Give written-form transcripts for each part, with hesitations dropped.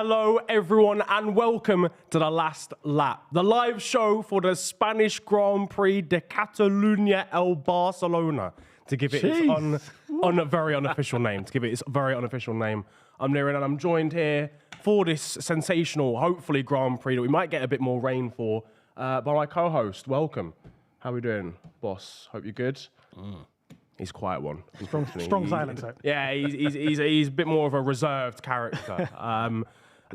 Hello, everyone, and welcome to The Last Lap, the live show for the Spanish Grand Prix de Catalunya El Barcelona, to give it its very unofficial name. I'm Niran, and I'm joined here for this sensational, hopefully, Grand Prix that we might get a bit more rain for, by my co-host. Welcome. How are we doing, boss? Hope you're good. He's a quiet one. Strong silence. Yeah, he's a bit more of a reserved character.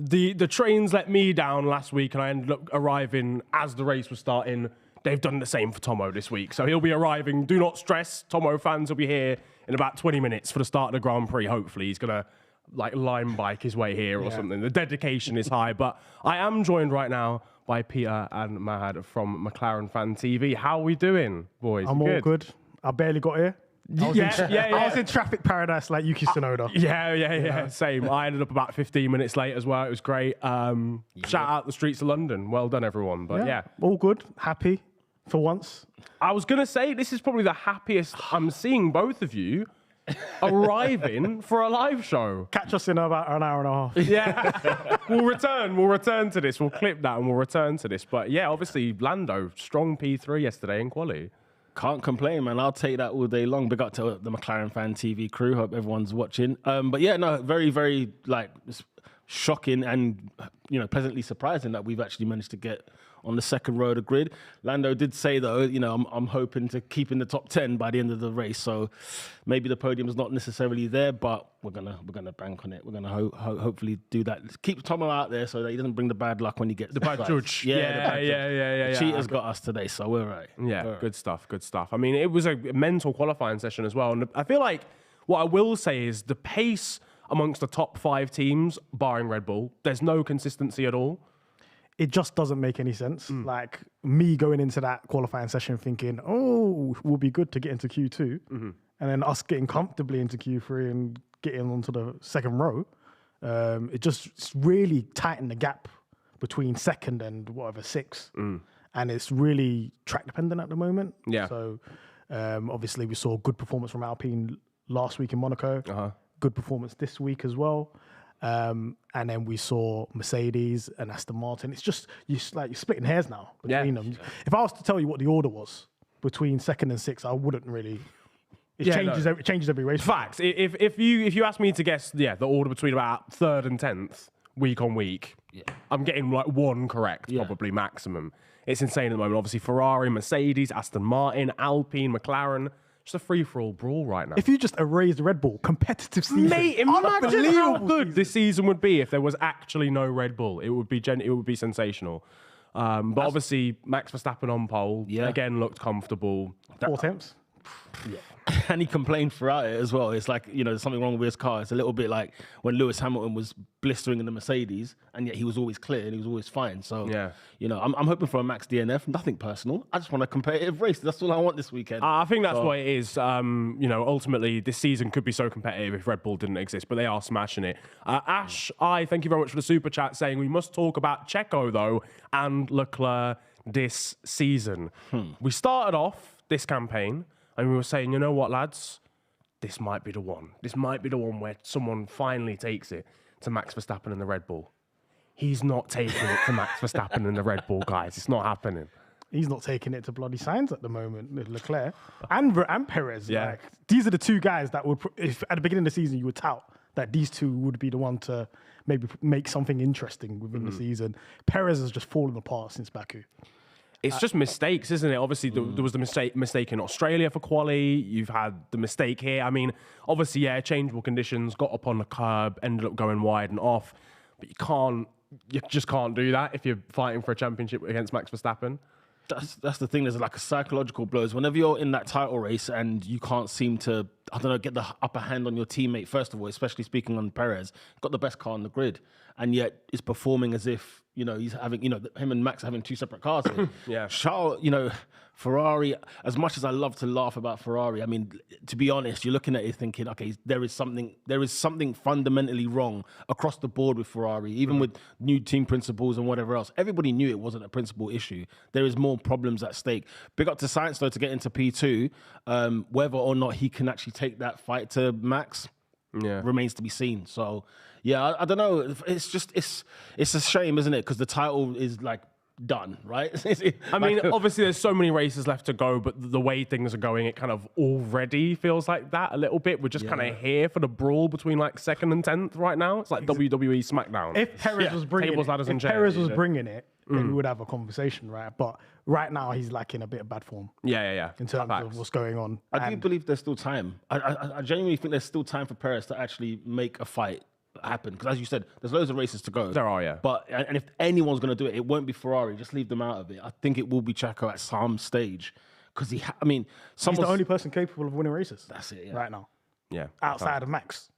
The trains let me down last week, and I ended up arriving as the race was starting. They've done the same for Tommo this week, so he'll be arriving. Do not stress, Tommo fans will be here in about 20 minutes for the start of the Grand Prix. Hopefully, he's gonna line bike his way here or something. The dedication is high, but I am joined right now by Peter and Mahad from McLaren Fan TV. How are we doing, boys? I'm all good. I barely got here. I was in traffic paradise like Yuki Tsunoda. Yeah. Same. I ended up about 15 minutes late as well. It was great. Shout out the streets of London. Well done, everyone. But yeah. All good. Happy for once. I was going to say, this is probably the happiest I'm seeing both of you arriving for a live show. Catch us in about an hour and a half. Yeah. We'll return to this. We'll clip that and we'll return to this. But yeah, obviously, Lando, strong P3 yesterday in quali. Can't complain, man. I'll take that all day long. Big up to the McLaren Fan TV crew. Hope everyone's watching. But yeah, no, very, very shocking and pleasantly surprising that we've actually managed to get on the second row of the grid. Lando did say though, I'm hoping to keep in the top 10 by the end of the race. So maybe the podium's not necessarily there, but we're gonna bank on it. We're gonna hopefully do that. Keep Tommo out there so that he doesn't bring the bad luck when he gets the bad judge. Yeah. Cheaters got us today, so we're right. Yeah, good stuff. I mean, it was a mental qualifying session as well, and I feel like what I will say is the pace amongst the top 5 teams, barring Red Bull, there's no consistency at all. It just doesn't make any sense. Like me going into that qualifying session thinking, we'll be good to get into Q2. And then us getting comfortably into Q3 and getting onto the second row. It just really tightened the gap between second and sixth. And it's really track dependent at the moment. Yeah. So obviously we saw good performance from Alpine last week in Monaco. Good performance this week as well. And then we saw Mercedes and Aston Martin. It's just you're splitting hairs now between them. If I was to tell you what the order was between second and sixth, I wouldn't really. It changes every race. Facts. If you ask me to guess, the order between about 3rd and 10th week on week, I'm getting one correct, probably maximum. It's insane at the moment. Obviously, Ferrari, Mercedes, Aston Martin, Alpine, McLaren. Just a free-for-all brawl right now. If you just erased Red Bull, competitive season. Mate, imagine how good this season would be if there was actually no Red Bull. It would be sensational. But obviously, Max Verstappen on pole, again, looked comfortable. 4 attempts. And he complained throughout it as well. It's like, there's something wrong with his car. It's a little bit like when Lewis Hamilton was blistering in the Mercedes, and yet he was always clear and he was always fine. So, I'm hoping for a Max DNF. Nothing personal. I just want a competitive race. That's all I want this weekend. I think that's what it is. Ultimately, this season could be so competitive if Red Bull didn't exist, but they are smashing it. Ash, thank you very much for the super chat saying we must talk about Checo, though, and Leclerc this season. We started off this campaign and we were saying, you know what, lads? This might be the one. This might be the one where someone finally takes it to Max Verstappen and the Red Bull. He's not taking it to Max Verstappen and the Red Bull, guys. It's not happening. He's not taking it to bloody Sainz at the moment, Leclerc and Perez. Yeah. These are the two guys that would, if at the beginning of the season you would tout that these two would be the one to maybe make something interesting within the season. Perez has just fallen apart since Baku. It's just mistakes, isn't it? Obviously, there was the mistake in Australia for quali. You've had the mistake here. I mean, obviously, changeable conditions, got up on the curb, ended up going wide and off. But you just can't do that if you're fighting for a championship against Max Verstappen. That's the thing. There's like a psychological blows. Whenever you're in that title race and you can't seem to, get the upper hand on your teammate, first of all, especially speaking on Perez, got the best car on the grid, and yet is performing as if, he's having, him and Max having 2 separate cars here. Charles, Ferrari, as much as I love to laugh about Ferrari, I mean, to be honest, you're looking at it thinking, okay, there is something fundamentally wrong across the board with Ferrari, even with new team principles and whatever else. Everybody knew it wasn't a principal issue. There is more problems at stake. Big up to Sainz, though, to get into P2, whether or not he can actually take that fight to Max. remains to be seen. So, yeah, I don't know. It's a shame, isn't it? Because the title is like done, right? I mean, obviously there's so many races left to go, but the way things are going, it kind of already feels like that a little bit. We're just kind of here for the brawl between like 2nd and 10th right now. It's like WWE SmackDown. If Perez was bringing Tables, it, ladders, and if Perez chairs, was bringing it, then we would have a conversation, right? But right now he's like in a bit of bad form. Yeah. In terms of what's going on. I do believe there's still time. I genuinely think there's still time for Perez to actually make a fight happen, because as you said, there's loads of races to go. There are, yeah. But and if anyone's going to do it, it won't be Ferrari. Just leave them out of it. I think it will be Checo at some stage, because he's the only person capable of winning races. That's it, right now. Yeah. Outside of Max.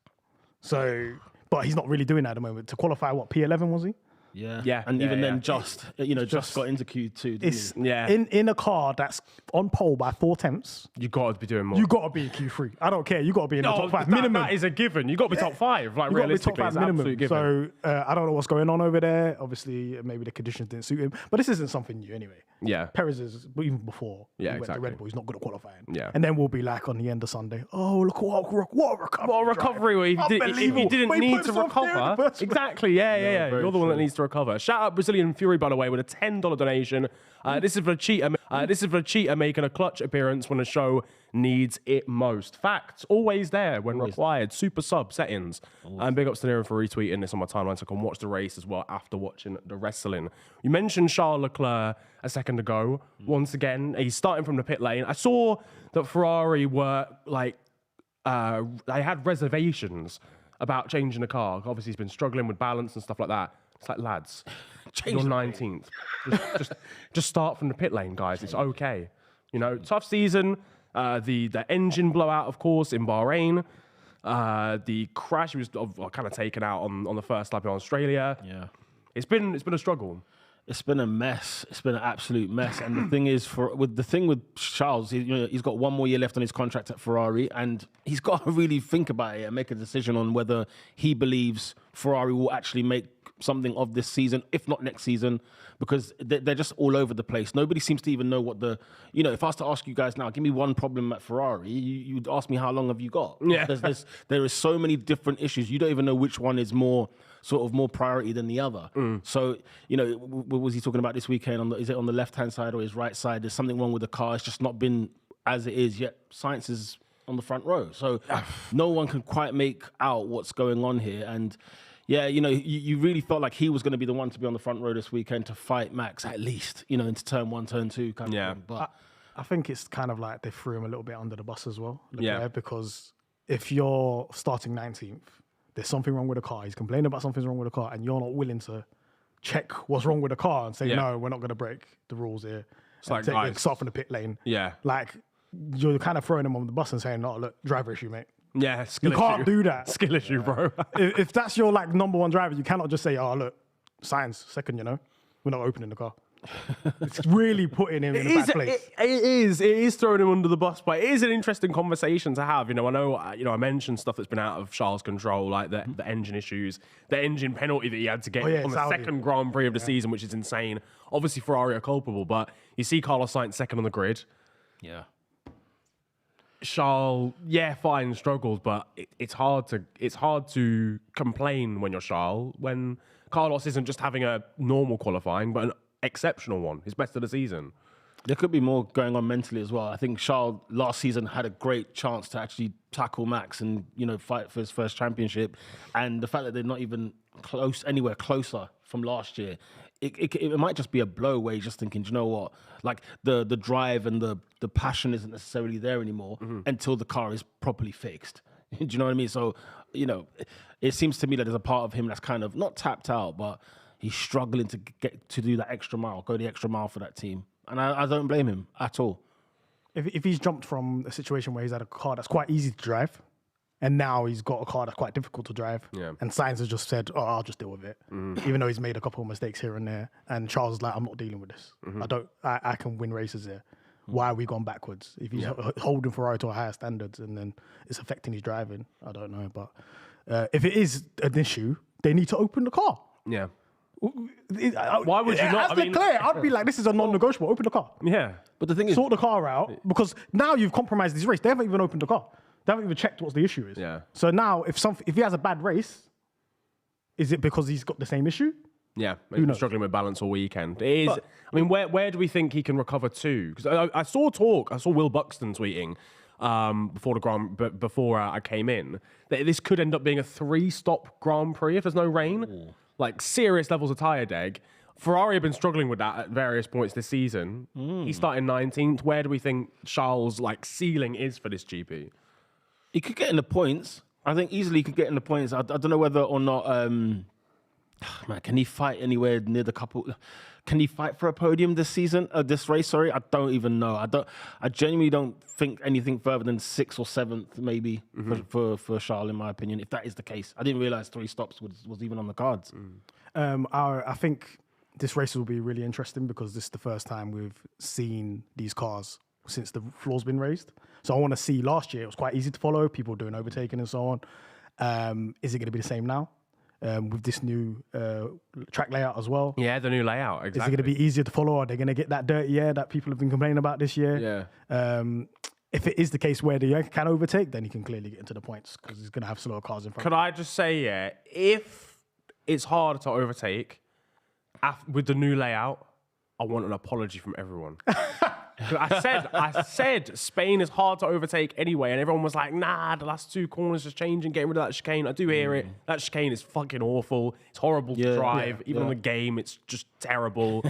So, but he's not really doing that at the moment. To qualify, what, P11 was he? Yeah. And even then, just got into Q2. It's didn't he? in a car that's on pole by 4/10. You got to be doing more. You got to be in Q3. I don't care. You got to be in the top 5 minimum. That is a given. You got to be top 5. Like You got to be top realistically, 5 it's an absolute minimum. given. So I don't know what's going on over there. Obviously, maybe the conditions didn't suit him. But this isn't something new anyway. Yeah. Perez is, even before he went exactly. to Red Bull, he's not good at qualifying. Yeah. And then we'll be like on the end of Sunday, oh, look what a recovery. What a recovery where if you didn't But he need put to himself there in the recover. first place. Exactly, yeah. very You're the one that true. needs to recover. Shout out Brazilian Fury, by the way, with a $10 donation. This is for Cheetah making a clutch appearance when a show needs it most. Facts, always there when required. Super sub settings. And big ups to Niran for retweeting this on my timeline so I can watch the race as well after watching the wrestling. You mentioned Charles Leclerc a second ago. Once again, he's starting from the pit lane. I saw that Ferrari were like, they had reservations about changing the car. Obviously, he's been struggling with balance and stuff like that. It's like, lads, you're 19th. Just start from the pit lane, guys. It's okay. Tough season. The engine blowout, of course, in Bahrain. The crash, he was kind of taken out on the first lap in Australia. Yeah. It's been a struggle. It's been a mess. It's been an absolute mess. And the thing is, with Charles, he's got 1 more year left on his contract at Ferrari, and he's got to really think about it and make a decision on whether he believes Ferrari will actually make something of this season, if not next season, because they're just all over the place. Nobody seems to even know what if I was to ask you guys now, give me one problem at Ferrari, you'd ask me how long have you got? Yeah. There is so many different issues. You don't even know which one is more priority than the other. So, what was he talking about this weekend? Is it on the left-hand side or his right side? There's something wrong with the car. It's just not been as it is yet. Science is on the front row. So no one can quite make out what's going on here. And yeah, you really felt like he was going to be the one to be on the front row this weekend to fight Max, at least, into turn 1, turn 2 kind of thing. But I think it's kind of like they threw him a little bit under the bus as well. Yeah. Because if you're starting 19th, there's something wrong with the car. He's complaining about something's wrong with the car, and you're not willing to check what's wrong with the car and say, no, we're not going to break the rules here. It's like, guys, start from the pit lane. Yeah. Like, you're kind of throwing him on the bus and saying, no, look, driver issue, mate. Yeah, skill You issue. can't do that. Skill issue, bro. If that's your number one driver, you cannot just say, oh, look, science, second, we're not opening the car. It's really putting him in a bad place. It is throwing him under the bus, but it is an interesting conversation to have. I mentioned stuff that's been out of Charles' control, like the engine issues, the engine penalty that he had to get on the Saudi. second Grand Prix of the season, which is insane. Obviously, Ferrari are culpable, but you see Carlos Sainz second on the grid. yeah. Charles, fine, struggled, but it's hard to complain when you're Charles, when Carlos isn't just having a normal qualifying, but an exceptional one, his best of the season. There could be more going on mentally as well. I think Charles last season had a great chance to actually tackle Max and fight for his first championship, and the fact that they're not even anywhere closer from last year, it might just be a blow where you're just thinking, do you know what? Like the drive and the passion isn't necessarily there anymore until the car is properly fixed. Do you know what I mean? So it seems to me that there's a part of him that's kind of not tapped out, but he's struggling to get to do that extra mile, go the extra mile for that team. And I don't blame him at all. If he's jumped from a situation where he's had a car that's quite easy to drive, and now he's got a car that's quite difficult to drive, and Sainz has just said, oh, I'll just deal with it, even though he's made a couple of mistakes here and there, and Charles is like, I'm not dealing with this. I can win races here. Why are we gone backwards? If he's holding Ferrari to a higher standards and then it's affecting his driving, I don't know. But if it is an issue, they need to open the car. Yeah. Why would you not? As Leclerc, I'd be like, this is a non-negotiable. Open the car. Yeah. But the thing is, Sort the car out, because now you've compromised this race. They haven't even opened the car. They haven't even checked what the issue is. Yeah. So now, if he has a bad race, is it because he's got the same issue? Yeah, he's been struggling with balance all weekend. It is. I mean, where do we think he can recover to? Because I saw Will Buxton tweeting before I came in that this could end up being a 3-stop Grand Prix if there's no rain. Ooh. Like serious levels of tyre deg. Ferrari have been struggling with that at various points this season. He's starting 19th. Where do we think Charles' ceiling is for this GP? He could get in the points. I think easily he could get in the points. I don't know whether or not. Man, can he fight anywhere near the couple? Can he fight for a podium this season? This race, sorry, I don't even know. I genuinely don't think anything further than 6th or 7th, maybe for Charles, in my opinion. If that is the case, I didn't realize 3 stops was even on the cards. I think this race will be really interesting because this is the first time we've seen these cars since the floor's been raised. So I want to see. Last year it was quite easy to follow, people doing overtaking and so on. Is it going to be the same now? With this new track layout as well. Yeah, the new layout, exactly. Is it going to be easier to follow? Are they going to get that dirty air that people have been complaining about this year? Yeah. If it is the case where the air can overtake, then he can clearly get into the points because he's going to have slower cars in front. Could I just say, if it's hard to overtake with the new layout, I want an apology from everyone. I said Spain is hard to overtake anyway, and everyone was like, nah, the last 2 corners just changing, getting rid of that chicane. I do hear it. That chicane is fucking awful. It's horrible to drive. Even on the game, it's just terrible.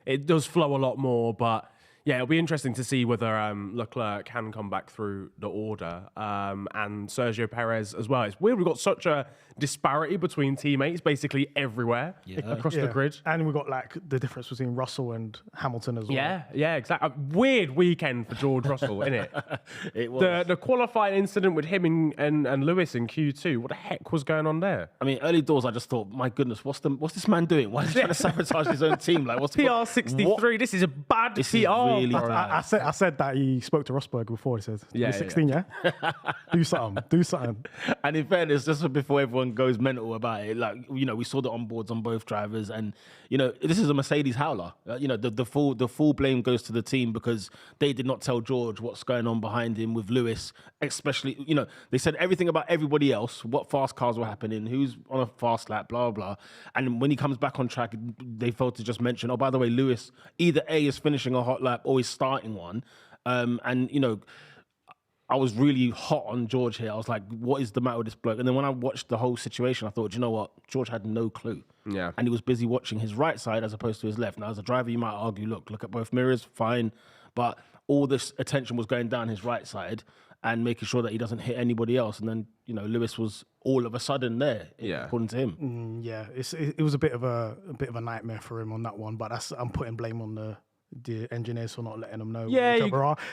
It does flow a lot more, but yeah, it'll be interesting to see whether Leclerc can come back through the order and Sergio Perez as well. It's weird we've got such a disparity between teammates basically everywhere across the grid. And we've got the difference between Russell and Hamilton as well. Yeah, exactly. A weird weekend for George Russell, isn't it? It was. The qualifying incident with him and Lewis in Q2, what the heck was going on there? I mean, early doors, I just thought, my goodness, what's this man doing? Why is he trying to sabotage his own team? What's PR63, this is a bad PR. Really I said that he spoke to Rosberg before. He said, "You're 16, yeah? Do something." And in fairness, just before everyone goes mental about it, we saw the onboards on both drivers, and this is a Mercedes howler. The full blame goes to the team because they did not tell George what's going on behind him with Lewis, especially. They said everything about everybody else, what fast cars were happening, who's on a fast lap, blah blah. And when he comes back on track, they failed to just mention, oh, by the way, Lewis either A is finishing a hot lap or is starting one. I was really hot on George here. I was like, what is the matter with this bloke? And then when I watched the whole situation, I thought, you know what? George had no clue. Yeah. And he was busy watching his right side as opposed to his left. Now, as a driver, you might argue, look at both mirrors, fine. But all this attention was going down his right side and making sure that he doesn't hit anybody else. And then, Lewis was all of a sudden there, according to him. It was a bit of a nightmare for him on that one. But I'm putting blame on the engineers for not letting them know.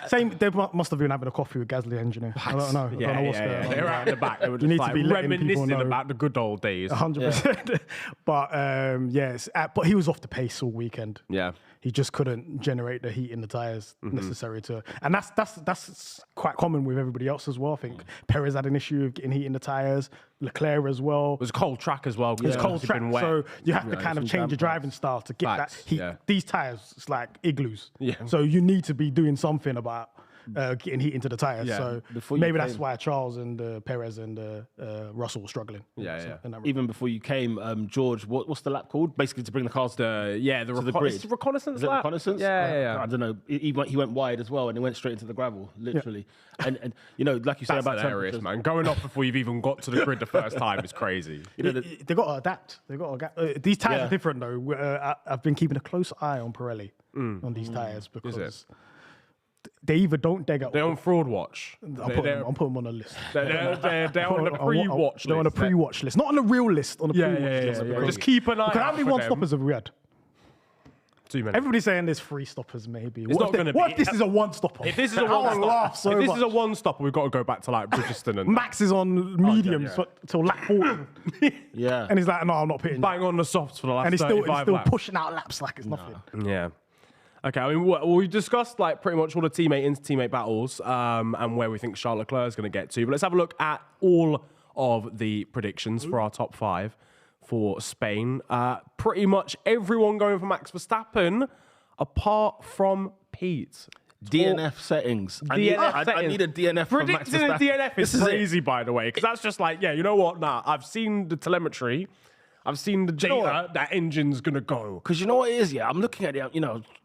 Same. They must have been having a coffee with Gasly engineer. I don't know. I don't know what's going on. They were out the back. They were just reminiscing about the good old days. 100%. But but he was off the pace all weekend. Yeah. He just couldn't generate the heat in the tires necessary to, and that's quite common with everybody else as well. I think Perez had an issue of getting heat in the tires. Leclerc as well. It was a cold track as well. It's cold track, so you have to kind of change your driving style to get that heat. Yeah. These tires, it's like igloos. Yeah. So you need to be doing something about getting heat into the tires. Yeah. So maybe that's why Charles and Perez and Russell were struggling. Even before you came, George, what's the lap called? Basically to bring the cars to the grid. Reconnaissance lap. Reconnaissance? Yeah. I don't know. He went wide as well, and he went straight into the gravel, literally. Yeah. And like you said about hilarious, man. Going off before you've even got to the grid the first time is crazy. They got to adapt. These tires are different though. I've been keeping a close eye on Pirelli on these tires because they either don't dig up. They're on fraud watch. I'll put them on a list. They're on a pre-watch list. They're on a pre-watch list, not on a real list. On a pre-watch list. Yeah. Just keep an eye out. How many one-stoppers have we had? Too many. Everybody's saying there's 3 stoppers, maybe. It's not going to be. What if this is a one-stopper? If this is a one-stopper, if this is a one-stopper, we've got to go back to Bridgestone. Max is on mediums till lap 40. Yeah. And he's like, no, I'm not pitting. Bang on the softs for the last 35 And he's still laps. pushing out laps like it's nothing. Yeah. Okay, I mean, we discussed pretty much all the teammate battles and where we think Charles Leclerc is going to get to. But let's have a look at all of the predictions for our top 5 for Spain. Pretty much everyone going for Max Verstappen, apart from Pete. DNF settings. I need a DNF for Max Predicting a Verstappen. DNF is crazy, by the way, because that's just like, yeah, you know what? Nah, I've seen the telemetry. I've seen the data. That engine's going to go. Because you know what it is, yeah? I'm looking at it,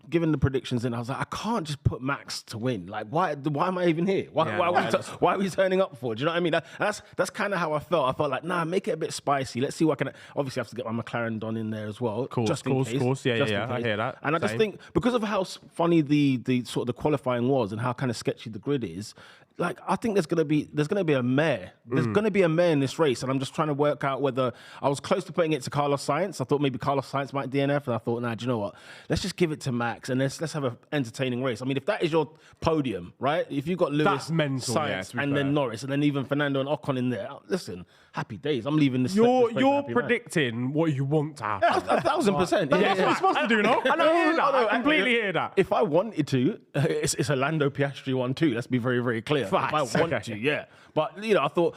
given the predictions, and I was like, I can't just put Max to win. Like, why am I even here? Why are we turning up for? Do you know what I mean? That's kind of how I felt. I felt like, nah, make it a bit spicy. Let's see what I can... Obviously, I have to get my McLaren done in there as well. Of course. Yeah, I hear that. And I just think, because of how funny the sort of the qualifying was and how kind of sketchy the grid is, like, I think there's gonna be a mare. There's gonna be a mare in this race, and I'm just trying to work out whether I was close to putting it to Carlos Sainz. I thought maybe Carlos Sainz might DNF, and I thought, nah, do you know what? Let's just give it to Max, and let's have an entertaining race. I mean, if that is your podium, right? If you've got Lewis, that's mental, Sainz, and then Norris, and then even Fernando and Ocon in there, listen, happy days. I'm leaving this. You're predicting what you want to happen. 1,000%. That's what you're supposed to do, no? I completely hear that. If I wanted to, it's a Lando Piastri 1-2. Let's be very, very clear. Facts. If I want to, yeah. But, I thought,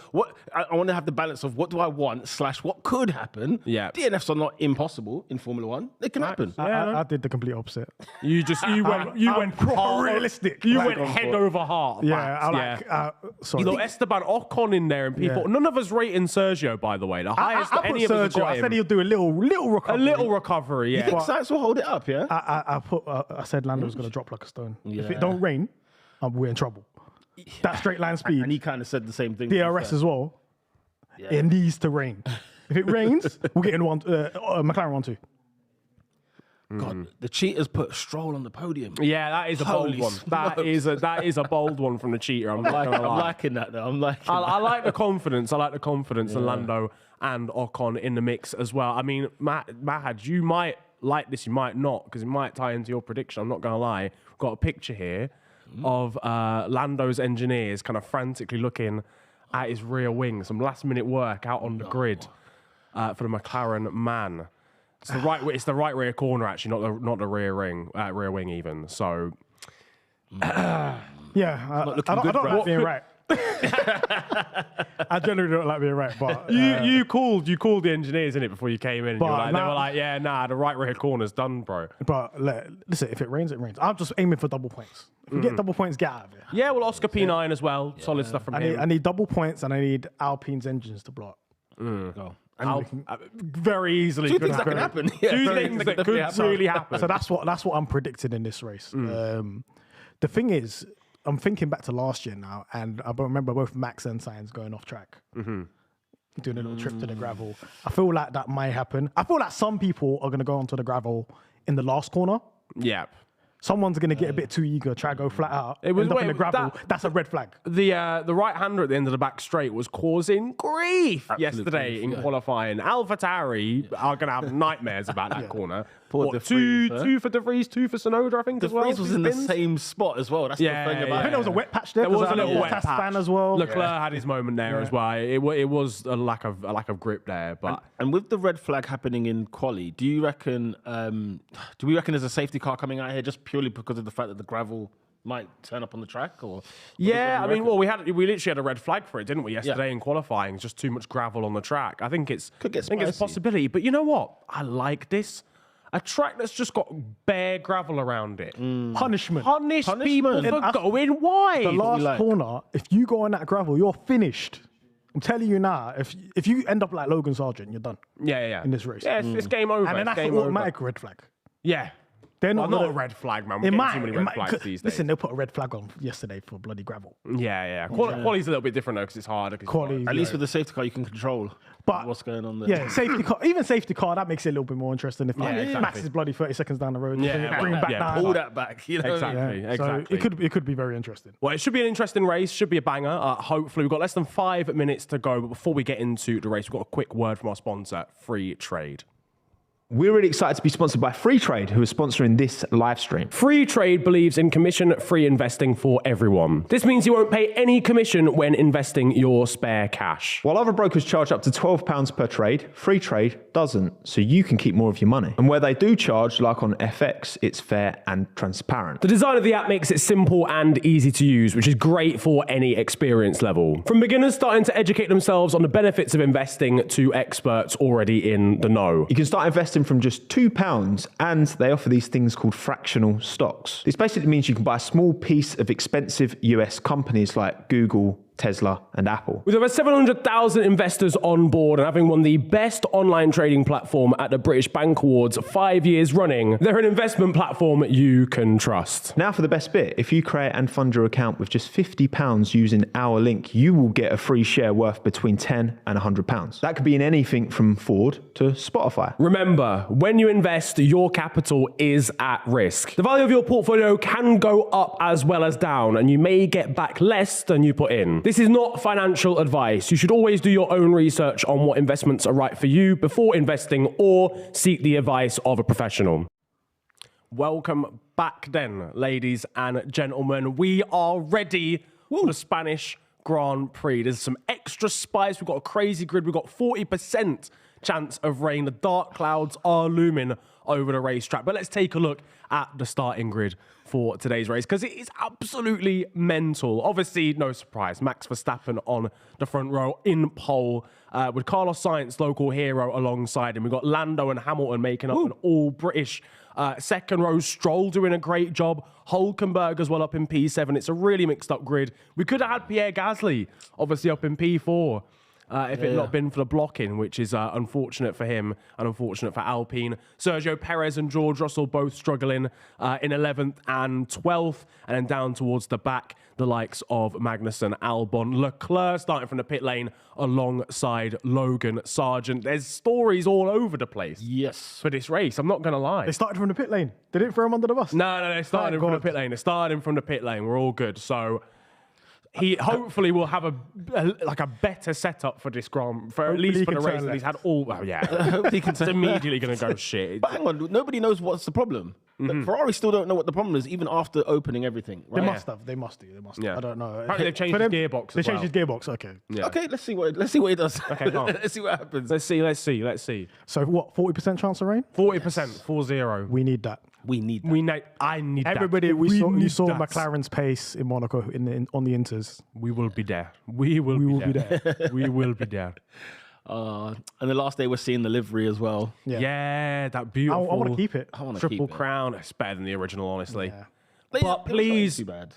I want to have the balance of what do I want / what could happen. Yeah. DNFs are not impossible in Formula One. They can happen. I did the complete opposite. You went proper realistic. You Like, went head over heart. Yeah, sorry. You got Esteban Ocon in there, and people. None of us rating Sergio, by the way. The highest I that any put of us Sergio. got I him. said he'll do a little recovery. A little recovery, yeah. You think Sainz will hold it up, yeah? I said Lando was going to drop like a stone. If it don't rain, we're in trouble. That straight line speed. And he kind of said the same thing. DRS as well. Yeah. It needs to rain. If it rains, we'll get in McLaren 1-2. God, the cheaters put Stroll on the podium. Yeah, that is a bold one. That is a bold one from the cheater. I'm liking that though. I like the confidence. I like the confidence in Lando and Ocon in the mix as well. I mean, Mahad, you might like this, you might not, because it might tie into your prediction. I'm not going to lie. We've got a picture here of Lando's engineers kind of frantically looking at his rear wing. Some last-minute work out on the grid for the McLaren man. It's the right rear corner, actually, not the rear wing even. So, I don't like being right. I generally don't like being right, but you called the engineers in it before you came in. And But they were like, yeah, nah, the right rear corner's done, bro. But listen, if it rains, it rains. I'm just aiming for double points. If we get double points, get out of here. Yeah, well, Oscar P9 as well. Solid stuff from him. I need double points, and I need Alpine's engines to blow up. Go. Very easily. Two things that can happen. Yeah, Two things that could really happen. So that's what I'm predicting in this race. The thing is, I'm thinking back to last year now, and I remember both Max and Sainz going off track, doing a little trip to the gravel. I feel like that might happen. I feel like some people are going to go onto the gravel in the last corner. Yeah. Someone's going to get a bit too eager, try to go flat out, It was- end up wait, in the gravel. That's a red flag. The right-hander at the end of the back straight was causing grief yesterday in qualifying. AlphaTauri are going to have nightmares about that corner. Poor De Vries, two for De Vries, two for Tsunoda, I think, as well. De Vries was in the same spot as well. That's the thing about I think there was a wet patch there. There was a little wet test patch span as well. Leclerc had his moment there as well. It was a lack of grip there, but And with the red flag happening in quali, do you reckon? Do we reckon there's a safety car coming out here just purely because of the fact that the gravel might turn up on the track? Or yeah, I mean, well, we literally had a red flag for it, didn't we, yesterday in qualifying? Just too much gravel on the track. I think it's Could get I think it's a spicy. possibility. But you know what? I like this. A track that's just got bare gravel around it. Punishment. Punish people Punishment. for going wide. The last corner, if you go on that gravel, you're finished. I'm telling you now, if you end up like Logan Sargent, you're done Yeah. in this race. Yeah, it's game over. And then It's that's an game over. automatic red flag. Yeah. They're Well, not not gonna- a red flag, man. It We're might. getting too many red flags these days. Listen, they'll put a red flag on yesterday for bloody gravel. Yeah. Quality's a little bit different though because it's harder. Quality, At least with the safety car, you can control But- what's going on there. Yeah, safety car. Even safety car, that makes it a little bit more interesting. If Max exactly. is bloody 30 seconds down the road, Yeah, bring it back yeah, down. Pull that back. You know? Exactly. Yeah. So it could be very interesting. Well, it should be an interesting race. Should be a banger. Hopefully, we've got less than 5 minutes to go. But before we get into the race, we've got a quick word from our sponsor, Freetrade. We're really excited to be sponsored by Freetrade, who is sponsoring this live stream. Freetrade believes in commission-free investing for everyone. This means you won't pay any commission when investing your spare cash. While other brokers charge up to £12 per trade, Freetrade doesn't, so you can keep more of your money. And where they do charge, like on FX, it's fair and transparent. The design of the app makes it simple and easy to use, which is great for any experience level. From beginners starting to educate themselves on the benefits of investing to experts already in the know. You can start investing starting from just £2, and they offer these things called fractional stocks. This basically means you can buy a small piece of expensive US companies like Google, Tesla and Apple. With over 700,000 investors on board and having won the best online trading platform at the British Bank Awards 5 years running, they're an investment platform you can trust. Now for the best bit, if you create and fund your account with just £50 using our link, you will get a free share worth between £10 and £100. That could be in anything from Ford to Spotify. Remember, when you invest, your capital is at risk. The value of your portfolio can go up as well as down, and you may get back less than you put in. This is not financial advice. You should always do your own research on what investments are right for you before investing, or seek the advice of a professional. Welcome back then, ladies and gentlemen. We are ready for the Spanish Grand Prix. There's some extra spice. We've got a crazy grid. We've got 40% chance of rain. The dark clouds are looming over the racetrack. But let's take a look at the starting grid for today's race, because it is absolutely mental. Obviously, no surprise, Max Verstappen on the front row in pole, with Carlos Sainz, local hero, alongside him. We've got Lando and Hamilton making up an all-British second row. Stroll doing a great job. Hulkenberg as well up in P7. It's a really mixed-up grid. We could have had Pierre Gasly, obviously, up in P4. If it not been for the blocking, which is unfortunate for him and unfortunate for Alpine. Sergio Perez and George Russell both struggling in 11th and 12th. And then down towards the back, the likes of Magnussen, Albon, Leclerc starting from the pit lane alongside Logan Sargent. There's stories all over the place. Yes. For this race, I'm not going to lie. They started from the pit lane. They didn't throw him under the bus. No, they started him from the pit lane. They started him from the pit lane. We're all good. So he hopefully will have a better setup for this Grand, for at least for the race that he's had all. Well, yeah, Hopefully he can it's immediately going to go shit. But hang on, nobody knows what's the problem. Ferrari still don't know what the problem is, even after opening everything. Right? They must have. They must do. Yeah. I don't know. Apparently they've changed For his them, gearbox. They as changed his well. gearbox. Okay. Yeah. Okay, let's see what he does. Okay, calm. Let's see what happens. Let's see. So what? 40% chance of rain? 40%, 40. We need that. We need that. I need Everybody, that. you saw that. McLaren's pace in Monaco on the Inters. We will be there. We will be there. We will be there. And the last day we're seeing the livery as well. Yeah, that beautiful. I want to keep it. I want to Triple keep crown. It's better than the original, honestly. Yeah. But please, too bad.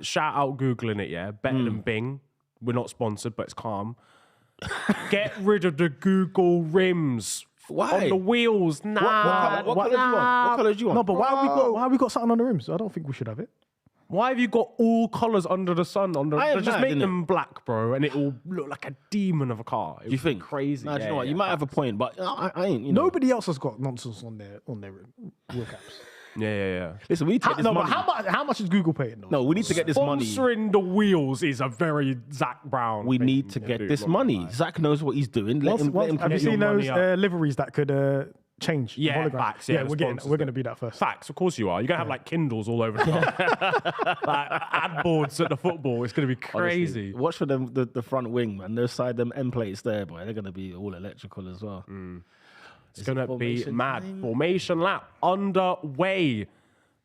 shout out Googling it, yeah? Better than Bing. We're not sponsored, but it's calm. Get rid of the Google rims. Why? On the wheels. Nah. What colour do you want? What colour do you want? No, but why have we got something on the rims? I don't think we should have it. Why have you got all colours under the sun? Just mad, make innit? them black, bro, and it will look like a demon of a car. You think? Crazy? Nah, do you know what? You might have a point, but I ain't. You know. Nobody else has got nonsense on their wheel caps. Yeah. Listen, we need to get this But money. how much is Google paying? Though? No, we need to get this money. Sponsoring the wheels is a very Zach Brown. We thing need to to get do, this not money. gonna lie. Zach knows what he's doing. Let him Have you get seen your those money up. liveries that could change? the Yeah, hologram? facts. Yeah, the we're sponsors going do. to be that first. Facts, of course you are. You're going to have like Kindles all over the car. Like ad boards at the football. It's going to be crazy. Honestly, watch for them the front wing, man. Those side them end plates there, boy. They're gonna be all electrical as well. It's going to be formation mad. time? Formation lap underway.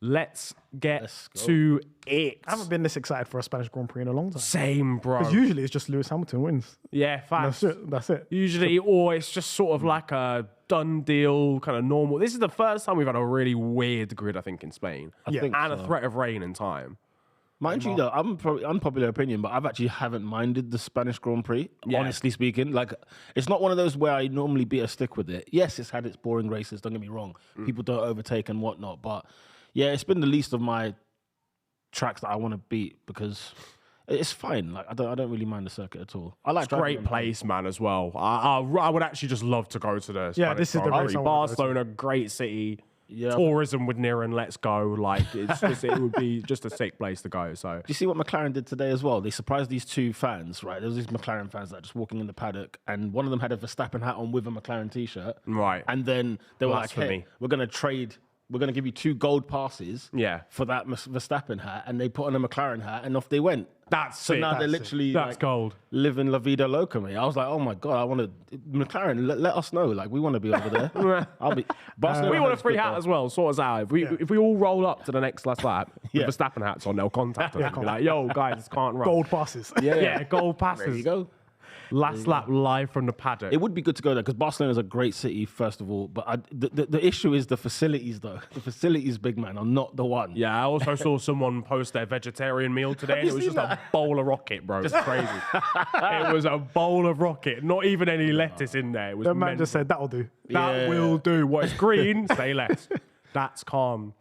Let's get Let's go. to it. I haven't been this excited for a Spanish Grand Prix in a long time. Same, bro. Because usually it's just Lewis Hamilton wins. Yeah, facts. That's it. Usually, or it's just sort of like a done deal, kind of normal. This is the first time we've had a really weird grid, I think, in Spain. I think And so. a threat of rain in time. Mind you, though, I'm probably unpopular opinion, but I've actually haven't minded the Spanish Grand Prix. Yeah. Honestly speaking, like it's not one of those where I normally beat a stick with it. Yes, it's had its boring races. Don't get me wrong. People don't overtake and whatnot, but yeah, it's been the least of my tracks that I want to beat because it's fine. Like I don't really mind the circuit at all. I like driving Great on place, man, as well. I would actually just love to go to the Spanish this is the Grand race Prix. I wanna go to. Barcelona, great city. Yeah. Tourism with Niran, let's go. Like it's just, it would be just a sick place to go. So Do you see what McLaren did today as well? They surprised these two fans, right? There was these McLaren fans that were just walking in the paddock, and one of them had a Verstappen hat on with a McLaren t-shirt. Right. And then they were like, Blasphemy. hey, we're going to trade, we're going to give you 2 gold passes Yeah. for that Verstappen hat. And they put on a McLaren hat, and off they went. that's So sick. now they're That's literally That's like, gold. living La Vida Loca, mate. I was like, oh my God, I want to, McLaren, let us know. Like, we want to be over there. I'll be, Barcelona We want a has free good hat though. as well. Sort us out. If we all roll up to the next last lap Yeah. with Verstappen hats on, they'll contact us and be like, "Yo, guys, can't run." Gold passes. Yeah, gold passes. There you go. Last lap live from the paddock. It would be good to go there because Barcelona is a great city, first of all. But the issue is the facilities, though. The facilities, big man, are not the one. Yeah, I also saw someone post their vegetarian meal today, and it was just a bowl of rocket, bro. It's crazy. It was a bowl of rocket, not even any lettuce in there. It was That man mental. just said, that'll do. That will do. What is green? Say less. That's calm.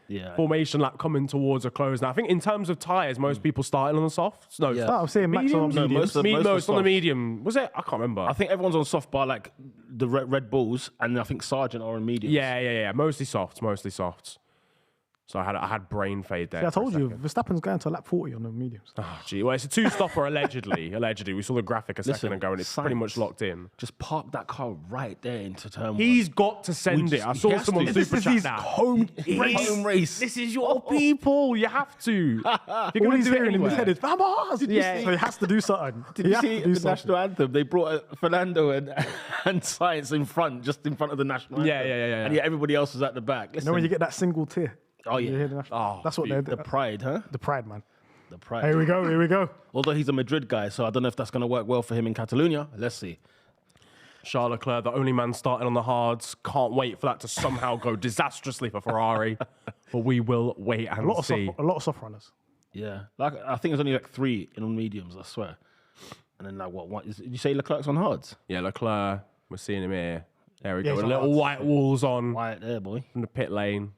Yeah. Formation lap coming towards a close now. I think in terms of tyres, most people started on the softs. No, Yeah. No, I'm saying max on mediums. No, mediums. most On the soft. medium. Was it? I can't remember. I think everyone's on soft bar, like the Red Bulls, and I think Sargent are on mediums. Yeah. Mostly softs. So I had brain fade there. Yeah, I for a told you, second. Verstappen's going to lap 40 on the mediums. Oh, gee. Well, it's a two-stopper, allegedly. Allegedly. We saw the graphic a second Listen, ago, and it's pretty much science. locked in. Just park that car right there into turn He's got to send We it. I just- saw he has someone to. super This chat is that. home race. This is your people. You have to. You're All going he's to do it hearing in his anyway. head is, Vamos! Yeah. So he has to do something. Did he you has see to do the something. national anthem? They brought Fernando and Science in front, just in front of the national anthem. Yeah. And everybody else was at the back. Listen, You know when you get that single tear? Oh, yeah. You hear the national- Oh, That's what the pride, huh? the pride, man. The pride. Here we go. Although he's a Madrid guy, so I don't know if that's going to work well for him in Catalonia. Let's see. Charles Leclerc, the only man starting on the hards. Can't wait for that to somehow go disastrously for Ferrari. But we will wait and A lot see. of soft runners. Yeah. Like I think there's only like 3 on mediums, I swear. And then like what did you say Leclerc's on hards? Yeah, Leclerc, we're seeing him here. There we Yeah, go. he's A on little hards. white walls on Right there, boy. in the pit lane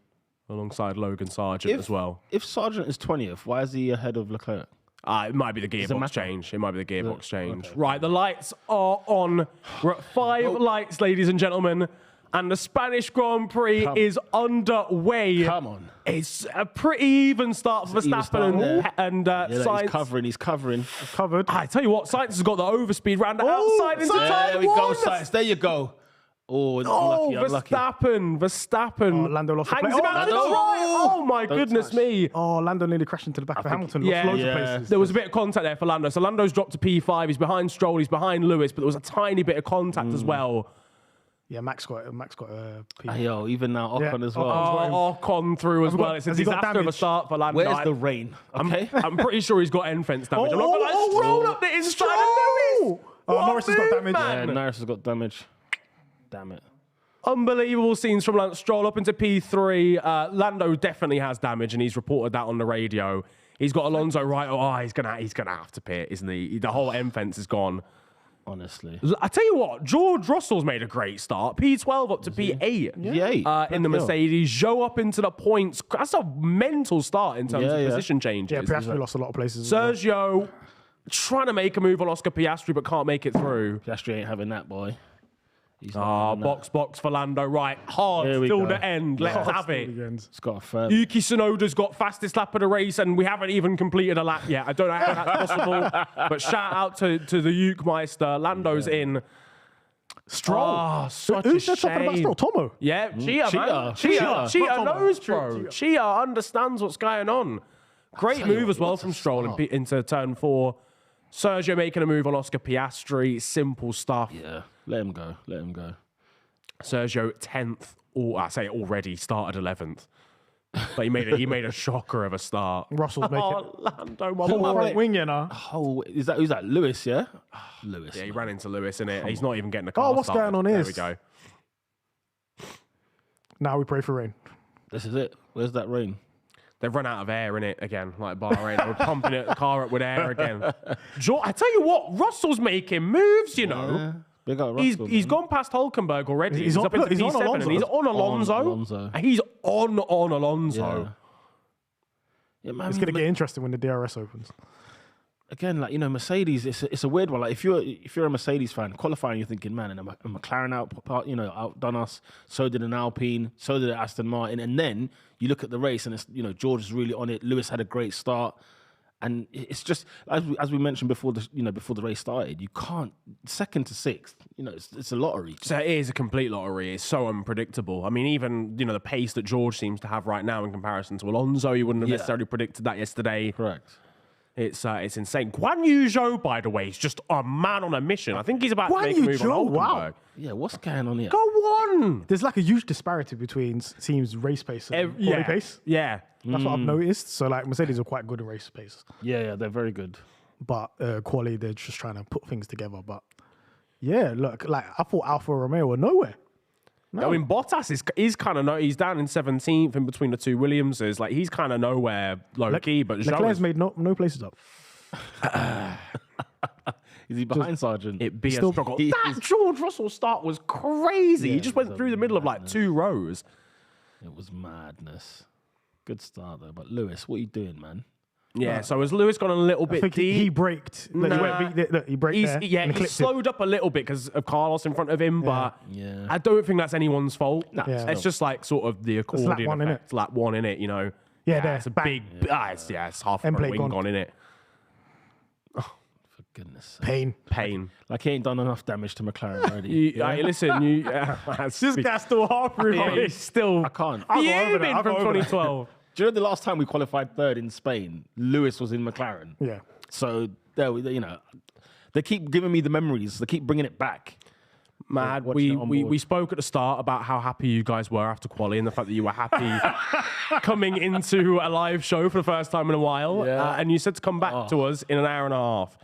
alongside Logan Sargent as well. If Sargent is 20th, why is he ahead of Leclerc? It might be the gearbox matter? change. It might be the gearbox change. okay. Right, the lights are on. We're at 5 lights, ladies and gentlemen. And the Spanish Grand Prix is underway. Come on. It's a pretty even start for It's an even Verstappen start, and Yeah, Sainz. he's covering. Covered. I tell you what, Sainz has got the overspeed round the outside into There turn we go, 1. Sainz. There you go. Oh, Oh, unlucky. Verstappen. Oh, Lando lost the hangs plate. him out to the Lando. right. Oh, my Don't goodness touch. me. Oh, Lando nearly crashed into the back of Hamilton. Lost Yeah, loads yeah. of places. There was a bit of contact there for Lando. So Lando's dropped to P5. He's behind Stroll. He's behind Lewis. But there was a tiny bit of contact as well. Yeah, Max got a P. Yo, even now Ocon Yeah. as well. Oh, Ocon through as well. It's a has he got disaster of a damage? start for Lando. Where's the rain? Okay. I'm pretty sure he's got end fence damage. I'm not gonna lie, oh, Stroll oh, up the inside Stroll! of Lewis. Oh, What Norris a has got move, damage. Yeah, man. Norris has got damage. Damn it. Unbelievable scenes from Lance Stroll up into P3. Lando definitely has damage, and he's reported that on the radio. He's got Alonso right. Oh, he's gonna have to pit, isn't he? The whole end fence is gone. Honestly. I tell you what, George Russell's made a great start. P12 up to P8. Yeah. In the Mercedes. Joe up into the points. That's a mental start in terms of Yeah. position changes. Yeah, Piastri lost a lot of places. as well. Sergio trying to make a move on Oscar Piastri, but can't make it through. Piastri ain't having that, boy. He's not having that. Box for Lando. Right, hard Here we till go. the end. Let's Oh, have still it. begins. It's got a third. Yuki Tsunoda's got fastest lap of the race, and we haven't even completed a lap yet. I don't know how that's possible, but shout out to the Ukemeister. Lando's in. Stroll. Oh, such Who's a talking about shame. Stroll? Tommo. Yeah, Chia, man. Chia. Chia Not Tommo. knows, bro. Chia understands what's going on. Great move as well from Stroll into turn 4. Sergio making a move on Oscar Piastri. Simple stuff. Yeah. Let him go. Let him go. Sergio 10th. I say already started 11th. But he made a shocker of a start. Russell's making Oh, Lando, my full boy. front wing, you know. Oh, who's that? Lewis, yeah? Lewis. Yeah, he ran into Lewis, innit? He's not even getting the car what's started. going on There here? we go. Now we pray for rain. This is it. Where's that rain? They've run out of air in it again, like Bahrain. They're pumping the car up with air again. I tell you what, Russell's making moves, you know. Big up He's Russell, he's man. gone past Hulkenberg already. He's on- up into he's on P7 Alonso. and he's on Alonso. On Alonso. He's on Alonso. Yeah. Yeah, man, It's going to get interesting when the DRS opens. again, like, you know, Mercedes, it's a weird one. Like, if you're a Mercedes fan, qualifying, you're thinking, man, and a McLaren outdone us. So did an Alpine. So did an Aston Martin. And then you look at the race, and it's, you know, George is really on it. Lewis had a great start, and it's just as we mentioned before the race started. You can't second to sixth. You know, it's a lottery. So it is a complete lottery. It's so unpredictable. I mean, even, you know, the pace that George seems to have right now in comparison to Alonso, you wouldn't have necessarily predicted that yesterday. Correct. It's insane. Guan Yu Zhou, by the way, is just a man on a mission. I think he's about to Guan make a Yu move on Zhou, Hulkenberg. wow. Yeah, what's going on here? Go on. There's like a huge disparity between teams' race pace and quality pace. Yeah. That's what I've noticed. So like Mercedes are quite good at race pace. Yeah, they're very good. but quali they're just trying to put things together. But yeah, look, like I thought Alfa Romeo were nowhere. I mean, Bottas is kind of he's down in 17th in between the two Williamses. Like he's kind of nowhere low key, but Leclerc's made no places up. Is he behind Sargent? It be a struggle. That George Russell start was crazy. He just went through the middle of like 2 rows. It was madness. Good start though, but Lewis, what are you doing, man? Yeah, so has Lewis gone a little bit deep? He braked. Look, he braked there. And he slowed up a little bit because of Carlos in front of him, but Yeah. I don't think that's anyone's fault. Yeah. It's just like sort of the accordion lap one, effect. Lap 1 in it, you know. Yeah, there. It's a Bang. big. It's half a End plate wing gone in it. For goodness sake. Pain. Pain. Like he ain't done enough damage to McLaren already. Listen, This guy's still halfway. he's still I can't. fuming from 2012. Do you know the last time we qualified 3rd in Spain, Lewis was in McLaren? Yeah. So they keep giving me the memories. They keep bringing it back. Mad. Watching it on We board. spoke at the start about how happy you guys were after quali and the fact that you were happy coming into a live show for the first time in a while. Yeah. And you said to come back to us in an hour and a half.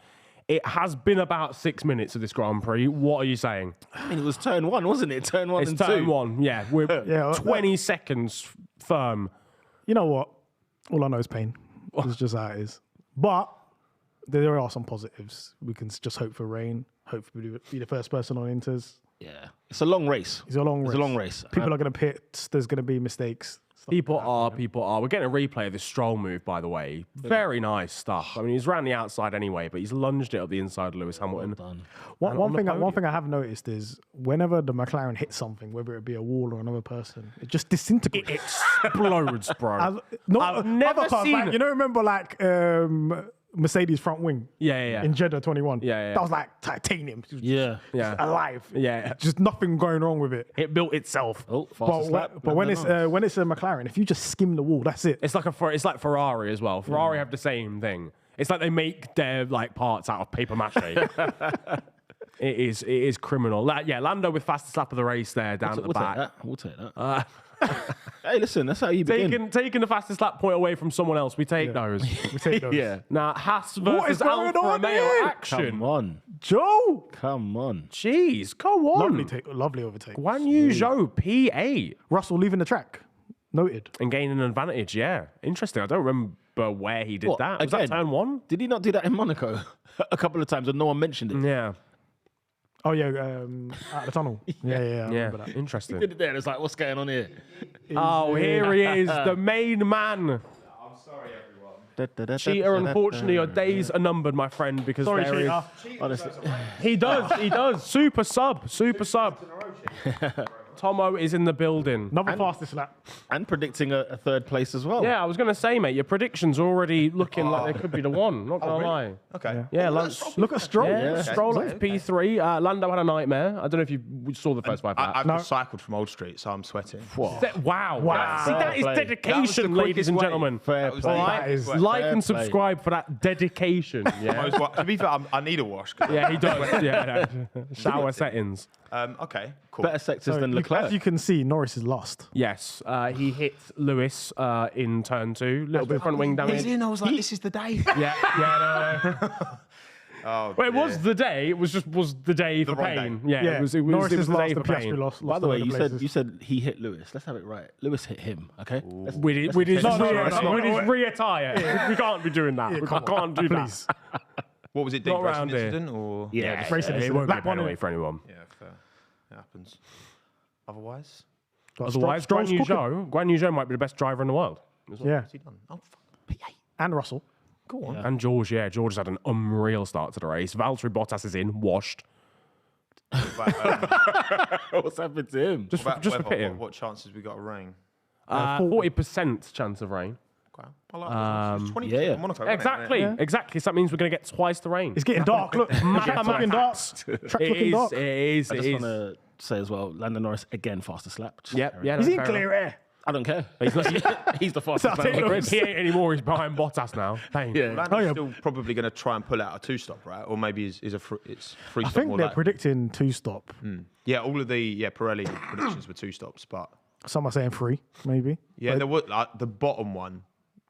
It has been about 6 minutes of this Grand Prix. What are you saying? I mean, it was turn 1, wasn't it? Turn 1 It's and turn 2. 1. Yeah, we're Yeah, 20 seconds firm. You know what? All I know is pain. It's just how it is. But there are some positives. We can just hope for rain. Hopefully be the first person on Inters. Yeah. It's a long race. It's a long race. It's a long race. People are going to pit. There's going to be mistakes. People are. We're getting a replay of this Stroll move, by the way. Very nice stuff. I mean, he's ran the outside anyway, but he's lunged it up the inside of Lewis Hamilton. Done. One thing I have noticed is whenever the McLaren hits something, whether it be a wall or another person, it just disintegrates. It explodes, bro. I've never seen like, it. you know, remember like Mercedes front wing Yeah. in Jeddah 21? Yeah. That was like titanium. It was Yeah. Yeah. alive. Yeah. Just nothing going wrong with it. It built itself. Oh, fastest lap. But when it's a McLaren, if you just skim the wall, that's it. It's like Ferrari as well. Ferrari have the same thing. It's like they make their like parts out of paper mache. It is criminal. Lando with fastest lap of the race there down at the back. We'll take that. Hey, listen, that's how you begin. Taking the fastest lap point away from someone else, we take those. We take those. Yeah. Now Haas What is versus going Alfa on Romeo here? action. Come on. Joe, Come on. Jeez, go on. lovely overtake. Guan Yu Zhou P8 Russell leaving the track. Noted. and gaining an advantage. Yeah, interesting. I don't remember where he did that. Was that Again, turn 1? Did he not do that in Monaco a couple of times and no one mentioned it? Yeah. Oh yeah, out the tunnel. Yeah. I remember that. Interesting. Did it there? It's like, what's going on here? Oh, here he is, the main man. I'm sorry, everyone. Cheater, unfortunately, your days are numbered, my friend, because Sorry, there is. cheater. Honestly. He does. Super sub. Tommo is in the building. Another fastest lap. And predicting a 3rd place as well. Yeah, I was going to say, mate, your predictions are already looking like they could be the one. Not going to lie. Okay. Yeah, Look at Stroll. Yeah, Stroll at P3. Lando had a nightmare. I don't know if you saw the first 5 laps. I've just cycled from Old Street, so I'm sweating. Wow. See, Fair that is play. dedication, ladies and gentlemen. Fair That was play. the- Right? That is- Like fair and play. subscribe for that dedication. Yeah, To be fair, I need a wash. yeah, he does. Yeah, no. Shower settings. Okay, cool. Better sectors than As Leclerc. you can see, Norris is lost. Yes, he hit Lewis in turn 2. Little bit of front wing damage. I was like, this is the day. Yeah. Oh, Well, it dear. was the day. It was the day for wrong pain. day. Yeah, it was Norris it was is the day lost. for The Piastri pain. lost. By the way, you places. said he hit Lewis. Let's have it right. Lewis hit him, okay? With his no. rear tyre. We can't be doing that. We can't do that. Please. What was it? Not Deep racing around here. incident or? Yeah. Racing It incident. won't be a Lap one, penalty innit? for anyone. Yeah, fair. It happens. Otherwise, Otherwise, Stroll's Guan Yu Zhou might be the best driver in the world. Yeah, what's he done? Oh, fuck. P8. and Russell. Go on. And George has had an unreal start to the race. Valtteri Bottas is in, washed. What's happened to him? Just for pitting. What chances we got of rain? 40% chance of rain. Okay. I like this. 20% yeah. in Monaco, wasn't it? Exactly, exactly. So that means we're going to get twice the rain. It's getting dark. Look, track's looking dark. Track's looking dark. It is. I just want to say as well, Lando Norris again fastest lap. Just Yep, carry yeah. on. He's no, in fair clear enough. air. I don't care. He's the fastest I'll man on the take grid. He ain't anymore. He's behind Bottas now. Pain. Yeah. Lando's still probably going to try and pull out a two-stop, right? Or maybe it's free I stop think more they're like... predicting 2-stop. Yeah, all of the Pirelli predictions were two stops, but Some are saying 3, maybe. yeah, there were like the bottom one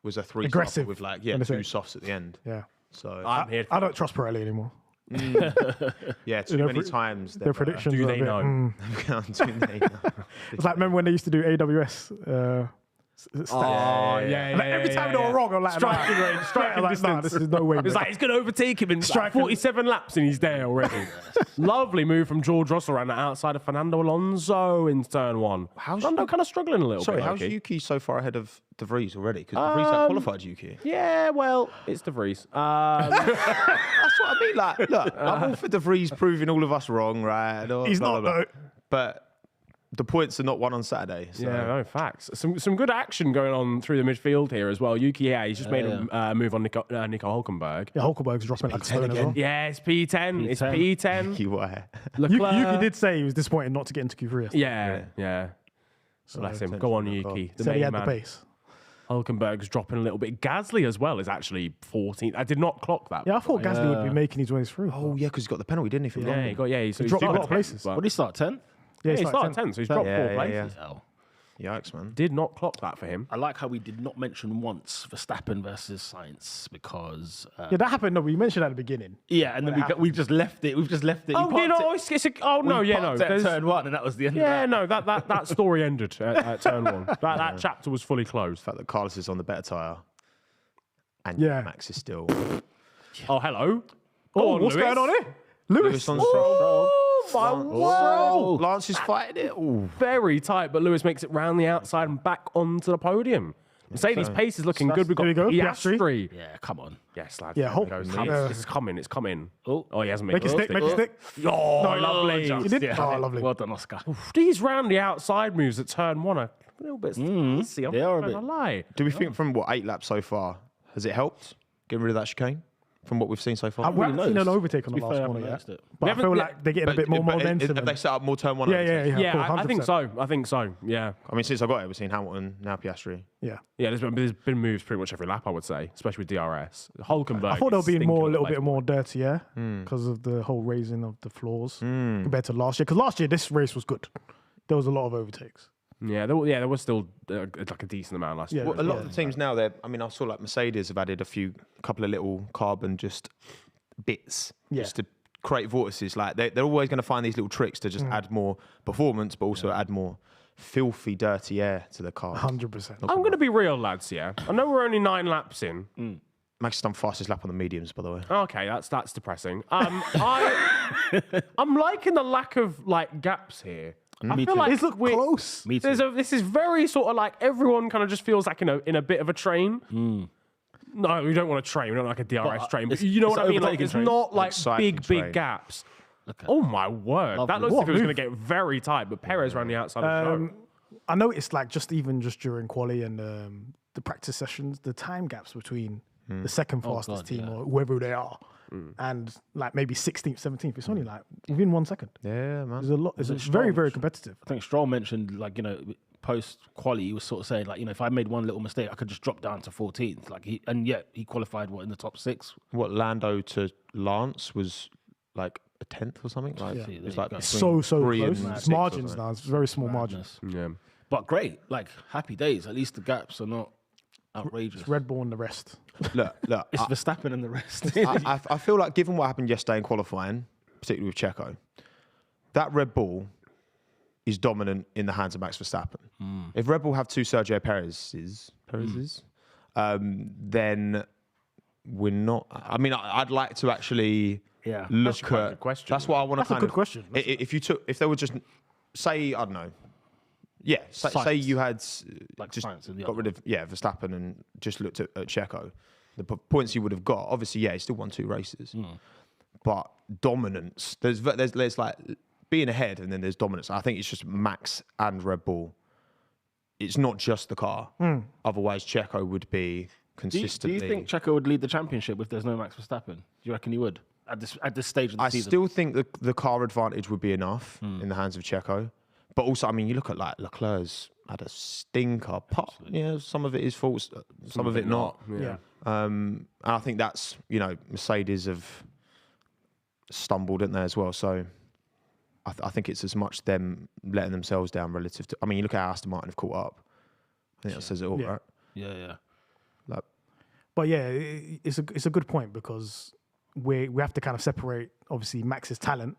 was a 3-stop Aggressive, with like in a two sense. softs at the end. Yeah. So I'm here. I don't trust Pirelli anymore. yeah, too many times. Their predictions. Do are a they bit, know? It's like remember when they used to do AWS. Stats. Oh, And every time they were wrong, I'm like, striking nah. range, striking I'm like, distance. nah, this is no way. It's mate. like he's going to overtake him in like Striking- 47 laps and he's there already. Lovely move from George Russell around the outside of Fernando Alonso in turn one. Fernando kind of struggling a little Sorry, bit. how's low-key. Yuki so far ahead of De Vries already? Because De Vries had qualified Yuki. Yeah, well, it's De Vries. That's what I mean. Like, look, I'm all for De Vries proving all of us wrong, right? and all- He's blah, not blah, blah. though. But the points are not won on Saturday. So. Yeah, no, facts. Some good action going on through the midfield here as well. Yuki, he's just made a move on Nico Hulkenberg. Yeah, Hulkenberg's dropping like a stone as well. Yeah, it's P10. It's P10. Yuki, why? Leclerc. Yuki did say he was disappointed not to get into Q3 yesterday. Yeah. Bless him. Go on, Yuki. The Said he main had man. the pace. Hulkenberg's dropping a little bit. Gasly as well is actually 14th. I did not clock that. Yeah, I thought Gasly would be making his way through. Oh, yeah, because he got the penalty, didn't he? For Yeah, he's dropped a lot of super places. but- What did he start 10? Yeah, he he's started 10th, so he's dropped 4 places. Hell. Yikes, man. Did not clock that for him. I like how we did not mention once Verstappen versus Sainz because Yeah, that happened. No, we mentioned at the beginning. and then we just left it. We've just left it. Oh, You you know, parked it's a, oh no, we yeah, no. parked at there's- turn one, and that was the end. Yeah, of that. no, that story ended at turn one. That chapter was fully closed. The fact that Carlos is on the better tyre and Yeah. Max is still. Oh, hello. Oh, Go on, what's Lewis. going on here? Lewis on Oh, my word. Lance is fighting it. Ooh. Very tight, but Lewis makes it round the outside and back onto the podium. Mercedes pace is looking good. We've got There we go, Piastri. Yeah, come on. Yes, lads. Yeah, there hope- it goes. yeah. It's coming. It's coming. Oh. Oh, he hasn't made Make it stick, make it stick. Oh, lovely. You did? Oh, lovely. Well done, Oscar. These round the outside moves at turn one are a little bit spicy. I'm they are a not bit. gonna lie. Do we think from 8 laps so far, has it helped getting rid of that chicane from what we've seen so far? We haven't seen an overtake on To the be fair, last I corner haven't yet. noticed it. But I haven't- feel yeah, like they're getting a bit more momentum. Have they set up more turn one? Yeah, overtakes? yeah, Yeah, of course, I think 100%. so. I think so. Yeah. I mean, since I got it, we've seen Hamilton, now Piastri. Yeah. Yeah, there's been moves pretty much every lap, I would say, especially with DRS. Hulkenberg. I thought there is would be stinking a on little the bit place. more dirtier because of the whole raising of the floors compared to last year. Because last year, this race was good. There was a lot of overtakes. Yeah, there was still like a decent amount last year. Yeah. Well, a lot of the teams now, I mean, I saw like Mercedes have added a couple of little carbon just bits just to create vortices. Like they're always going to find these little tricks to just add more performance, but also add more filthy, dirty air to the car. 100%. I'm going to be real, lads, yeah? I know we're only 9 laps in. Max has done fastest lap on the mediums, by the way. Okay, that's depressing. I'm liking the lack of like gaps here. I feel like These look close. Me too. this is very sort of like everyone kind of just feels like in a bit of a train. No, we don't want a train. We don't like a DRS train. But it's- you know it's what I mean? Like overtaking it's train. not like Exciting big train. gaps. Oh my word! That looks What like it was move. going to get very tight. But Perez ran the outside of the show. I noticed like just during quali and the practice sessions, the time gaps between the second fastest God, team yeah. or whoever they are and like maybe 16th, 17th. It's only like within 1 second. Yeah, man. There's a lot. It's very, very competitive. I think Stroll mentioned, like, you know, post quali, he was sort of saying, like, you know, if I made one little mistake, I could just drop down to 14th. Like, and yet he qualified in the top 6. What, Lando to Lance was like a 10th or something? Like, Yeah. it's like It's So 3 close. and It's 6 or margins something. now. It's very small margins. Yeah. But great, like, happy days. At least the gaps are not outrageous. Red Bull and the rest. Look, It's Verstappen and the rest. I feel like given what happened yesterday in qualifying, particularly with Checo, that Red Bull is dominant in the hands of Max Verstappen. If Red Bull have 2 Sergio Perez's, then we're not. I mean, I'd like to actually Yeah. look quite a at. good question. That's what I want to That's a kind good of. question. If they were just say, I don't know. Yeah, say Sainz. you had Like just Sainz and the got rid of Verstappen and just looked at Checo, the points he would have got. Obviously, yeah, he still won 2 races, but dominance. There's like being ahead, and then there's dominance. I think it's just Max and Red Bull. It's not just the car. Otherwise, Checo would be do consistently. you think Checo would lead the championship if there's no Max Verstappen? Do you reckon he would at this stage of the I season? still think the car advantage would be enough in the hands of Checo. But also, I mean, you look at like Leclerc's had a stinker. Yeah, some of it is fault, some of it not. Yeah. And I think that's, Mercedes have stumbled, didn't they, as well? So I think it's as much them letting themselves down relative to. I mean, you look at how Aston Martin have caught up. I think that says it all, Yeah. right? Yeah. Like, But yeah, it's a good point because we have to kind of separate obviously Max's talent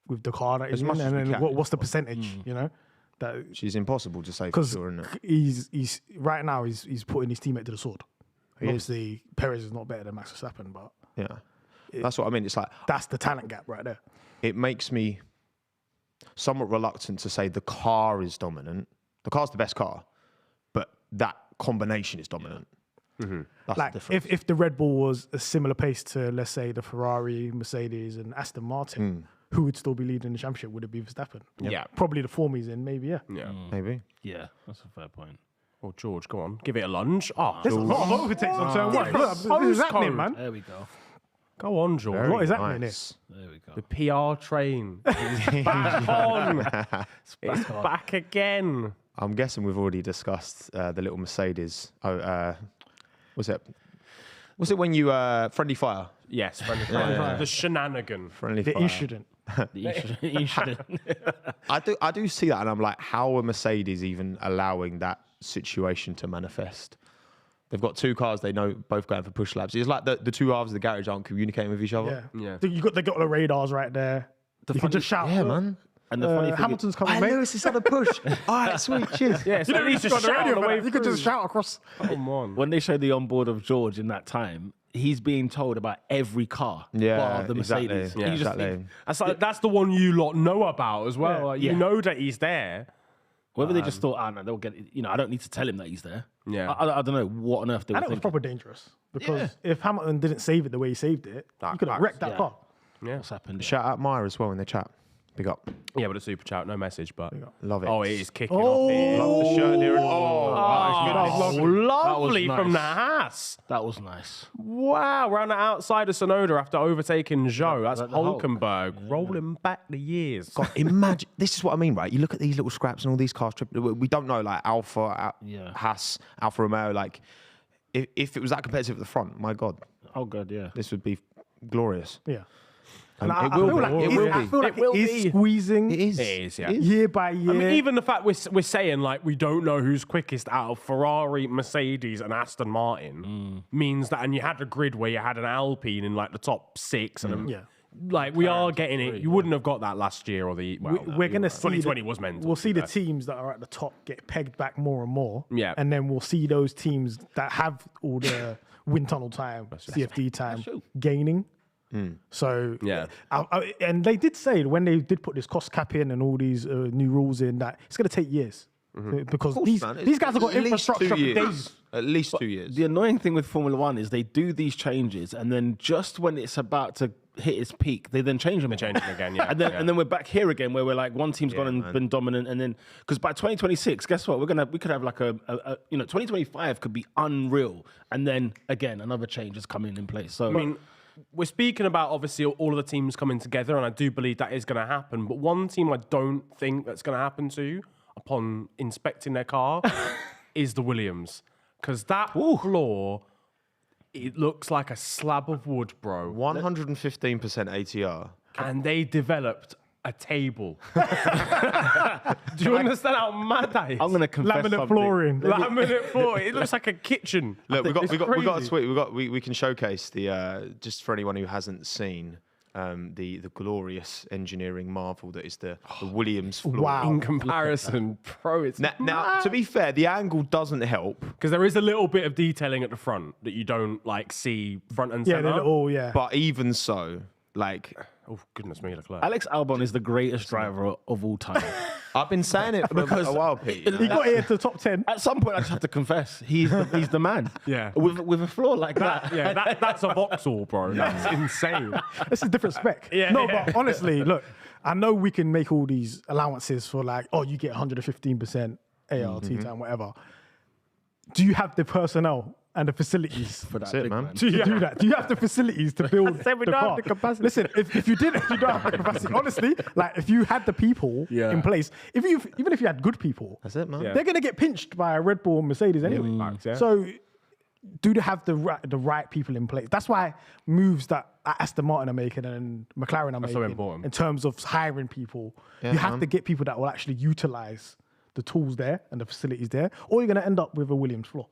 with the car that he's in, much as and we then can. what's the percentage, you know? That She's impossible to say for because sure, isn't it? he's right now he's putting his teammate to the sword. He is. Obviously, Perez is not better than Max Verstappen, but Yeah. That's what I mean. It's like, that's the talent gap right there. it makes me somewhat reluctant to say the car is dominant. The car's the best car, but that combination is dominant. That's Like the difference. if the Red Bull was a similar pace to, let's say, the Ferrari, Mercedes, and Aston Martin, who would still be leading the championship? Would it be Verstappen? Yeah. Probably the form he's in, maybe, yeah. Yeah. Maybe. Yeah, that's a fair point. Well, George, go on. Give it a lunge. Oh, There's a lot of overtakes on turn one. Yes. Look, this is happening, Postcode. man. There we go. go on, George. What is happening here? Nice. There we go. The PR train is back on. It's back again. I'm guessing we've already discussed the little Mercedes. Was it when you friendly fire? Yes, friendly fire. The shenanigan. Friendly The fire. incident. You shouldn't. I do see that, and I'm like, how are Mercedes even allowing that situation to manifest? They've got two cars, they know both going for push laps. It's like the two halves of the garage aren't communicating with each other. Yeah. They got the radars right there. You can just shout. Yeah, man. And the funny thing Hamilton's coming, Hey, mate. Lewis is on a push. All right, sweet, cheers. Yeah, so at least just shout on the way You could just shout across. Come on. when they showed the onboard of George in that time, he's being told about every car, Yeah, bar the exactly. Mercedes. Yeah, And you just exactly. think, That's the one you lot know about as well. Yeah. Like, you know that he's there. whether they just thought, no, they'll get it. You know, I don't need to tell him that he's there. Yeah. I don't know what on earth they were And it was thinking. proper dangerous because if Hamilton didn't save it the way he saved it, he could have wrecked that yeah. car. Yeah. What's happened? Shout out Maya as well in the chat. Big up. Yeah, but a super chat, no message, but Love it. oh, it is kicking Oh. off. Here. Love the shirt there. Lovely That was from the nice. Haas. That was nice. Wow, round the outside of Sonoda after overtaking Zhou. That's like the Hulk. Hulkenberg rolling back the years. God, imagine, this is what I mean, right? You look at these little scraps and all these cars, we don't know, like Alpha, Haas, Alfa Romeo, like, if it was that competitive at the front, my God, Oh, God, yeah. this would be glorious. Yeah. And And it will feel be. like It it will is- I be. feel like It will it is be. squeezing It is. It is, yeah. year by year. I mean, even the fact we're saying like we don't know who's quickest out of Ferrari, Mercedes, and Aston Martin means that, and you had a grid where you had an Alpine in like the top 6, and Yeah. like we are getting it. You wouldn't have got that last year or the. Well, We're going to see 2020 was mental. We'll see the yeah. teams that are at the top get pegged back more and more. Yeah. And then we'll see those teams that have all the wind tunnel time, CFD time, gaining. So Yeah. and they did say when they did put this cost cap in and all these new rules in that it's going to take years because these guys have got At least infrastructure 2 for years. days. At least 2 years. The annoying thing with Formula One is they do these changes, and then just when it's about to hit its peak, they then change them. They change them again, yeah, and then yeah. and then we're back here again, where we're like one team's gone and been dominant, and then because by 2026, guess what? We could have like a 2025 could be unreal, and then again another change is coming in place. So I mean, we're speaking about obviously all of the teams coming together, and I do believe that is going to happen. But one team I don't think that's going to happen to, upon inspecting their car, is the Williams, because that floor, it looks like a slab of wood, bro. 115% ATR. And they developed a table. Do you understand how mad that is? I'm going to confess Laminate something. flooring. Laminate floor. It looks like a kitchen. Look, we got a crazy. tweet. We can showcase the just for anyone who hasn't seen the glorious engineering marvel that is the Williams floor. Wow. In comparison, bro, it's Now, to be fair, the angle doesn't help, because there is a little bit of detailing at the front that you don't like see front and Yeah, center. they're all but even so, like Oh goodness me, Leclerc. Alex Albon is the greatest driver of all time. I've been saying it for a while, Pete. he got here to the top 10. At some point, I just have to confess, he's the man. Yeah. With a floor like that. Yeah, that's a Vauxhall, bro. That's insane. It's a different spec. Yeah, no, yeah. but honestly, look, I know we can make all these allowances for like, oh, you get 115% ART time, whatever. Do you have the personnel and the facilities For that it, big man. man. to do that? Do you have the facilities to build said we the don't have car? the capacity. Listen, if you didn't, you don't have the capacity. Honestly, like if you had the people Yeah. in place, even if you had good people, That's it, man. Yeah. they're gonna get pinched by a Red Bull and Mercedes anyway. Facts, yeah. So, do they have the right people in place? That's why moves that Aston Martin are making and McLaren are making so important. in terms of hiring people. Yeah, you have man. to get people that will actually utilize the tools there and the facilities there, or you're going to end up with a Williams floor.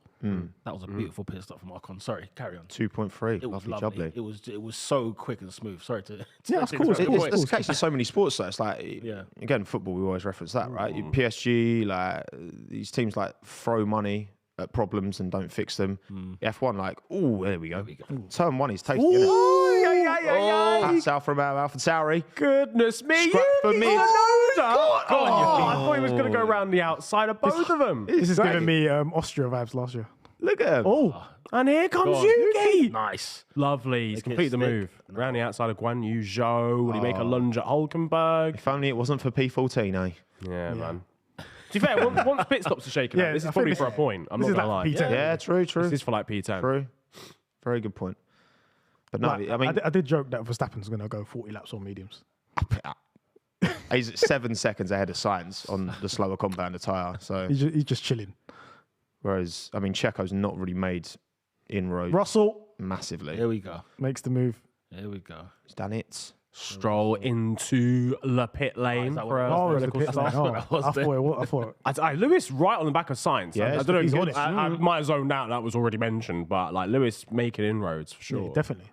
That was a beautiful pit stop from Ocon. Sorry, carry on. 2.3. It was Lovely, lovely. jubbly. It was so quick and smooth. Sorry to. Yeah, that's cool. It's That's cool. the case in so many sports. So it's like, Yeah. again, football. We always reference that, right? PSG, like these teams, like throw money at problems and don't fix them. F1, like, oh, there we go. Turn one is tasty. Isn't it? Hats out from Alpha Tauri. Goodness me, Scrap for me. I thought he was going to go around the outside of both of them. This is great. giving me Austria vibes last year. Look at him. Oh, and here comes Go on. Yuki. Nice. Lovely. He's complete the stick. move. Around the outside of Guan Yu Zhou. Will he make a lunge at Hulkenberg? If only it wasn't for P14, eh? Yeah, man. To be fair, once pit stops are shaken Yeah, out, this I is think probably this- for a point. I'm this not is going to like lie. P10. Yeah, true. This is for like P10. True. Very good point. But no, Like, I mean, I did joke that Verstappen's going to go 40 laps on mediums. he's 7 seconds ahead of Sainz on the slower compounder tyre. So, He's just chilling. whereas, I mean, Checo's not really made inroads Russell massively. Here we go. makes the move. Here we go. He's done it. Stroll into the pit lane that for what it a Oh, it was a critical pit lane. stop. Oh, I thought it was. Lewis right on the back of Sainz. Yeah, I don't know. he's If on it. I might have zoned out. That was already mentioned, but like Lewis making inroads for sure. Yeah, definitely.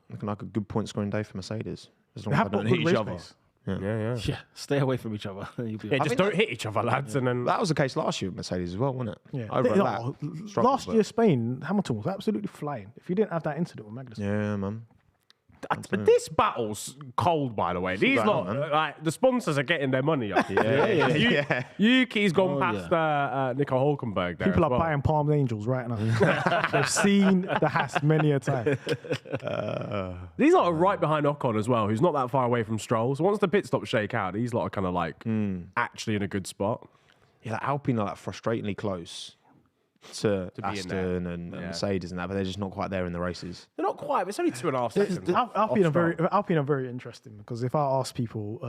Looking like a good point scoring day for Mercedes. As long They as have they got don't good hit each race other. pace. Yeah. Yeah. Stay away from each other. You'll be Yeah, just think don't hit each other, lads. And then That was the case last year with Mercedes as well, wasn't it? Yeah. Over a lap. struggled, Last but- year, Spain, Hamilton was absolutely flying. If he didn't have that incident with Magnussen. Yeah, man. but this battle's cold, by the way. These Right lot, on, man. like the sponsors are getting their money up. Yeah. Yuki's gone Oh, past Nico Hulkenberg there. People as are well. buying Palm Angels right now. They've seen the Haas many a time. These lot are right behind Ocon as well, who's not that far away from Stroll. So once the pit stops shake out, these lot are kind of like actually in a good spot. Yeah, like Alpine are like frustratingly close to be in there. Aston and Mercedes and that, but they're just not quite there in the races. They're not quite, but it's only 2.5 seconds. Alpine are very interesting because if I ask people,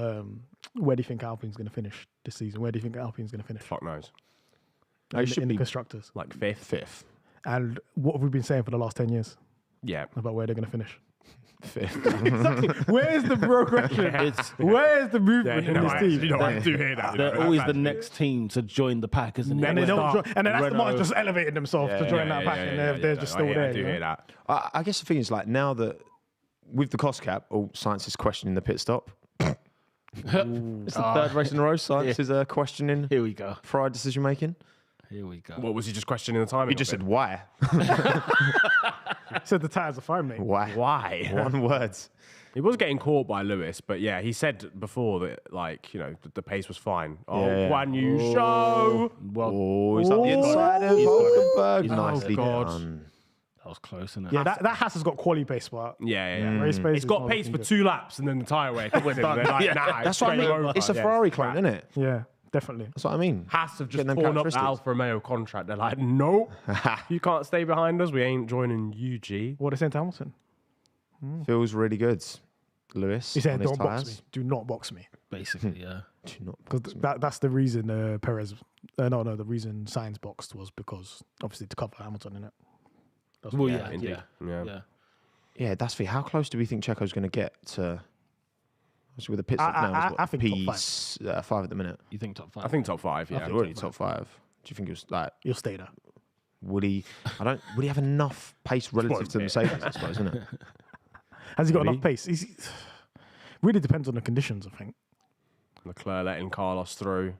where do you think Alpine's going to finish this season? Where do you think Alpine's going to finish? Fuck knows. They should in the be constructors. Like fifth. And what have we been saying for the last 10 years Yeah. about where they're going to finish? fifth. Where's the progression? Where's the movement in this team? I do hear that. They're always the next team to join the pack, isn't it? And they don't join, and then Aston Renault. Martin just elevated themselves to join that pack, and they're just still there. I do you know? hear that. I guess the thing is, like, now that with the cost cap, Science is questioning the pit stop. It's the third race in a row. Science is questioning Here we go. Ferrari decision making. Here we go. What was he just questioning the timing? He just of said it? why. Said the tyres are fine, mate. Why? Why? One word. He was getting caught by Lewis, but yeah, he said before that, like, you know, the pace was fine. Oh, Yeah. Guan Yu Zhou. Well, Oh, he's up the inside of Hulkenberg. Nicely God. done. that was close, isn't it? Yeah, that Haas has got quality pace, but Yeah. race pace It's is got not pace looking for good. 2 laps and then the tyre wear kicks in. They're like, nah, That's what I straight mean. over. It's a Yeah. Ferrari clone, isn't it? Yeah, definitely. That's what I mean. Haas have just Getting them torn up the characteristics. Alfa Romeo contract. They're like, nope, you can't stay behind us. We ain't joining UG. What are they saying to Hamilton? Feels really good, Lewis. He said, on his "Don't box me. tyres. Do not box me." Basically, yeah. Do not Because box me. that's the reason Perez. The reason Sainz boxed was because obviously to cover Hamilton in it. Well, yeah, indeed. yeah. Yeah. Yeah, that's the. How close do we think Checo's going to get to? Obviously, with the pit stop now, I is think top P5 at the minute. You think top 5? I think top 5, yeah. Already top 5. Do you think it was like? You'll stay there. Would he? Would he have enough pace relative to the Mercedes? I suppose, isn't it? Has he got Really? enough pace? Really depends on the conditions, I think. Leclerc letting Carlos through.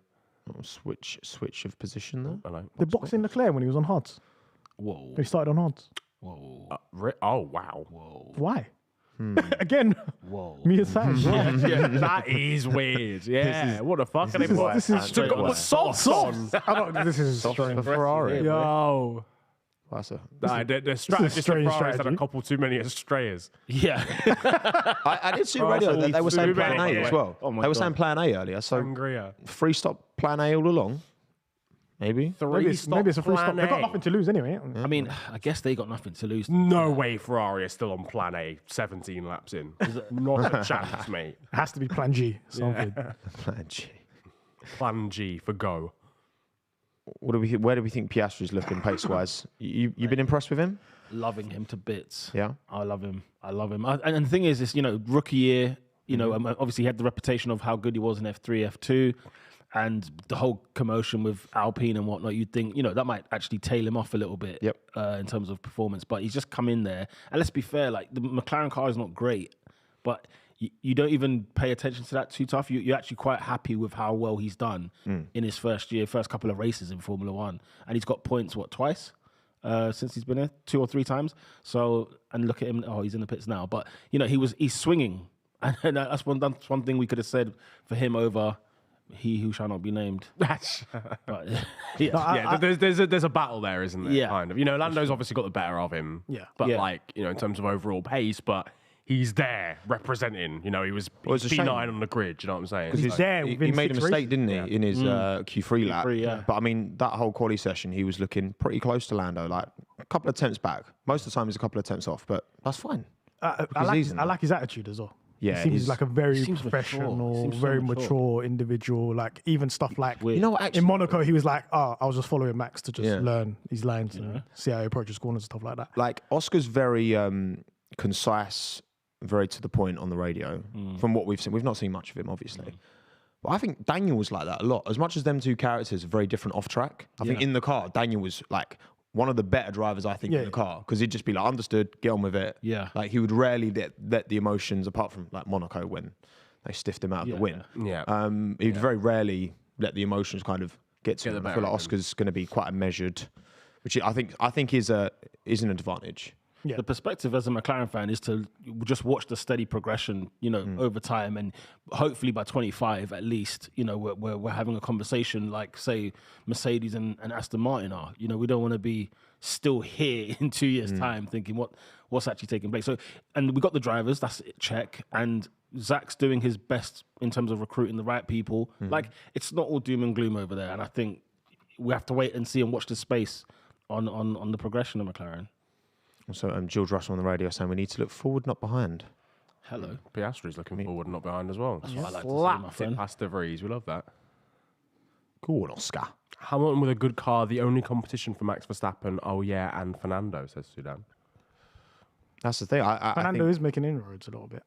Oh, switch of position there. Hello. They're boxing Leclerc when he was on hards. Whoa. He started on hards. Whoa. Oh, wow. Whoa. Why? Again, Whoa. me and Sainz. Why? Yeah, that is weird. Yeah, what the fuck are they put? this is Still got to put socks on. I don't. This is For strange. Ferrari. Yo. That's a, Nah, the strategy strange Ferrari's had a strategy. couple too many Australias. Yeah. I did see radio that they were saying too plan many. A as well. Oh my They were God. saying plan A earlier. So Sangria. free stop plan A all along. Maybe. Maybe it's a free stop. They've got nothing to lose anyway. I mean, I guess they got nothing to lose. No way Ferrari is still on plan A 17 laps in. Not a chance, mate. It has to be Plan G. Something. Plan G. Plan G for go. Where do we think Piastri's looking pace wise? You've been impressed with him? Loving him to bits. Yeah. I love him. And the thing is, rookie year, obviously he had the reputation of how good he was in F3, F2. and the whole commotion with Alpine and whatnot, you'd think, that might actually tail him off a little bit in terms of performance. But he's just come in there. And let's be fair, like the McLaren car is not great, but you don't even pay attention to that too tough. You're actually quite happy with how well he's done in his first couple of races in Formula One. And he's got points, twice? Since he's been here, 2 or 3 times. So, and look at him. Oh, he's in the pits now. But, he's swinging. And that's one thing we could have said for him over... He who shall not be named. But, there's a battle there, isn't there? Yeah. Kind of. Lando's obviously got the better of him. Yeah. But in terms of overall pace, but he's there representing. He was P9 on the grid. Do you know what I'm saying? Because he's there. He made a mistake, didn't he, in his Q3 lap? yeah. But I mean, that whole quali session, he was looking pretty close to Lando, like a couple of attempts back. Most of the time, he's a couple of attempts off, but that's fine. I like his attitude as well. Yeah, he seems like a very seems professional, mature. very mature individual. Like even stuff like Actually, in Monaco, he was like, "Oh, I was just following Max to just learn his lines and see how he approaches corners and stuff like that." like Oscar's very concise, very to the point on the radio. From what we've seen, we've not seen much of him, obviously. But I think Daniel was like that a lot. As much as them two characters are very different off track, I think in the car, Daniel was like one of the better drivers, I think, in the car, because he'd just be like, understood, get on with it. Yeah. Like he would rarely let the emotions, apart from like Monaco when they stiffed him out of the win. Yeah. He'd very rarely let the emotions kind of get to him. I feel like of him. Oscar's going to be quite a measured, which I think is an advantage. Yeah. The perspective as a McLaren fan is to just watch the steady progression, over time, and hopefully by 25 at least, we're having a conversation like, say, Mercedes and Aston Martin are. We don't want to be still here in 2 years' time thinking what's actually taking place. So, and we got the drivers, that's it, check, and Zach's doing his best in terms of recruiting the right people. Like, it's not all doom and gloom over there, and I think we have to wait and see and watch the space on the progression of McLaren. So George Russell on the radio saying we need to look forward, not behind. Hello. Piastri's looking forward and not behind as well. That's what I like to see, my Slapped it friend. past De Vries. We love that. Go on, Oscar. Hamilton with a good car, the only competition for Max Verstappen. Oh, yeah, and Fernando, says Sudan. That's the thing. I Fernando think, is making inroads a little bit,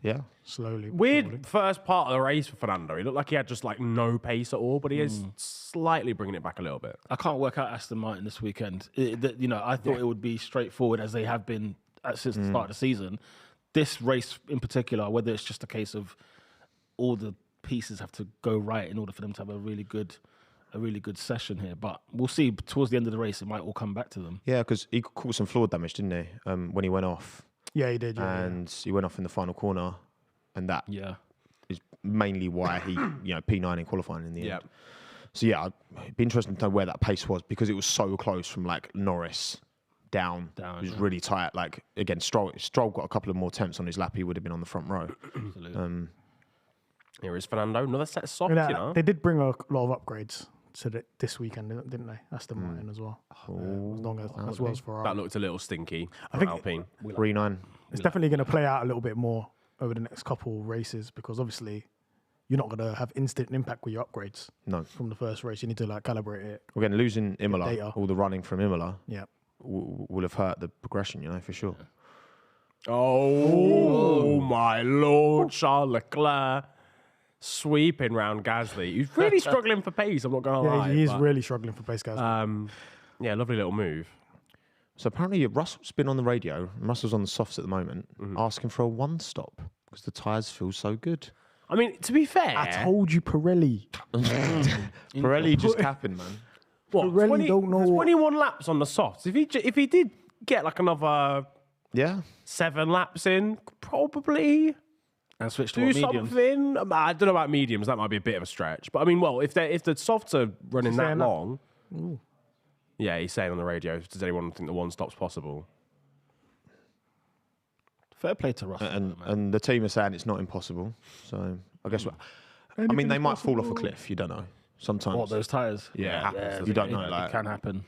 yeah. slowly. Weird slowly. first part of the race for Fernando. He looked like he had just like no pace at all, but he is slightly bringing it back a little bit. I can't work out Aston Martin this weekend. I thought it would be straightforward as they have been since the start of the season. This race in particular, whether it's just a case of all the pieces have to go right in order for them to have a really good session here. But we'll see. Towards the end of the race, it might all come back to them. Yeah, because he caught some floor damage, didn't he? When he went off. Yeah, he did. Yeah, And he went off in the final corner. And that Yeah. is mainly why he, P9 in qualifying in the Yeah. end. So yeah, it'd be interesting to know where that pace was because it was so close from like Norris down. It was really tight. Like again, Stroll got a couple of more attempts on his lap. He would have been on the front row. Absolutely. Here is Fernando. Another set of softs, They did bring a lot of upgrades to this weekend, didn't they? Aston Martin as well. As long as well as Ferrari. That looked a little stinky I for think- Alpine. 3-9. It's definitely going to play out a little bit more over the next couple races because obviously you're not going to have instant impact with your upgrades No. from the first race. You need to like calibrate it. Again, losing Imola, data. all the running from Imola Yeah. will have hurt the progression, for sure. Oh my Lord, Charles Leclerc sweeping round Gasly. He's really struggling for pace, I'm not going to lie. Yeah, he's but, really struggling for pace, guys. yeah, lovely little move. So apparently Russell's been on the radio, and Russell's on the softs at the moment, asking for a one-stop because the tyres feel so good. I mean, to be fair, I told you, Pirelli. Pirelli just capping, man. what, Pirelli 20 don't know there's what- 21 laps on the softs. If he did get like another Yeah. 7 laps in, could probably And switch to do what medium? something. I don't know about mediums. That might be a bit of a stretch. But I mean, well, if the softs are running He's that saying that. long, yeah, he's saying on the radio, does anyone think the one stop's possible? Fair play to Russell. And though, man. and the team are saying it's not impossible. So I guess, I mean, they might fall off a cliff. You don't know. Sometimes. What, those tyres? Yeah, it happens, doesn't you it? don't You know. know, like- It can happen.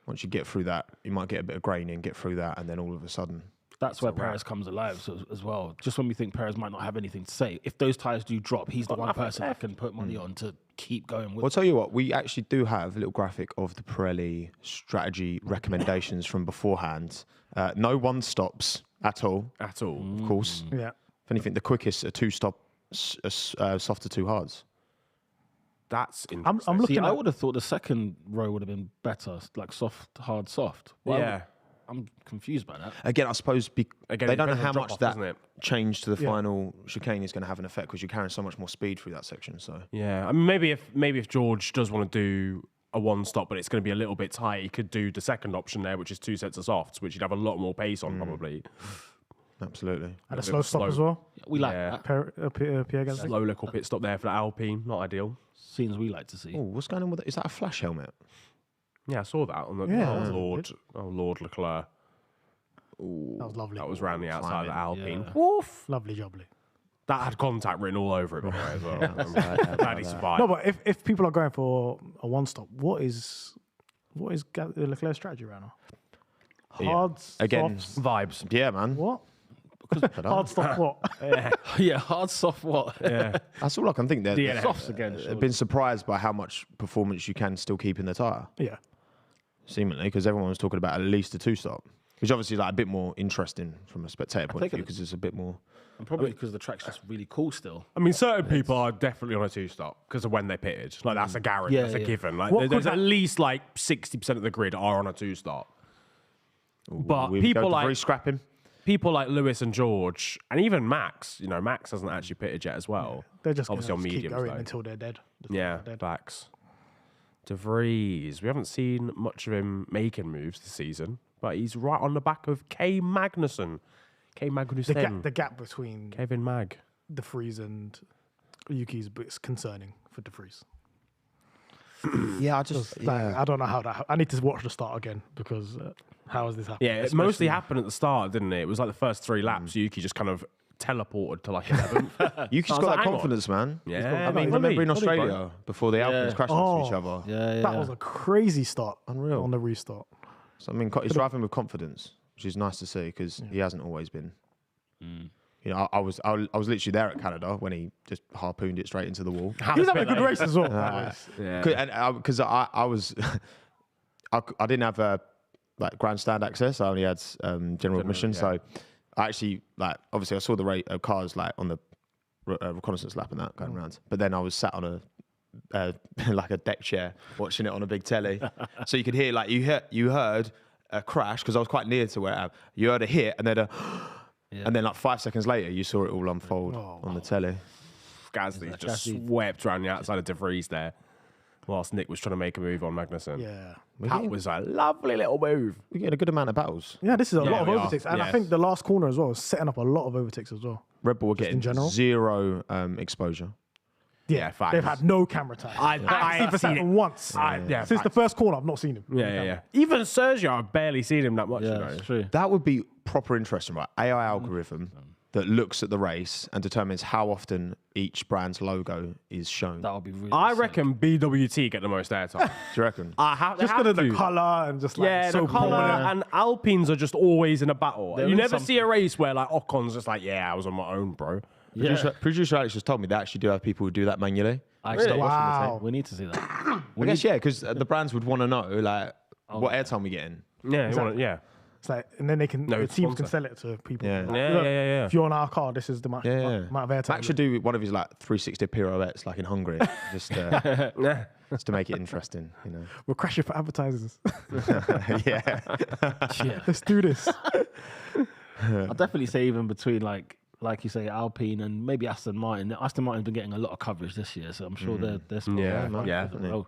Once you get through that, you might get a bit of graining, get through that, and then all of a sudden. That's where Perez comes alive as well. Just when we think Perez might not have anything to say, if those tyres do drop, he's the one person that can put money on to keep going with. Well, I'll tell you what, we actually do have a little graphic of the Pirelli strategy recommendations from beforehand. No one stops at all, At all. of course. Yeah. If anything, the quickest are 2 stops, softer 2 hards. That's I'm interesting. looking See, I at would have thought the second row would have been better, like soft, hard, soft. Why Yeah. I'm confused by that. Again, I suppose Again, they it don't know depends how on much drop-off, that doesn't it? change to the final chicane is going to have an effect because you're carrying so much more speed through that section. So Yeah, I mean, maybe if George does want to do a one stop, but it's going to be a little bit tight, he could do the second option there, which is 2 sets of softs, which he'd have a lot more pace on probably. absolutely. a slow stop as well. We like Yeah. that. Pierre Gasly. Slow little pit stop there for the Alpine, not ideal. Scenes we like to see. Oh, what's going on with that? Is that a flash helmet? Yeah, I saw that on the Yeah. Lord Leclerc. That was lovely. That was round the outside of the Alpine. Yeah. Woof. Lovely jubbly. That had contact written all over it, by the way, as well. Glad he survived. No, but if people are going for a one stop, what is Leclerc's strategy right now? Hard Again, softs, Vibes. Yeah, man. what? Hard stop what? Yeah, hard, soft, what? Yeah. That's all I can think. They're Softs again. I've been surprised by how much performance you can still keep in the tyre, Yeah. seemingly, because everyone was talking about at least a 2-stop, which obviously is like a bit more interesting from a spectator point of think view because it's a bit more. And probably because the track's just really cool still. I mean, certain people are definitely on a 2-stop because of when they pitted. Like, that's a guarantee. Yeah, That's a yeah. given. Like, What could there's that- at least like 60% of the grid are on a 2-stop. But we people go to like free scrapping. people like Lewis and George, and even Max. You know, Max hasn't actually pitted yet as well. They're just obviously on gonna keep mediums going though. until they're dead. Yeah, They're dead. backs. De Vries. We haven't seen much of him making moves this season, but he's right on the back of K. Magnussen. The gap between Kevin Mag. De Vries and Yuki's it's concerning for De Vries. Yeah, I just Like, I don't know how that. I need to watch the start again because how has this happened? Yeah, it mostly happened at the start, didn't it? It was like the first 3 laps. Yuki just kind of teleported to like 11th. Yuki's I was got like, that hang on. confidence, man. Yeah, I mean, remember in Australia before the Alpines crashed into each other. Yeah, yeah. That was a crazy start. Unreal. On the restart. So I mean, he's driving with confidence, which is nice to see because he hasn't always been. You know, I was literally there at Canada when he just harpooned it straight into the wall. He was having a good race as well. Yeah. Because I was, I didn't have like grandstand access. I only had general admission. yeah. So I actually obviously I saw the cars like on the reconnaissance lap and that going around. But then I was sat on a like a deck chair watching it on a big telly, so you could hear you heard a crash because I was quite near to where I am. You heard a hit and then and then like 5 seconds later you saw it all unfold on the telly. Gasly just swept around the outside of De Vries there, whilst Nick was trying to make a move on Magnussen. Yeah. That was a lovely little move. We're getting a good amount of battles. Yeah, this is a lot of we are. overtakes. And I Yes. think the last corner as well is setting up a lot of overtakes as well. Red Bull were getting general? 0 exposure. Yeah, facts. They've had no camera time. I've for seen it once. yeah, Since the first corner, I've not seen him. Yeah. Even Sergio, I've barely seen him that much. Yeah, you know. it's true. That would be proper interesting, right? AI algorithm that looks at the race and determines how often each brand's logo is shown. That would be really I sick. reckon BWT get the most airtime. Do you reckon? Just because of the colour and just like Yeah, so the colour prominent. and Alpines are just always in a battle. There You is never something. see a race where like Ocon's just like, yeah, I was on my own, bro. Producer Alex just told me they actually do have people who do that manually. I stopped watching the Wow. tape. We need to see that. I guess, yeah, because the brands would want to know, like, what airtime we getting. Yeah, you wanna- yeah. It's like, and then they can, No the teams sponsor. can sell it to people. Yeah. Like, Yeah, look, yeah. If you're on our car, this is the amount, Yeah. amount of airtime. Max should do one of his, like, 360 pirouettes, like in Hungary, just Yeah. to make it interesting, you know. We're crashing for advertisers. Yeah. Yeah. Let's do this. I'll definitely say even between like you say Alpine and maybe Aston Martin. Aston Martin's been getting a lot of coverage this year, so I'm sure they're still Yeah, fighting yeah. for the role.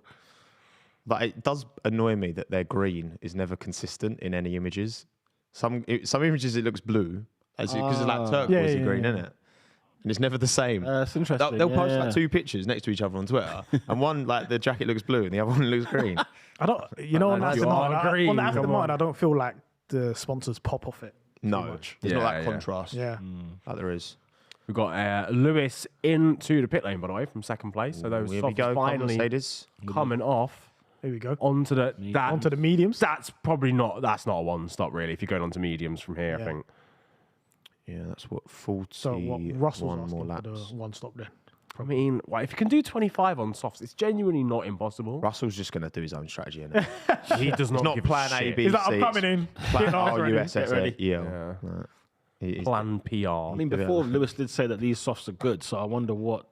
But it does annoy me that their green is never consistent in any images. Some images it looks blue, because it's like turquoisey yeah, green, yeah. isn't it? And it's never the same. It's interesting. They'll post yeah. like 2 pictures next to each other on Twitter, and one like the jacket looks blue and the other one looks green. I don't, on the You Aston are Martin, green, on the Aston come Martin, on. I don't feel like the sponsors pop off it. No, much. there's not Yeah, that yeah. contrast Yeah. like there is. We've got Lewis into the pit lane, by the way, from second place. So those Here we softs go, come finally Mercedes. coming off Here we go. onto the Onto the mediums. That's probably not. That's not a one stop really. If you're going on to mediums from here, I Yeah. think. Yeah, that's what 41 So what Russell's more asking for laps. the one stop then. I mean, well, if you can do 25 on softs, it's genuinely not impossible. Russell's just going to do his own strategy, isn't it? He does not. Not give plan a A, shit. B, He's like, C. I'm coming in. Plan Getting ours R, ready. U, S, S, A, E, L. Yeah. Like, he's- Plan PR. I mean, before Lewis did say that these softs are good, so I wonder what.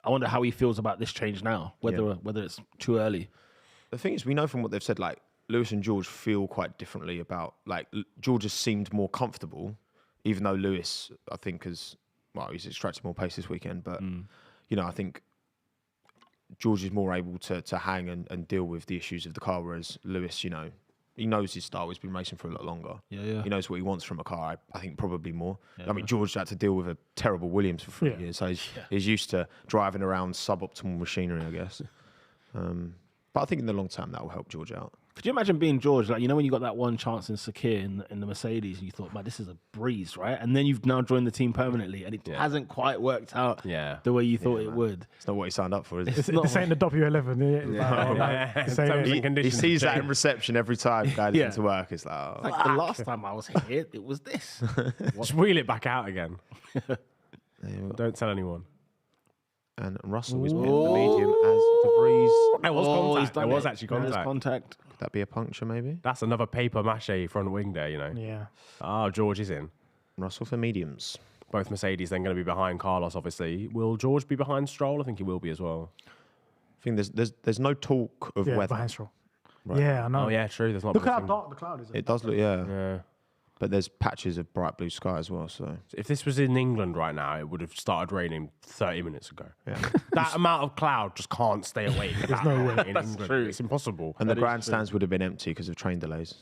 I wonder how he feels about this change now, whether it's too early. The thing is, we know from what they've said, like Lewis and George feel quite differently about, like George has seemed more comfortable, even though Lewis, I think, he's extracted more pace this weekend. But, I think George is more able to hang and deal with the issues of the car, whereas Lewis, he knows his style. He's been racing for a lot longer. Yeah. He knows what he wants from a car. I think probably more. I mean, George had to deal with a terrible Williams for 3 years, so he's used to driving around suboptimal machinery, I guess. But I think in the long term that will help George out. Could you imagine being George? Like, when you got that one chance in Sakir in the Mercedes, and you thought, man, this is a breeze, right? And then you've now joined the team permanently, and it hasn't quite worked out the way you thought it would. It's not what he signed up for, is it? This ain't the W11. He sees that in reception every time going into work. It's like, Like the last time I was here, it was this. Just wheel it back out again. Don't tell anyone. And Russell is pinned the medium as De Vries. There was contact. There was actually Contact. Could that be a puncture, maybe? That's another paper mache front wing there, Yeah. Oh, George is in. Russell for mediums. Both Mercedes then going to be behind Carlos, obviously. Will George be behind Stroll? I think he will be as well. I think there's no talk of weather. Behind Stroll. Right. Yeah, I know. Oh, yeah, true. There's not. Look how dark the cloud is. It does look, yeah. Yeah. But there's patches of bright blue sky as well. So If this was in England right now, it would have started raining 30 minutes ago. yeah. That amount of cloud just can't stay awake. There's no way. in England. true. It's impossible. And the grandstands would have been empty because of train delays.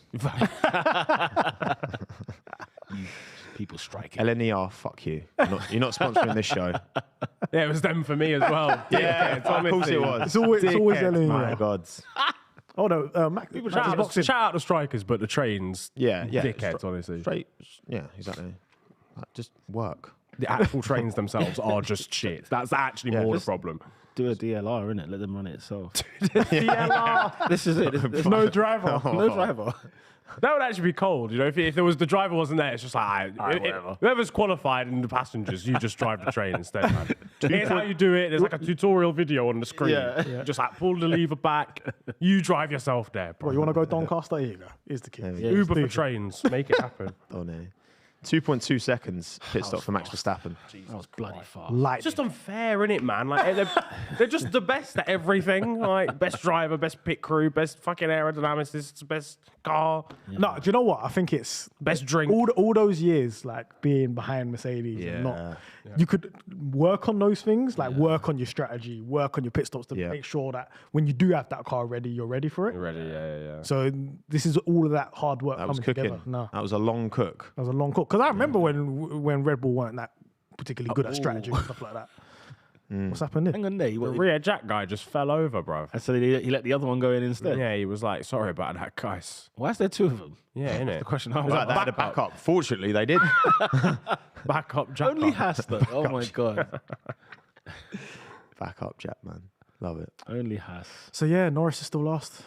People striking. LNER, fuck you. You're not sponsoring this show. Yeah, it was them for me as well. Yeah, of course it was. It's always Ellie. My God. Oh no, Mac. People shout out the strikers, but the trains, Yeah. dickheads, honestly. Straight. Yeah, exactly. Like, just work. The actual trains themselves are just shit. That's actually more the problem. Do a DLR, innit? Let them run it itself. DLR. This is it. There's no driver. No driver. That would actually be cold, if there was the driver wasn't there, it's just like, whatever. whoever's qualified in the passengers, you just drive the train instead, man. Here's how you do it. There's like a tutorial video on the screen. Yeah. Just like pull the lever back. You drive yourself there, bro. What, you want to go Doncaster? Here you go. Here's the key. Uber for trains. Make it happen. Oh no. 2.2 seconds pit stop for Max Verstappen. That was bloody fast. Light. It's just unfair, innit, man? Like they're just the best at everything. Like best driver, best pit crew, best fucking aerodynamicist, best car, No, do you know what? I think it's best drink. all those years, like being behind Mercedes. And not, you could work on those things, like work on your strategy, work on your pit stops to make sure that when you do have that car ready, you're ready for it. You're ready, yeah. So this is all of that hard work That coming was cooking. together. No, That was a long cook. that was a long cook. Because I remember when Red Bull weren't that particularly good at strategy and stuff like that. What's happened there? Hang on there. The rear jack guy just fell over, bro. So he let the other one go in instead. Yeah, he was like, sorry about that, guys. Why is there two of them? Yeah, innit? The question I was Like they had a backup. Fortunately, they did. Backup jack. Only Haas though. Oh my god. Backup Jack, man. Love it. Only Haas. So yeah, Norris is still last.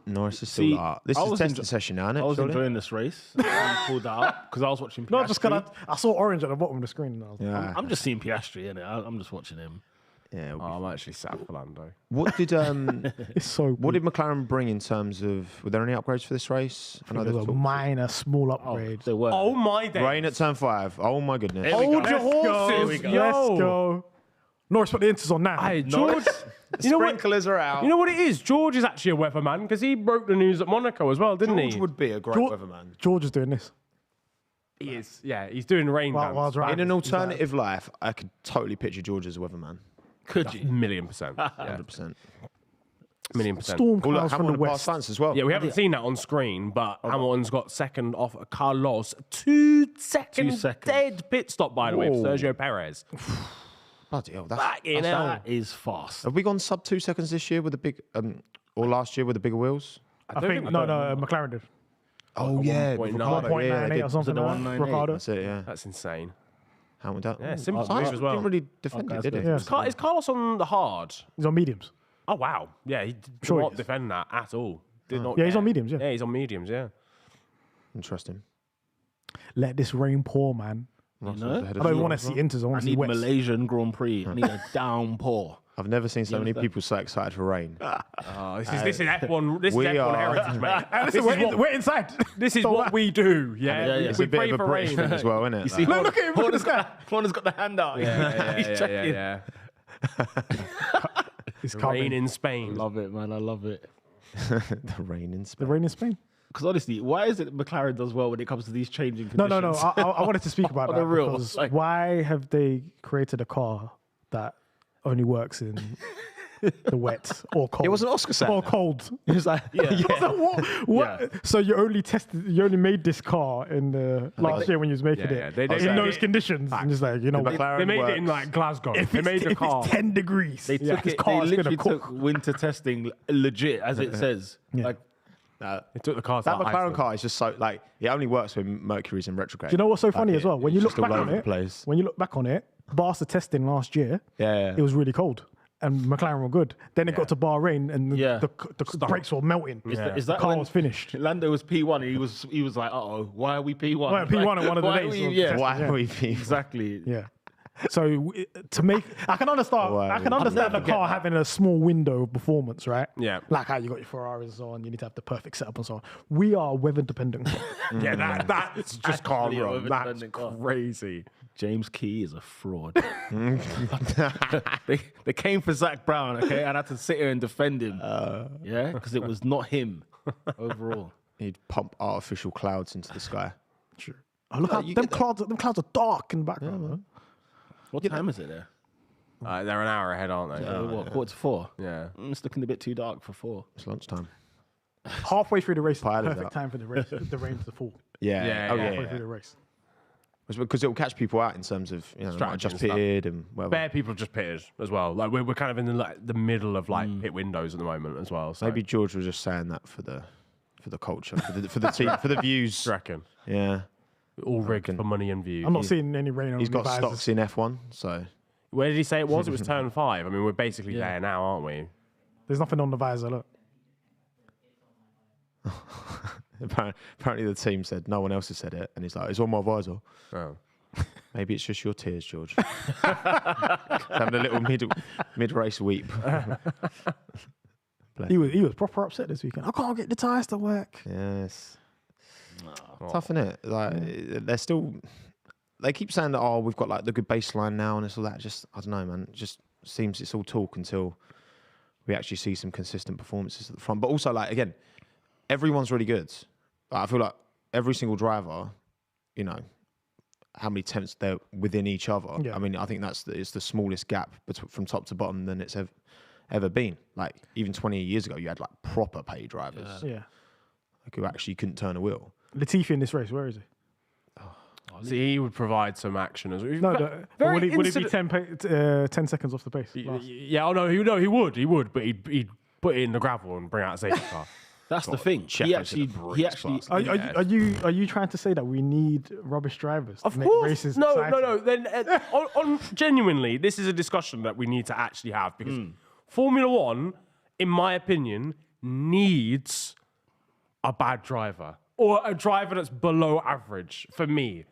Norris is See, still this I is was testing session now, isn't it? I was surely? enjoying this race. I pulled out because I was watching Piastri. No, just because I saw orange at the bottom of the screen. And I was like, Yeah. I'm just seeing Piastri in it. I'm just watching him. Yeah. it'll be I'm actually sad for Lando. What did it's so. what did McLaren bring in terms of? Were there any upgrades for this race? I know It was they've a talked- minor, small upgrade. They were. Oh my days. rain at turn 5. Oh my goodness. There we go. Hold your Let's go. horses. Here we go. Let's go. Norris put the inters on now. Hey, George. You know what? Sprinklers are out. You know what it is? George is actually a weatherman because he broke the news at Monaco as well, didn't George he? would be a great George- weatherman. George is doing this. He is. Yeah, he's doing rain While I was dance. right. In an alternative life, I could totally picture George as a weatherman. Could you? 1,000,000%. Yeah, 100%. 1,000,000%. Storm Well, look, clouds from the Hamilton west. passed Lance as well. Yeah, we haven't seen that on screen, but Hamilton's got second off Carlos. 2 seconds, 2 seconds. dead pit stop, by the way, for Whoa. Sergio Perez. Bloody hell, Fucking hell. That is fast. Have we gone sub 2 seconds this year with the big, or last year with the bigger wheels? I think McLaren did. Oh yeah, 1.9. Ricardo, 1.98 yeah, they or did. something the like that. 198? Ricardo. That's it, yeah. That's insane. Hamilton. Yeah, simple Sainz move as well. didn't really defend Okay, it, did that's he? good. Yeah. Is Carlos on the hard? He's on mediums. Oh, wow. Yeah, he did Sure he not is. defend that at all. Did not Yeah, he's care. on mediums, yeah. Yeah, he's on mediums, yeah. Interesting. Let this rain pour, man. Russell's know? ahead I of don't even George want to as see well. inters. I I want to see need wets. Malaysian Grand Prix. I need a downpour. I've never seen so many understand? people so excited for rain. Oh, this is F1. This is we F1 are- heritage, mate. Listen, we're inside. This is what we do. Yeah, Yeah, yeah. It's we a bit pray of a for British rain. thing as well, isn't it? You see, Look at him, look at this guy. Horner's got the hand out. Yeah, He's yeah, checking. yeah. It's Rain coming. in I Spain. love it, man. I love it. The rain in The Spain. rain in Spain. Because honestly, why is it McLaren does well when it comes to these changing No, conditions? no, no. I wanted to speak about On that the real, because like- why have they created a car that only works in the wet or cold? It wasn't Oscar saying or that. cold. It was like, Yeah. So what? Yeah. So you only made this car in the last year when you was making Yeah, it they in made those it- conditions, and it's like, you know what? McLaren They made it in works. like Glasgow. If They it's, made the if car. it's 10 degrees, They took this it. They car's gonna literally cook. took winter testing legit, as it says. Yeah. Like, They took the cars That out of McLaren Iceland. car is just so like it only works when Mercury's in retrograde. Do you know what's so funny as well? When you it's look just all back on over the it, place. when you look back on it, Barca testing last year, Yeah. it was really cold. And McLaren were good. Then it got to Bahrain, and Yeah. the brakes were melting. is The that car when was finished. Lando was P1 and he was like, why are we P1? Well, P1 on one of the why days are we- of yeah, testing. Why Yeah. are we being exactly. Yeah. So to make, I can understand. Wow. I can understand the car having a small window of performance, right? Yeah. Like how you got your Ferraris and so on. You need to have the perfect setup and so on. We are weather dependent. Yeah, that's just car Actually, wrong. That's overturned car. crazy. James Key is a fraud. they came for Zach Brown, okay, and I had to sit here and defend him. Yeah, because it was not him overall. He'd pump artificial clouds into the sky. Sure. Oh, look how you them get that. clouds are dark in the background. man. What time is it there? They're an hour ahead, aren't they? What, 3:45? Yeah. It's looking a bit too dark for 4. It's lunchtime. Halfway through the race, is the Pilot perfect up. time for the race, the rain to fall. Yeah. Yeah, Oh yeah. yeah. Halfway through the race. It's because it will catch people out in terms of they might Strategy just and stuff. pitted and whatever. Bare people just pitted as well. Like we're kind of in the middle of like pit windows at the moment as well. So Maybe George was just saying that for the culture, for the team, for the views. I reckon Yeah. all rigged for money and views. I'm not seeing any rain on He's got the visors. stocks in F1, so Where did he say it was? It was turn 5. I mean, we're basically there now, aren't we? There's nothing on the visor. Look. apparently the team said no one else has said it, and he's like, it's on my visor. Oh. Maybe it's just your tears, George. Having a little mid-race weep. He was proper upset this weekend. I can't get the tyres to work. Yes. Tough, innit? Like they're still. They keep saying that we've got like the good baseline now and it's all that. Just I don't know, man. It just seems it's all talk until we actually see some consistent performances at the front. But also, like again, everyone's really good. Like, I feel like every single driver, you know, how many tenths they're within each other. Yeah. I mean, I think it's the smallest gap from top to bottom than it's ever been. Like even 20 years ago, you had like proper pay drivers Yeah. like, who actually couldn't turn a wheel. Latifi in this race, where is he? See, he would provide some action as well. No, Very would he be incident- 10 seconds off the pace? last? Yeah, he would, but he'd put it in the gravel and bring out a safety car. That's the thing. Checo He to actually, the he bricks actually. bastard. Are you trying to say that we need rubbish drivers Of to make course, races no. exciting? Then genuinely, this is a discussion that we need to actually have because Formula One, in my opinion, needs a bad driver or a driver that's below average. For me,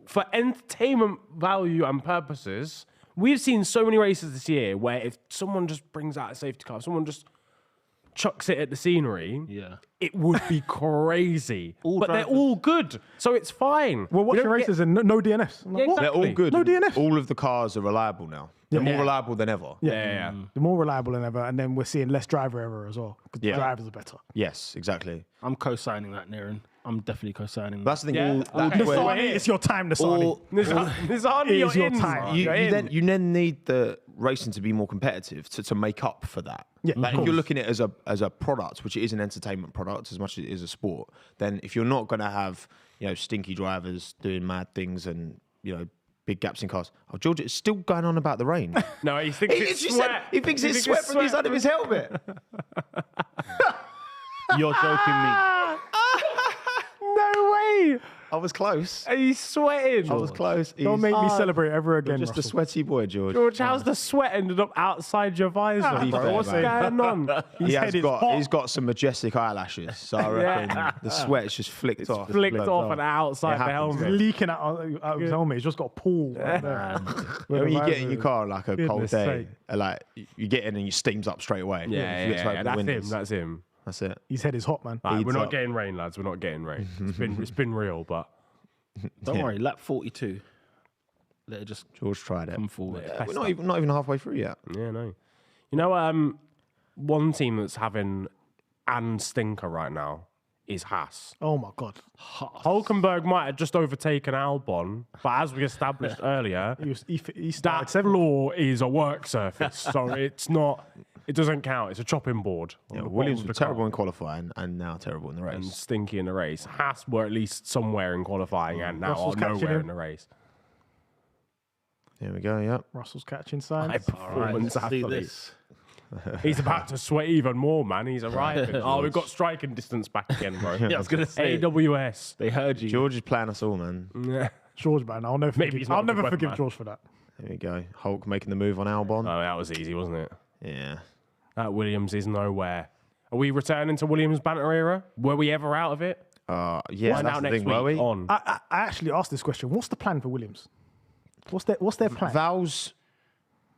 for entertainment value and purposes, we've seen so many races this year where if someone just brings out a safety car, if someone just chucks it at the scenery, Yeah. it would be crazy. But they're drivers- all good, so it's fine. We're We watching don't races and no DNFs. I'm like, Yeah, what? exactly. They're all good. No DNF. All of the cars are reliable now. They're more reliable than ever. Yeah. They're more reliable than ever, and then we're seeing less driver error as well because Yeah. the drivers are better. Yes, exactly. I'm co-signing that, Niran. I'm definitely co-signing that. That's the thing. Yeah, all okay. where- Nasani, it's your time, Nasani. Nizani, It is your time. man. you, You're you in. then need the racing to be more competitive to make up for that. Yeah, Like, of if you're course. looking at it as a product, which it is an entertainment product as much as it is a sport, then if you're not going to have stinky drivers doing mad things and big gaps in cars. Oh, George, it's still going on about the rain. No, he thinks he, it's she sweat. said he thinks it's sweat from the inside of his helmet. You're joking me. No way. I was close. He's sweating. I was close. Don't make me celebrate ever again. Just a Russell. sweaty boy, George. George, how's the sweat ended up outside your visor, be bro? fair, What's mate. going on? He head has is got hot. he's got some majestic eyelashes, so I reckon the sweat's just flicked off. Flicked off and outside It the happens, helmet. He's leaking out of his helmet. He's just got a pool. Right there. When you get in your car on like a cold Goodness day, sake. like you get in and you steams up straight away. Yeah, You get to open the that's him. windows. That's him. That's it. His head is hot, man. Right, we're Heats not up. getting rain, lads. We're not getting rain. It's been real, but Don't worry, lap 42. Let it just George tried it. come forward. We're not even halfway through yet. Yeah, no. You know, one team that's having and stinker right now is Haas. Oh my God. Hulkenberg might have just overtaken Albon, but as we established earlier, He started that seventh. floor is a work surface, so it's not. It doesn't count. It's a chopping board. on Yeah, the Williams bottom were of the terrible car in qualifying and now terrible in the and race. stinky in the race. Haas were at least somewhere in qualifying and now Russell's are catching nowhere him. in the race. Here we go. Yep. Russell's catching High signs. performance Let's see athlete. this. He's about to sweat even more, man. He's arriving. Oh, we've got striking distance back again, bro. Yeah, I was gonna say AWS. they heard you. George is playing us all, man. Yeah. George, man. I'll never Maybe forgive, he's not I'll a never good forgive weatherman. George for that. Here we go. Hulk making the move on Albon. Oh, that was easy, wasn't it? Yeah. That Williams is nowhere. Are we returning to Williams banter era? Were we ever out of it? Yeah, Find that's out the next thing, week were we? on. I actually asked this question. What's the plan for Williams? What's their plan? Val's,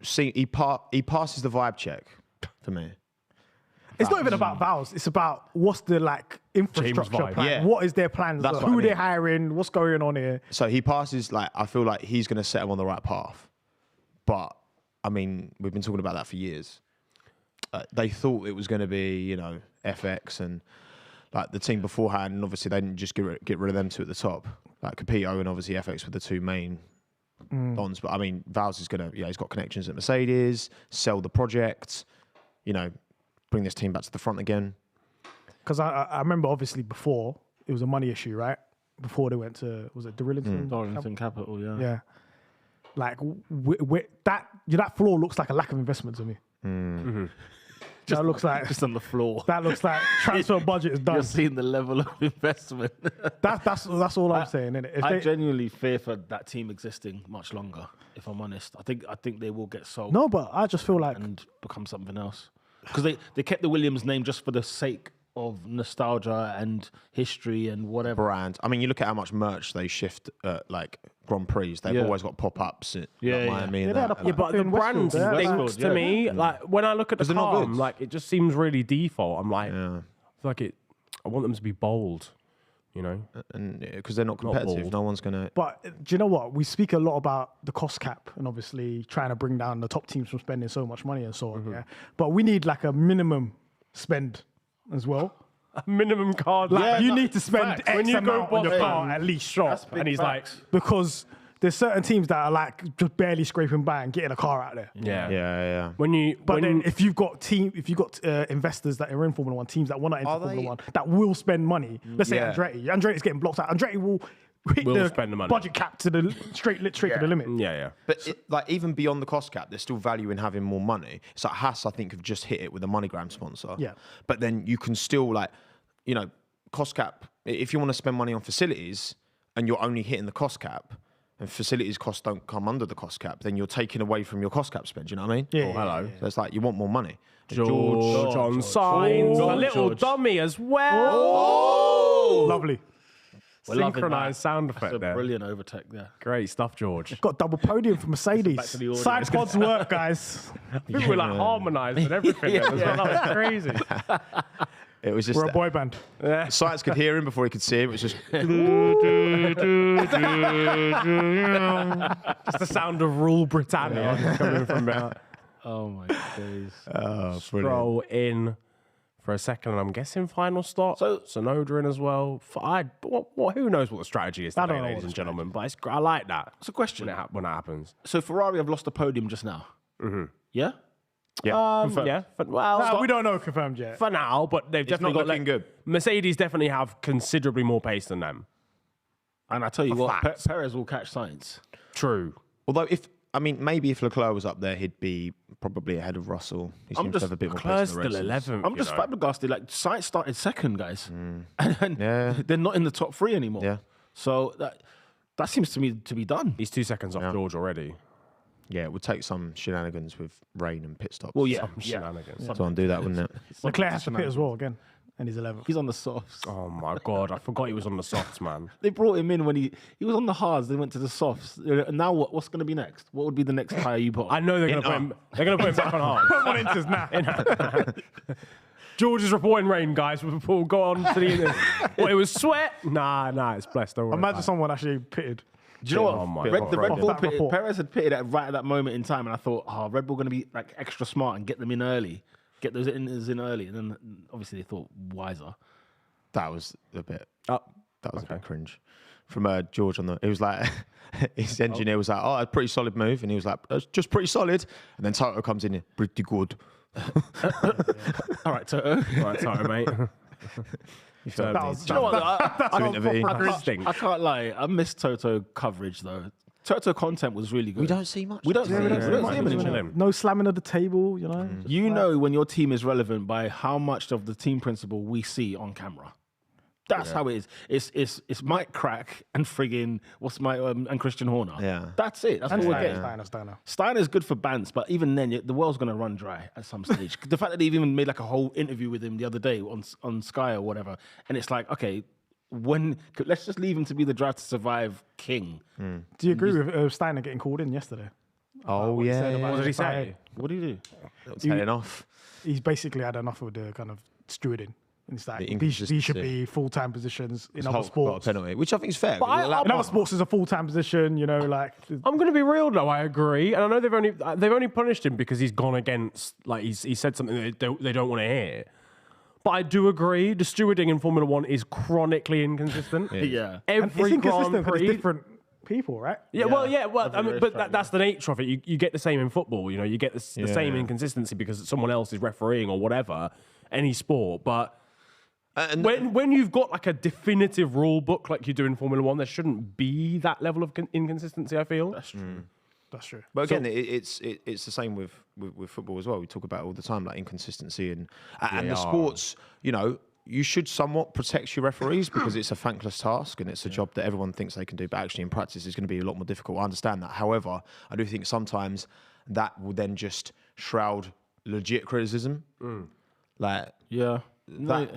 see, he passes the vibe check for me. It's not even about Vowels. It's about what's the infrastructure vibe. plan. Yeah. What is their plan? That's what Who I are they mean. hiring? What's going on here? So he passes, I feel like he's going to set him on the right path. But, I mean, we've been talking about that for years. They thought it was going to be, FX and the team beforehand. And obviously, they didn't just get rid of them two at the top. Capito and obviously FX were the two main dons. But, I mean, Val's is going to, he's got connections at Mercedes, sell the project, bring this team back to the front again. Because I remember, obviously, before, it was a money issue, right? Before they went to, was it Darlington? Darlington Capital, yeah. Yeah. That floor looks like a lack of investment to me. Mm-hmm. That looks like Just on the floor. that looks like transfer budget is done. You're seeing the level of investment. That's all I'm saying. Innit? If I they- genuinely fear for that team existing much longer. If I'm honest, I think they will get sold no, but I just feel like and become something else. Because they kept the Williams name just for the sake of nostalgia and history and whatever. Brand. I mean, you look at how much merch they shift at Grand Prix. They've Yeah. always got pop-ups at Yeah, Miami. yeah. And They had that. a- Yeah, but the in Westfield, brand yeah. stinks Westfield, to yeah. me. When I look at the they're not car, good. it just seems really default. I'm like, Yeah. I feel like it. I want them to be bold, And because they're not competitive, bold. no one's going to... But do you know what? We speak a lot about the cost cap and obviously trying to bring down the top teams from spending so much money and so on. Yeah, but we need a minimum spend as well. A minimum card. You need to spend facts. X when you go amount on your bottom, car at least, shop, big and he's facts. because there's certain teams that are just barely scraping by and getting a car out there. yeah. Yeah. When you, But when then if you've got investors that are in Formula One, teams that want to enter Are Formula they- One that will spend money. Let's say Yeah. Andretti's getting blocked out. Andretti will hit Will the spend the money. budget cap to the straight to the limit. yeah. But even beyond the cost cap, there's still value in having more money. It's like Haas, I think, have just hit it with a MoneyGram sponsor. Yeah. But then you can still, cost cap, if you want to spend money on facilities and you're only hitting the cost cap, and facilities costs don't come under the cost cap, then you're taking away from your cost cap spend. You know what I mean? Yeah, hello. So it's like you want more money. George on George. signs, George. a little George. dummy as well. Lovely. We're loving Synchronized that. sound That's effect a there. brilliant overtake there. Great stuff, George. Got double podium for Mercedes. Back to the audience. Side pods work, guys. I think we're harmonised and everything. As well. That was crazy. It was just We're a boy band. Science could hear him before he could see him. It was just It's the sound of Rule Britannia coming from there. Oh my days. Stroll in for a second, and I'm guessing final stop. So- Sonoda in as well. Who knows what the strategy is I today, don't know ladies what and the gentlemen, but I like that It's a question. when that happens. So Ferrari have lost the podium just now. Mm-hmm. Yeah? Yeah. Well, We don't know confirmed yet. for now, but they've definitely not got looking good. Mercedes definitely have considerably more pace than them. And I tell you what, facts. Perez will catch Sainz. True. Although maybe if Leclerc was up there, he'd be probably ahead of Russell. He seems to have a bit more Leclerc's pace in the still races. 11th. I'm just flabbergasted. Sainz started second, guys. And Yeah. they're not in the top three anymore. Yeah. So that seems to me to be done. He's 2 seconds off George already. Yeah, it would take some shenanigans with rain and pit stops. Well, yeah. Shenanigans. to undo that, wouldn't it? Leclerc has to pit as well again, and he's 11th. He's on the softs. Oh my God, I forgot he was on the softs, man. They brought him in when he was on the hards. They went to the softs. And now what's going to be next? What would be the next tire you put on? I know they're going to put him. They're going to put him back on hard. Put one into his nah. George is reporting rain, guys. Before we go on to the. What, it was sweat? Nah, it's blessed. Don't worry Imagine about it. someone actually pitted. Do you know what? Oh my The God. Red Bull Off that report. Perez had pitted right at that moment in time, and I thought, Red Bull going to be like extra smart and get them in early, get those in early, and then obviously they thought wiser. That was a bit. Oh, That was a okay. bit cringe. From George on the, it was like his engineer was like, "Oh, a pretty solid move," and he was like, "It's just pretty solid." And then Toto comes in, pretty good. All right, Toto. All right, sorry, mate. You felt That me. was- Do you know what? That's To proper intervene. Interesting. I can't lie. I missed Toto coverage though. Toto content was really good. We don't see much. We don't see him anymore. Chilling. No slamming of the table, you know. You know when your team is relevant by how much of the team principle we see on camera. That's how it is. It's Mike Crack and friggin' and Christian Horner. Yeah. That's it. That's And what we're getting. Steiner. Steiner's good for Bants, but even then, the world's going to run dry at some stage. The fact that they've even made like a whole interview with him the other day on Sky or whatever, and it's like, okay, let's just leave him to be the Drive to Survive king. Do you agree with Steiner getting called in yesterday? Oh What he said yeah. about What did he his say? diet. What do you do? Taking off. He's basically had enough of the kind of stewarding. And it's like The these should inconsistency. be full-time positions in other Hulk got a sports. penalty, which I think is fair. But I- In other sports, is a full-time position. You know, like I'm going to be real though. I agree, and I know they've only punished him because he's gone against he said something that they don't want to hear. But I do agree. The stewarding in Formula One is chronically inconsistent. Yeah. and Every it's inconsistent Grand because Prix. it's different people, right? Yeah, well, I mean, but that's the nature of it. You get the same in football. You know, you get the same Yeah. inconsistency because someone else is refereeing or whatever, any sport. But And when you've got like a definitive rule book like you do in Formula One, there shouldn't be that level of inconsistency. I feel. That's true. That's true. But again, it's the same with football as well. We talk about it all the time, like inconsistency and the sports. You know, you should somewhat protect your referees because it's a thankless task and it's a job that everyone thinks they can do. But actually, in practice, it's going to be a lot more difficult. I understand that. However, I do think sometimes that will then just shroud legit criticism. Like Yeah. that.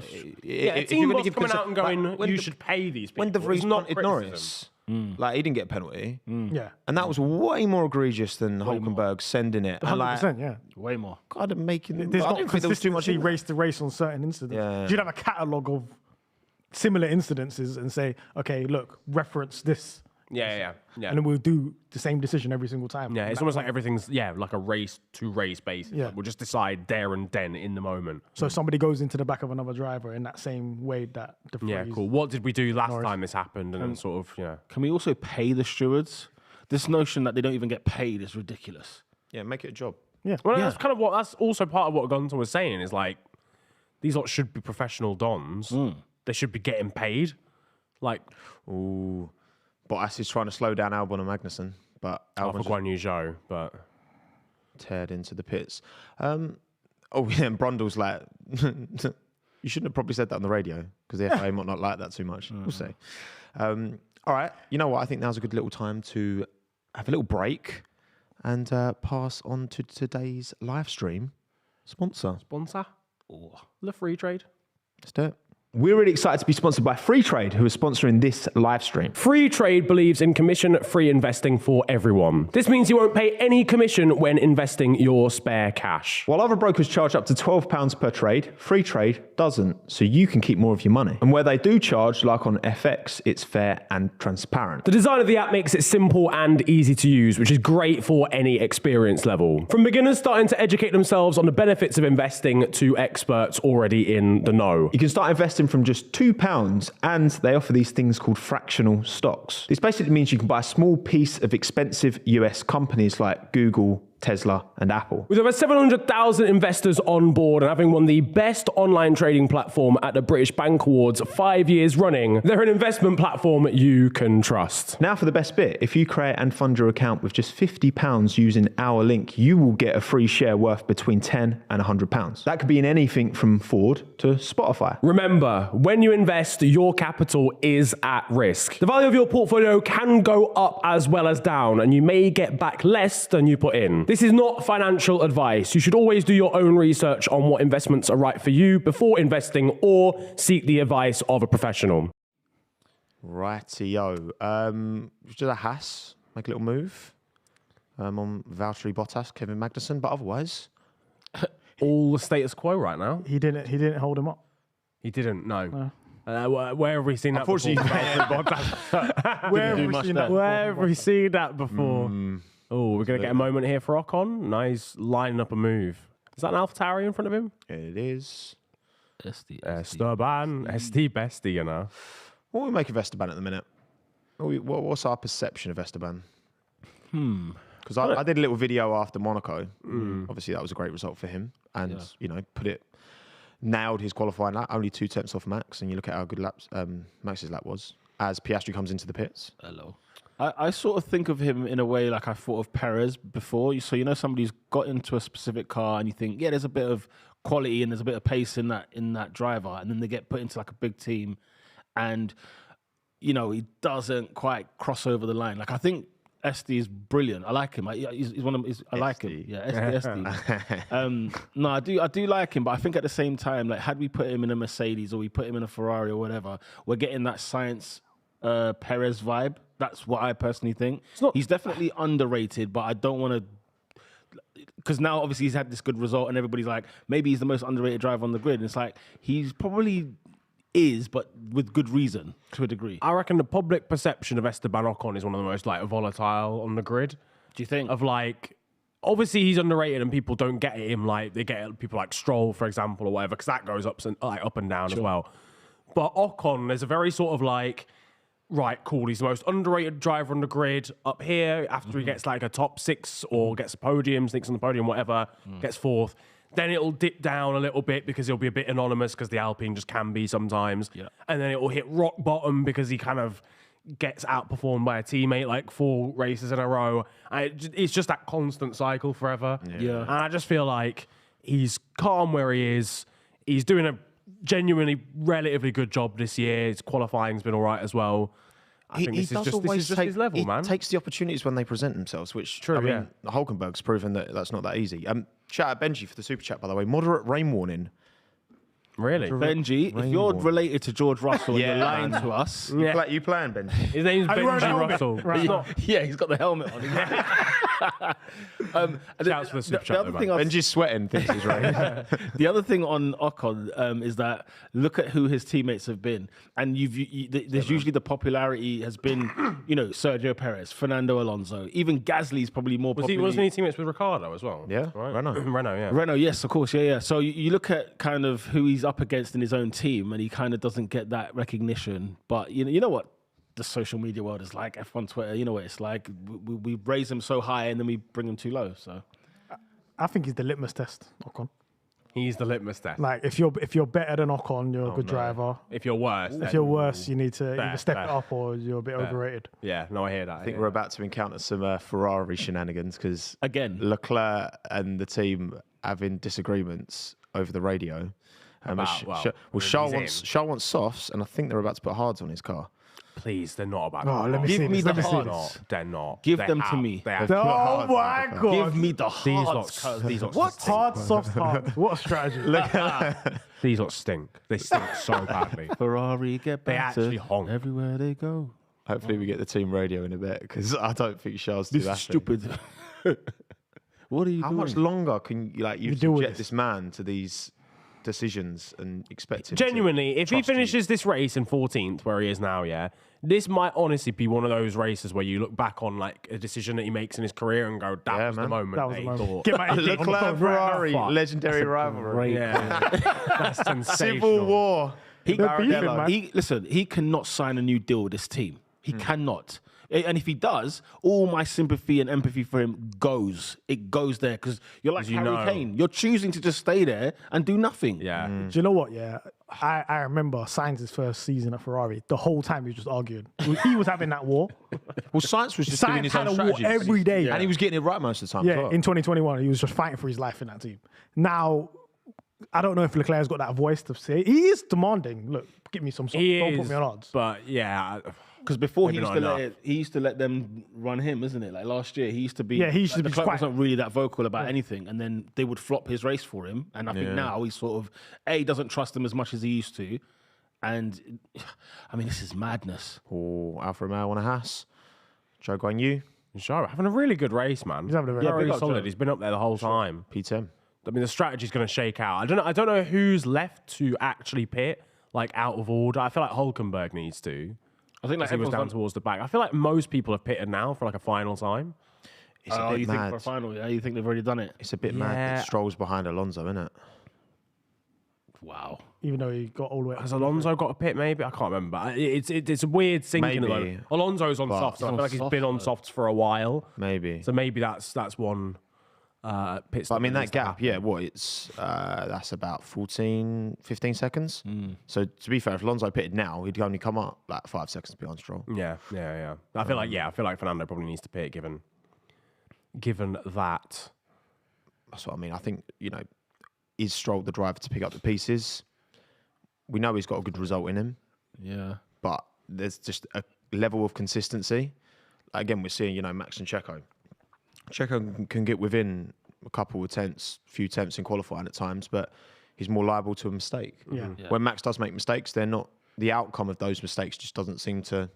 Yeah, a team boss coming out and going, you should pay these people. When De Vries It's not punted criticism. Norris, like he didn't get a penalty, Yeah. and that was way more egregious than Hulkenberg sending it. And like, 100%. Yeah. Way more. God, I'm making. There's I not didn't think there was too much consistency in that. race to race on certain incidents. Yeah. You'd have a catalogue of similar incidences and say, okay, look, reference this, Yeah. and then we'll do the same decision every single time. Yeah, it's almost like everything's like a race to race basis. Yeah. Like, we'll just decide there and then in the moment. So somebody goes into the back of another driver in that same way that the Yeah, phrase- cool. What did we do last time this happened? And then sort of, Can we also pay the stewards? This notion that they don't even get paid is ridiculous. Yeah, make it a job. Yeah. Well, that's also part of what Gunter was saying is like, these lot should be professional dons. They should be getting paid. Like, Ooh, Bottas is trying to slow down Albon and Magnussen, but Alpha Albon just Guan Yu Zhou, but teared into the pits. Oh yeah, and Brundle's like, you shouldn't have probably said that on the radio because the FA might not like that too much. We'll see. All right, you know what? I think now's a good little time to have a little break and pass on to today's live stream sponsor. sponsor? The Freetrade. Let's do it. We're really excited to be sponsored by Freetrade, who is sponsoring this live stream. Freetrade believes in commission-free investing for everyone. This means you won't pay any commission when investing your spare cash. While other brokers charge up to £12 per trade, Freetrade doesn't, so you can keep more of your money. And where they do charge, like on FX, it's fair and transparent. The design of the app makes it simple and easy to use, which is great for any experience level. From beginners starting to educate themselves on the benefits of investing to experts already in the know. You can start investing from just £2, and they offer these things called fractional stocks. This basically means you can buy a small piece of expensive US companies like Google, Tesla, and Apple. With over 700,000 investors on board and having won the best online trading platform at the British Bank Awards 5 years running, they're an investment platform you can trust. Now for the best bit, if you create and fund your account with just £50 using our link, you will get a free share worth between £10 and £100. That could be in anything from Ford to Spotify. Remember, when you invest, your capital is at risk. The value of your portfolio can go up as well as down, and you may get back less than you put in. This is not financial advice. You should always do your own research on what investments are right for you before investing or seek the advice of a professional. Righty-o. Just a Haas, make a little move on Valtteri Bottas, Kevin Magnussen, but otherwise, All the status quo right now. He didn't hold him up. He didn't, no. Where have we seen that before? Where have we seen that? Where have we seen that before? Oh, we're going to get a moment here for Ocon. Nice lining up a move. Is that an AlphaTauri in front of him? It is. Esteban. SD Bestie, you know. What do we make of Esteban at the minute? What's our perception of Esteban? Because I did a little video after Monaco. Obviously, that was a great result for him. And, nailed his qualifying lap, only 2 tenths off Max. And you look at how good Max's lap was as Piastri comes into the pits. Hello. I sort of think of him in a way like I thought of Perez before. So, somebody who's got into a specific car and you think, yeah, there's a bit of quality and there's a bit of pace in that driver. And then they get put into like a big team and, he doesn't quite cross over the line. Like, I think SD is brilliant. I like him. He's one of I like him. Yeah, SD. No, I do like him, but I think at the same time, like, had we put him in a Mercedes or we put him in a Ferrari or whatever, we're getting that science Perez vibe. That's what I personally think. He's definitely underrated, but I don't want to, because now obviously he's had this good result and everybody's like, maybe he's the most underrated driver on the grid. And it's like, he's probably is, but with good reason to a degree. I reckon the public perception of Esteban Ocon is one of the most like volatile on the grid. Do you think? Of like, obviously he's underrated and people don't get him like they get people like Stroll, for example, or whatever, because that goes up and down as well. But Ocon, there's a very sort of like, right, cool, he's the most underrated driver on the grid up here after he gets like a top 6 or gets a podium, sneaks on the podium, whatever, gets 4th. Then it'll dip down a little bit because he'll be a bit anonymous because the Alpine just can be sometimes. Yeah. And then it will hit rock bottom because he kind of gets outperformed by a teammate like 4 races in a row. And it's just that constant cycle forever. Yeah. And I just feel like he's calm where he is. He's doing a genuinely relatively good job this year. His qualifying's been all right as well. I think this is just his level, man. He takes the opportunities when they present themselves, which, Hulkenberg's proven that that's not that easy. Shout out Benji for the super chat, by the way. Moderate rain warning. Really? Benji, if you're related to George Russell and you're lying to us... You playing, Benji? His name's Benji Russell. Right. Yeah, he's got the helmet on. Shouts for the super chat, Benji's sweating, thinks he's right. The other thing on Ocon is that look at who his teammates have been. And there's usually the popularity has been, Sergio Perez, Fernando Alonso, even Gasly's probably more popular. Wasn't he teammates with Ricardo as well? Yeah, right. Renault, yeah. Renault, yes, of course, yeah. So you look at kind of who he's up against in his own team, and he kind of doesn't get that recognition. But you know what the social media world is like, F1 Twitter, you know what it's like. We raise him so high and then we bring him too low. So I think he's the litmus test, Ocon. He's the litmus test. Like, if you're better than Ocon, you're a good driver. If you're worse, if you're worse, you need to either step it up or you're a bit overrated. Yeah, no, I hear that. I think we're about to encounter some Ferrari shenanigans because again, Leclerc and the team having disagreements over the radio. Charles wants softs, and I think they're about to put hards on his car. Please, they're not about. Oh, let me see. Give me the hards. hards. They're not. Give them to me. Oh my God! Give me the hards. These lots What? Hard, soft, hard. What a strategy! These lots stink. They stink so badly. Ferrari get better. They actually honk everywhere they go. Hopefully, we get the team radio in a bit because I don't think Charles do that. This is stupid. What are you doing? How much longer can you deal with subject this man to these decisions and expect him genuinely, if he trust finishes this race in 14th, where he is now, this might honestly be one of those races where you look back on like a decision that he makes in his career and go, that was the moment That was that the he moment. thought. Get my Leclerc Ferrari, Fuck. legendary rivalry. That's sensational. Civil War. He cannot sign a new deal with this team. He cannot. And if he does, all my sympathy and empathy for him goes. It goes there because you're like Harry Kane. You're choosing to just stay there and do nothing. Yeah. Do you know what? Yeah, I remember Sainz's first season at Ferrari. The whole time he was just arguing. He was having that war. Well, Sainz was just doing his own had a war strategy every day, and he was getting it right most of the time. Yeah, as well. in 2021, he was just fighting for his life in that team. Now, I don't know if Leclerc's got that voice to say. He is demanding. Look, give me some. Don't put me on odds. But yeah. Because before he used to let them run him, isn't it? Like last year, he used to be. Yeah, he used to be Leclerc wasn't really that vocal about anything, and then they would flop his race for him. And I think now he's sort of doesn't trust him as much as he used to, and I mean this is madness. Oh, Alfa Romeo on a Haas. Zhou Guanyu. Zhou having a really good race, man. He's having a very very solid. He's been up there the whole time. P10. I mean, the strategy's going to shake out. I don't know who's left to actually pit. like out of order. I feel like Hulkenberg needs to. I think like He was down towards the back. I feel like most people have pitted now for like a final time. It's a bit you mad. think for a final? Yeah, you think they've already done it? It's a bit mad Yeah. that Stroll's behind Alonso, isn't it? Wow. Even though he got all the way. Has Alonso got a pit? Maybe I can't remember. It's a weird sinking. Maybe. Alonso's on softs. I feel like he's been on softs for a while. Maybe. So maybe that's one pit stop. But I mean, that that needs to gap, happen. yeah, it's that's about 14, 15 seconds. So to be fair, if Alonso pitted now, he'd only come up like 5 seconds behind Stroll. Yeah. I feel like Fernando probably needs to pit given that. That's what I mean. I think, is Stroll the driver to pick up the pieces? We know he's got a good result in him, Yeah. but there's just a level of consistency. Again, we're seeing, Max and Checo. Checo can get within a couple of few tenths in qualifying at times, but he's more liable to a mistake. Yeah. When Max does make mistakes, they're not, the outcome of those mistakes just doesn't seem to,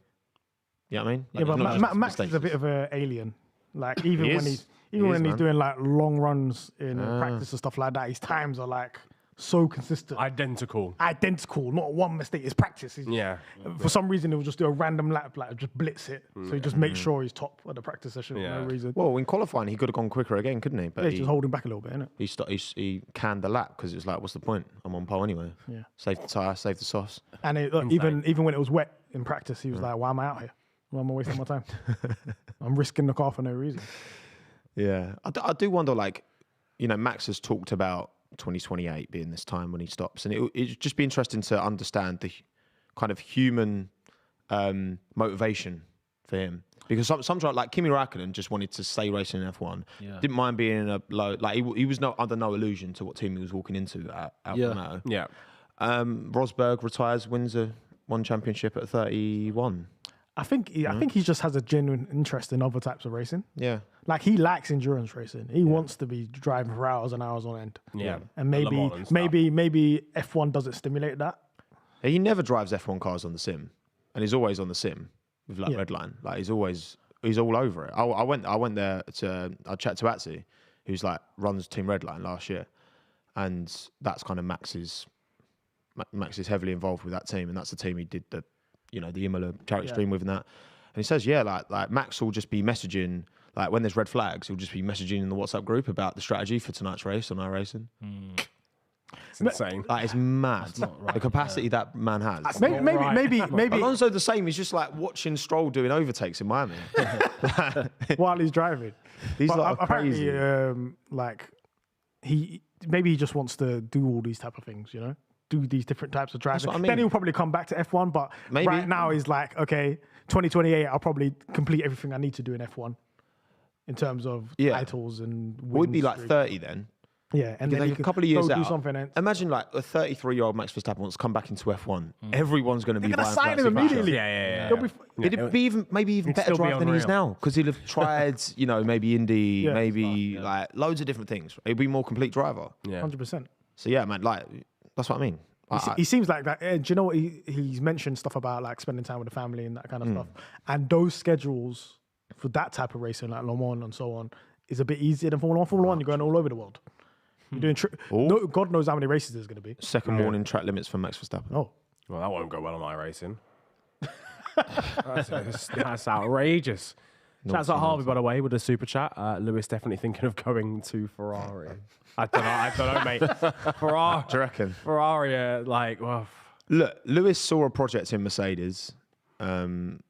you know what I mean? Yeah, but Like, it's not just Max is mistakes. a bit of an alien. Like even He when is. he's He is, he's man. doing like long runs in practice and stuff like that, his times are like so consistent, Identical. identical. Not one mistake. It's practice. Yeah. For some reason, he'll just do a random lap, like just blitz it. So he just makes sure he's top at the practice session for Yeah. no reason. Well, in qualifying, he could have gone quicker again, couldn't he? But Yeah, he's just holding back a little bit, innit? he canned the lap because it was like, what's the point? I'm on pole anyway. Yeah. Save the tyre, save the sauce. And look, even when it was wet in practice, he was like, "Why am I out here? Why am I wasting my time? I'm risking the car for no reason." Yeah. I do wonder, Max has talked about 2028 being this time when he stops. And it'd just be interesting to understand the kind of human motivation for him. Because some like Kimi Räikkönen just wanted to stay racing in F1. Yeah. Didn't mind being in a low, like he was under no illusion to what team he was walking into at Alfa Romeo. Yeah. Rosberg retires, wins one championship at 31. I think he just has a genuine interest in other types of racing. Yeah. Like he likes endurance racing. He wants to be driving for hours and hours on end. Yeah. And Le Mans and stuff. maybe F1 doesn't stimulate that. He never drives F1 cars on the sim, and he's always on the sim with Yeah. Redline. Like he's all over it. I went there I chat to Atsi, who's runs Team Redline last year, and that's kind of Max is heavily involved with that team, and that's the team he did the Imola charity stream with and that. And he says, like Max will just be messaging, like when there's red flags, he'll just be messaging in the WhatsApp group about the strategy for tonight's race on iRacing. It's insane. Like it's mad. right, The capacity that man has. Maybe Alonso the same. He's just like watching Stroll doing overtakes in Miami. while he's driving. These But lot are apparently, crazy. he just wants to do all these type of things, do these different types of driving. what I mean. Then he'll probably come back to F1, but Maybe. right now he's like, okay, 2028, I'll probably complete everything I need to do in F1 in terms of titles and wins. Would be like streak. 30 then. Yeah, and then Like he a can couple of years go out. do something else. Imagine like a 33-year-old Max Verstappen wants to come back into F1. Everyone's going to be They're gonna vying for sign him that seat. immediately. Yeah. He'll be It'd be maybe even better still be drive than he is unreal. now because he'll have tried, maybe Indy, Yeah. maybe like loads of different things. He'd be more complete driver. Yeah. 100%. So yeah, man, like that's what I mean. He seems like that. Do you know what he's mentioned stuff about like spending time with the family and that kind of stuff. And those schedules for that type of racing, like Le Mans and so on, is a bit easier than Formula 1. Formula 1, you're going all over the world. You're doing no, God knows how many races there's going to be. Second morning track limits for Max Verstappen. Oh, Well, that won't go well on iRacing. That's outrageous. Shouts out Harvey, by the way, with a super chat. Lewis definitely thinking of going to Ferrari. I don't know, mate. Ferrari, Do you reckon? Ferrari, Look, Lewis saw a project in Mercedes and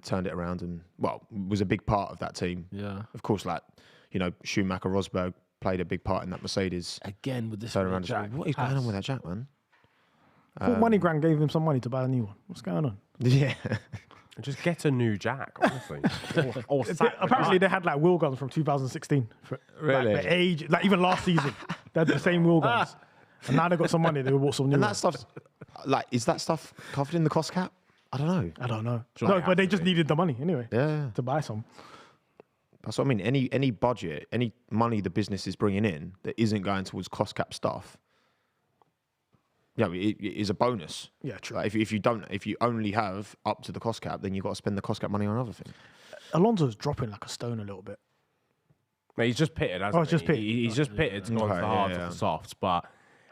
turned it around and, was a big part of that team. Yeah. Of course, Schumacher, Rosberg played a big part in that Mercedes Again with this turnaround. Jack. What is going on with that Jack, man? I thought MoneyGram gave him some money to buy a new one. What's going on? Yeah. just get a new Jack, honestly. or Apparently, they had like wheel guns from 2016. Really? Like, the age, like even last season, they had the same wheel guns. And now they got some money. They bought some new And that ones. stuff's is that stuff covered in the cost cap? I don't know. I don't know. Sure No, they but have they to just be. needed the money anyway Yeah. to buy some. That's what I mean. Any budget, any money the business is bringing in that isn't going towards cost cap stuff, it is a bonus. Yeah, true. Like if you only have up to the cost cap, then you've got to spend the cost cap money on other things. Alonso's dropping like a stone a little bit. Mate, he's just pitted, hasn't he's just pitted. He's just pitted to go on Okay, the hards yeah. of the softs, but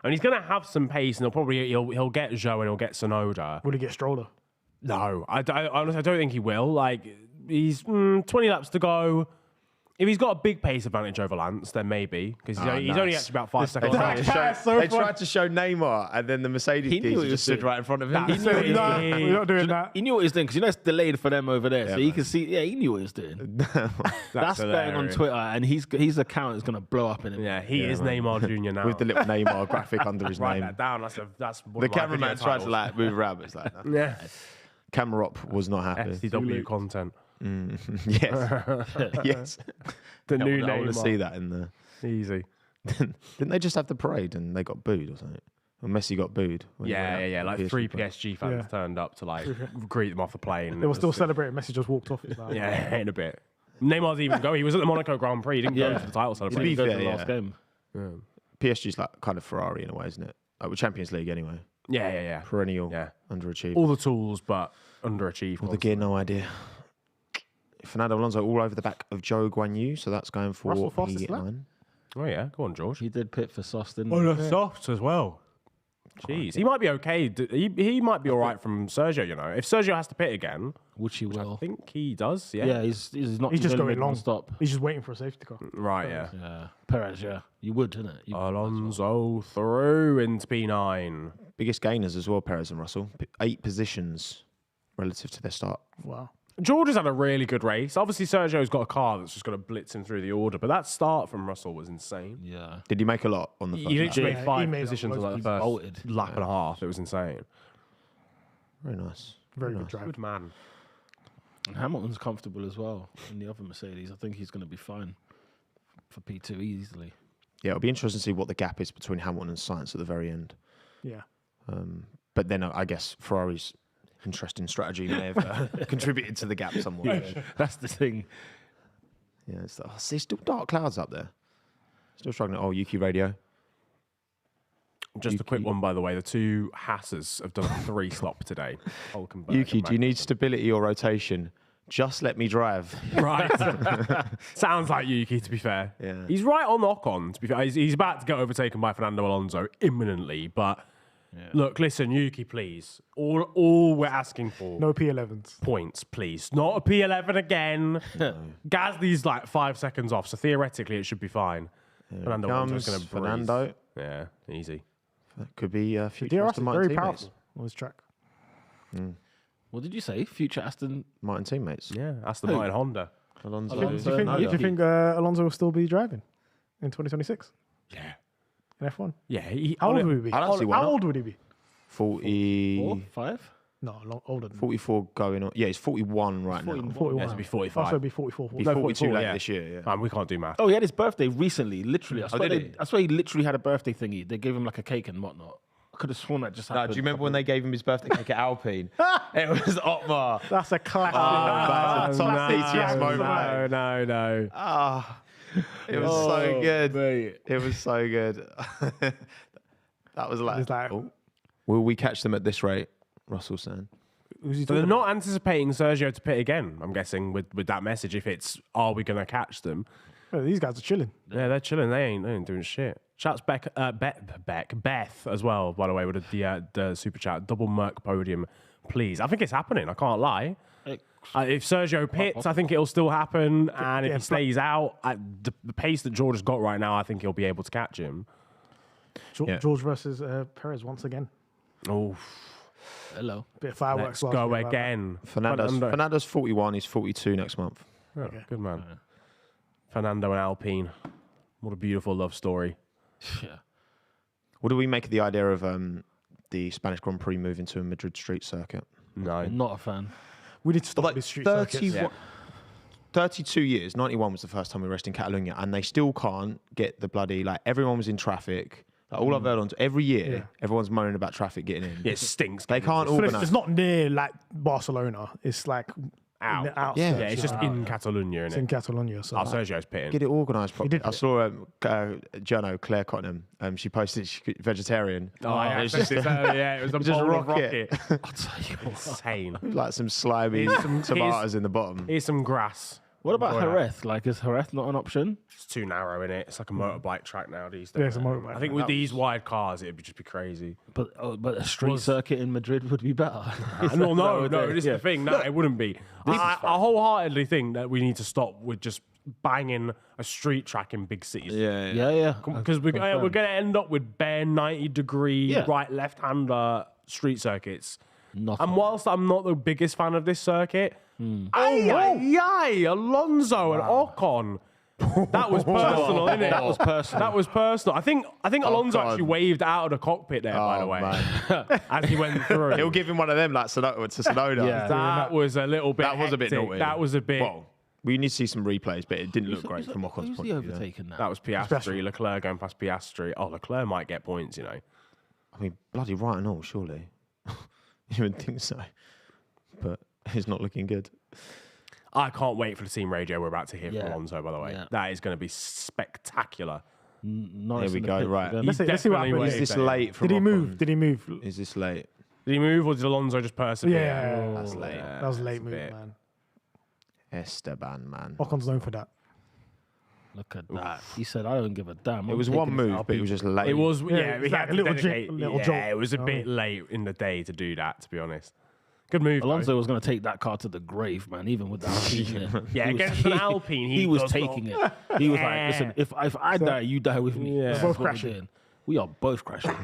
And he's going to have some pace, and he'll get Zhou and he'll get Tsunoda. Will he get Stroller? No, honestly, I don't think he will. Like, he's 20 laps to go. If he's got a big pace advantage over Lance, then maybe, because he's only actually about 5 seconds. They tried to show Neymar, and then the Mercedes geezer just stood right in front of him. We're not doing that. He knew what he was doing, because it's delayed for them over there. So you can see, he knew what he was doing. That's going on Twitter, and his account is going to blow up in it. Yeah, he is Neymar Jr. now. With the little Neymar graphic under his Write name. that down. That's one The of my cameraman video tried to titles. move around, but it's like, no. Yeah. Camera op was not happy. FCW content. Yes. Yes. The I new want to Neymar. see that in the. Easy. Didn't they just have the parade and they got booed or something? Or Messi got booed? when he went out Yeah. for Like the 3 parade? PSG fans turned up to like greet them off the plane. They were still celebrating. Messi just walked off. Yeah, in a bit. Neymar's even go. He was at the Monaco Grand Prix. He didn't go Yeah. to the title To celebration. be He goes to fair, the last game. PSG's like kind of Ferrari in a way, isn't it? Like with Champions League anyway. Yeah. Perennial Yeah. underachieved. All the tools, but underachieved. All the gear, no idea. Fernando Alonso all over the back of Zhou Guanyu, so that's going for Russell fastest lap? P9. Oh yeah, go on, George. He did pit for Sauce, didn't Oh, he? that's soft as well. Jeez, he might be okay. He might be all right from Sergio. You know, if Sergio has to pit again, Which he will. I think he does. Yeah. Yeah, he's not. He's just gonna going make long. non-stop. He's just waiting for a safety car. Right. Yeah. Yeah, Perez. Yeah, you would, didn't it? Alonso through into P9. Biggest gainers as well, Perez and Russell. 8 positions relative to their start. Wow. George has had a really good race. Obviously, Sergio's got a car that's just going to blitz him through the order, but that start from Russell was insane. Yeah. Did he make a lot on the first He lap? literally Yeah, made he 5 made positions on loads. like He the first bolted. lap and a half. It was insane. Very nice. Very good drive. Good man. And Hamilton's comfortable as well in the other Mercedes. I think he's going to be fine for P2 easily. Yeah, it'll be interesting to see what the gap is between Hamilton and Sainz at the very end. Yeah. But then I guess Ferrari's interesting strategy may have contributed to the gap somewhat. That's the thing. Yeah, there's still dark clouds up there. Still struggling. Oh, Yuki Radio. Just a quick one, by the way. The 2 Hassers have done a 3 slop today. Hulkenberg Yuki, and do you need stability or rotation? Just let me drive. Right. Sounds like Yuki, to be fair. Yeah. He's right on Ocon, to be fair. He's about to get overtaken by Fernando Alonso imminently, but look, listen, Yuki, please. All we're asking for, No P11s. points, please. Not a P11 again. Gasly's like 5 seconds off, so theoretically it should be fine. Fernando Alonso's going to breeze. Fernando. Yeah, easy. That could be future DRS is Aston Martin very teammates. powerful on this track. What did you say? Future Aston? Martin teammates. Yeah, Aston Martin Honda. Alonso. Alonso. Do you think Alonso will still be driving in 2026 Yeah. in F1? Yeah. How old would he be? I don't see why How not. old would he be? 40, 4, 5? No, older than 44 going on. Yeah, he's 41 right now. 41. Yeah, to be 45. Also, it'd be 44. He's 44. 42 later yeah. this year, yeah. Man, we can't do math. Oh, he had his birthday recently, literally. did he? I swear he literally had a birthday thingy. They gave him like a cake and whatnot. I could have sworn that just No, happened. do you remember when they gave him his birthday cake at Alpine? It was Otmar. That's a classic. That's a top DTS moment. No. Ah, it was so good. Mate. It was so good. That was like, It's like- oh, will we catch them at this rate? Russell's saying. Who's he So they're talking not anticipating Sergio to pit again, I'm guessing, with that message. If it's, are we going to catch them? about? These guys are chilling. Yeah, they're chilling. They ain't doing shit. Shouts Beth as well, by the way, with the super chat. Double Merc podium, please. I think it's happening. I can't lie. If Sergio pits, I think it'll still happen. And if Yeah, he stays out, the pace that George has got right now, I think he'll be able to catch him. George versus Perez once again. Oh, Hello. Bit of fireworks. let's last go year about that. again. Fernando's 41. He's 42 next month. Oh, good man. Fernando and Alpine. What a beautiful love story. Yeah. What do we make of the idea of the Spanish Grand Prix moving to a Madrid street circuit? No. Not a fan. We need to stop Like this street 31 circuits. 32 years, 91 was the first time we raced in Catalonia, and they still can't get the bloody, like, everyone was in traffic. Like, all I've heard on every year, everyone's moaning about traffic getting in. It stinks. They can't But organise. it's not near like Barcelona. It's like Out. in the outskirts. Yeah, Yeah, it's just in Catalonia, It's isn't in it? Catalonia. So Oh, Sergio's pitting. Get it organised properly. did I saw Jono, Claire Cottenham. She posted she's vegetarian. Oh, yeah, it was just, it was a just bowl of rocket. rocket. Insane. like some slimy tomatoes in the bottom. Here's some grass. What about enjoy that. Jerez? Like, is Jerez not an option? It's too narrow in it. It's like a motorbike track now these days. Yeah, it's a motorbike I think track. with these wide cars, it'd just be crazy. But a street circuit in Madrid would be better. No, this is the thing. No, it wouldn't be. I wholeheartedly think that we need to stop with just banging a street track in big cities. Yeah. Because we're going to end up with bare 90-degree Yeah. right, left-hander street circuits. Not And whilst I'm not the biggest fan of this circuit, Alonso and Ocon. That was personal, isn't it? That was personal. That was personal. I think Alonso God. actually waved out of the cockpit there, by the way, Man. as he went through. He'll give him one of them like Sonoda to Sonoda. Yeah. That was a little bit. That was a bit hectic. naughty. That was a bit. Well, we need to see some replays, but it didn't look great from Ocon's Who's point he of view. overtaken now? That was Piastri. Leclerc going past Piastri. Oh, Leclerc might get points, you know. I mean, bloody right and all, surely. You would think so. But it's not looking good. I can't wait for the team radio we're about to hear Yeah. from Alonso, by the way. Yeah. That is going to be spectacular. Norris Here we in the go, pits right. again. He's Let's see what definitely happens. waved Is this at him. late from Did he move? Ocon? Did he move? Is this late? Did he move or did Alonso just persevere? Yeah, That's late. that was a late move, bit. man. Esteban, man. Ocon's known for that. Look at that. He said, I don't give a damn. It was one move, but it was just late. It was, Yeah, yeah, it we was had like to a little dedicate- jig, little yeah, jolt. it was a Oh. bit late in the day to do that, to be honest. Good move, Alonso though. was going to take that car to the grave, man, even with the Alpine there. Yeah, He was- against an Alpine, he was does taking not- it. He was like, Yeah. listen, if I die, you die with me. Yeah. This is Both what we're crashing. doing. We are both crashing.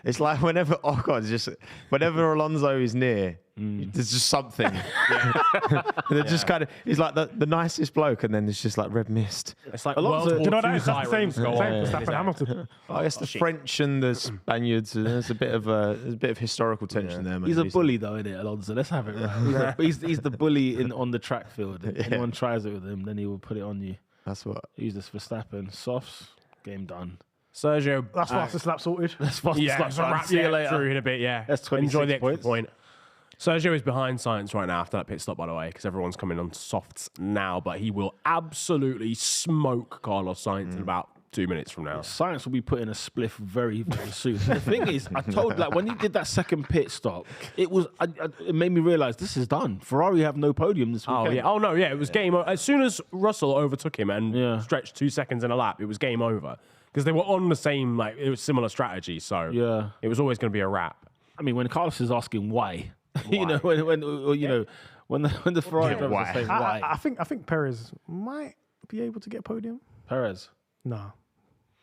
It's like whenever whenever Alonso is near, there's just something. They're just kind of, he's like the nicest bloke, and then there's just like red mist. It's like Alonso- World Do War You know II that's the same. sirens go Same on. for Verstappen, Hamilton. I guess the French and the Spaniards, there's a bit of historical tension there. He's a maybe. bully, though, isn't it, Alonso? Let's have it right. He's the bully on the track field. If anyone tries it with him, then he will put it on you. That's what. He's this Verstappen. Softs, game done. Sergio. That's fastest lap sorted. That's fast. Yeah, Like, it's a wrap. see you Yeah, later. through in a bit, yeah. That's 26 Enjoy the extra points. point. Sergio is behind Science right now after that pit stop, by the way, because everyone's coming on softs now, but he will absolutely smoke Carlos Sainz in about 2 minutes from now. Science will be putting a spliff very, very soon. The thing is, I told like when he did that second pit stop, it was it made me realize this is done. Ferrari have no podium this weekend. Oh, yeah. Oh, no, yeah. It was game over. As soon as Russell overtook him and stretched 2 seconds in a lap, it was game over. Because they were on the same, like, it was similar strategy. So Yeah. it was always going to be a wrap. I mean, when Carlos is asking why, you know, when the Ferrari drivers why? are saying why, I think Perez might be able to get podium. Perez. No.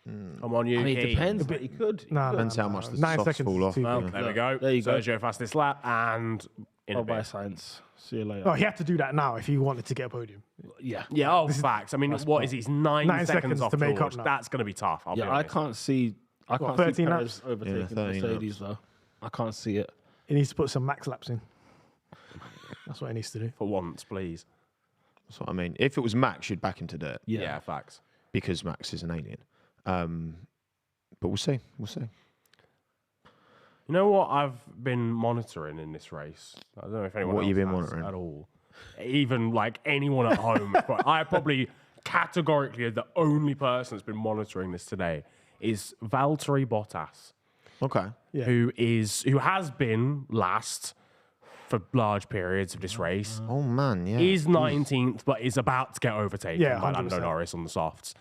Come on, you. I mean, it depends, but he could. No, Depends how much the 9 softs seconds fall is off. too Well, quick. there we go. There you go. Sergio fastest lap and in a Oh, by bit. Science. See you later. Oh, he had to do that now if he wanted to get a podium. Yeah. Yeah, oh, facts. I mean, what is he? He's 9 9 seconds seconds off to make George. up now. That's going to be tough. I'll be Yeah, I honest. can't see. I can't 13 see Perez laps? overtaking Yeah, 13 Mercedes though. I can't see it. He needs to put some max laps in. That's what he needs to do. For once, please. That's what I mean. If it was Max, you'd back him to dirt Yeah, facts. because Max is an alien. But we'll see. We'll see. You know what I've been monitoring in this race? I don't know if anyone What else you been has monitoring? at all. Even like anyone at home. But I probably categorically the only person that's been monitoring this today is Valtteri Bottas, Okay. Yeah. who has been last for large periods of this race. Oh man, yeah. He's 19th, but is about to get overtaken Yeah, by Lando 100%. Norris on the softs.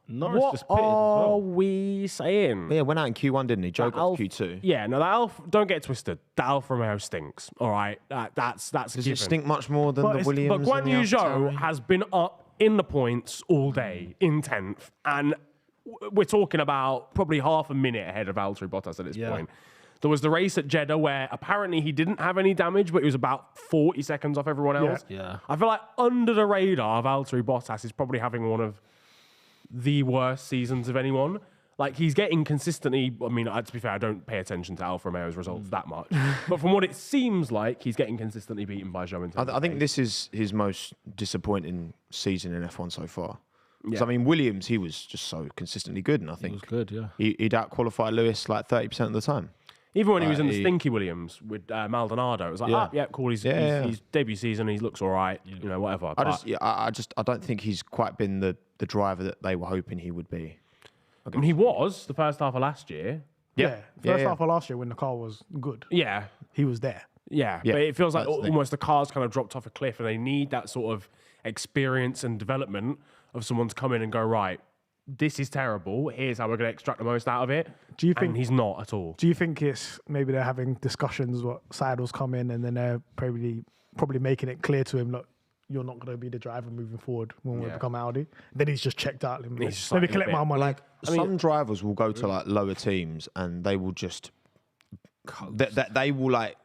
Norris What just pitted as are well. we saying? Yeah, went out in Q1, didn't he? Joe got Alf- Q2. Yeah, no, don't get it twisted. The Alfa Romeo stinks. All right, that's a Does given. it stink much more than But the it's- Williams? But Guan and the Yu Zhou AlphaTauri? has been up in the points all day in 10th, and we're talking about probably half a minute ahead of Valtteri Bottas at this point. There was the race at Jeddah where apparently he didn't have any damage, but he was about 40 seconds off everyone else. Yeah. I feel like under the radar, Valtteri Bottas is probably having one of the worst seasons of anyone. Like, he's getting consistently, I mean, to be fair, I don't pay attention to Alfa Romeo's results that much. But from what it seems like, he's getting consistently beaten by Zhou in terms I of think pace. this is his most disappointing season in F1 so far. 'Cause, Yeah. I mean, Williams, he was just so consistently good, and I It think was good, yeah. he'd out-qualify Lewis like 30% of the time. Even when he was in the he- Stinky Williams with Maldonado, it was like, Yeah. cool, he's Yeah. he's debut season, he looks all right, you know, whatever. I don't think he's quite been the driver that they were hoping he would be. I mean, he was the first half of last year. Yeah. Yeah, First yeah. half of last year when the car was good, Yeah, he was there. yeah. Yeah, But it feels like that's the thing. almost the car's kind of dropped off a cliff and they need that sort of experience and development of someone to come in and go, right, this is terrible. Here's how we're going to extract the most out of it. Do you think and he's not at all? Do you think it's maybe they're having discussions what Seidel's come in and then they're probably making it clear to him, look, you're not going to be the driver moving forward when we become Audi. Then he's just checked out. Let me collect my money. Like some drivers will go to like lower teams and they will just they will like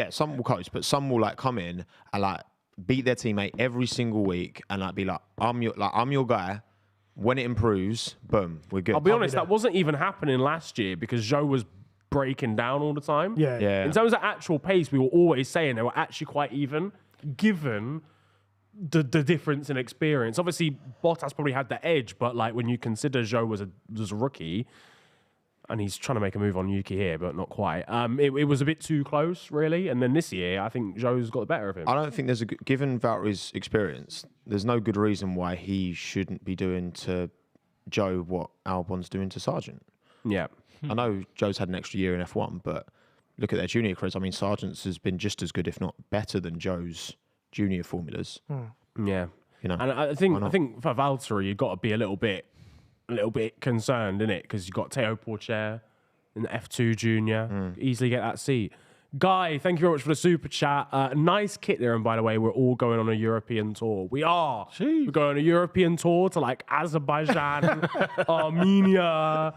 some will coach, but some will like come in and like beat their teammate every single week and like be like I'm your guy. When it improves, boom, we're good. I'll be honest, that wasn't even happening last year because Zhou was breaking down all the time. Yeah. In terms of actual pace, we were always saying they were actually quite even, given the difference in experience. Obviously, Bottas probably had the edge, but like when you consider Zhou was a rookie, and he's trying to make a move on Yuki here, but not quite. It was a bit too close, really. And then this year, I think Zhou's got the better of him. I don't think there's given Valtteri's experience, there's no good reason why he shouldn't be doing to Zhou what Albon's doing to Sargent. Yeah. I know Zhou's had an extra year in F1, but look at their junior careers. I mean, Sargent's has been just as good, if not better, than Zhou's junior formulas. Yeah. You know, and I think for Valtteri, you've got to be a little bit concerned, innit? Because you've got Teo Porcher in the F2 junior. Easily get that seat. Guy, thank you very much for the super chat. Nice kit there. And by the way, we're all going on a European tour. We are. We're going on a European tour to like Azerbaijan, Armenia,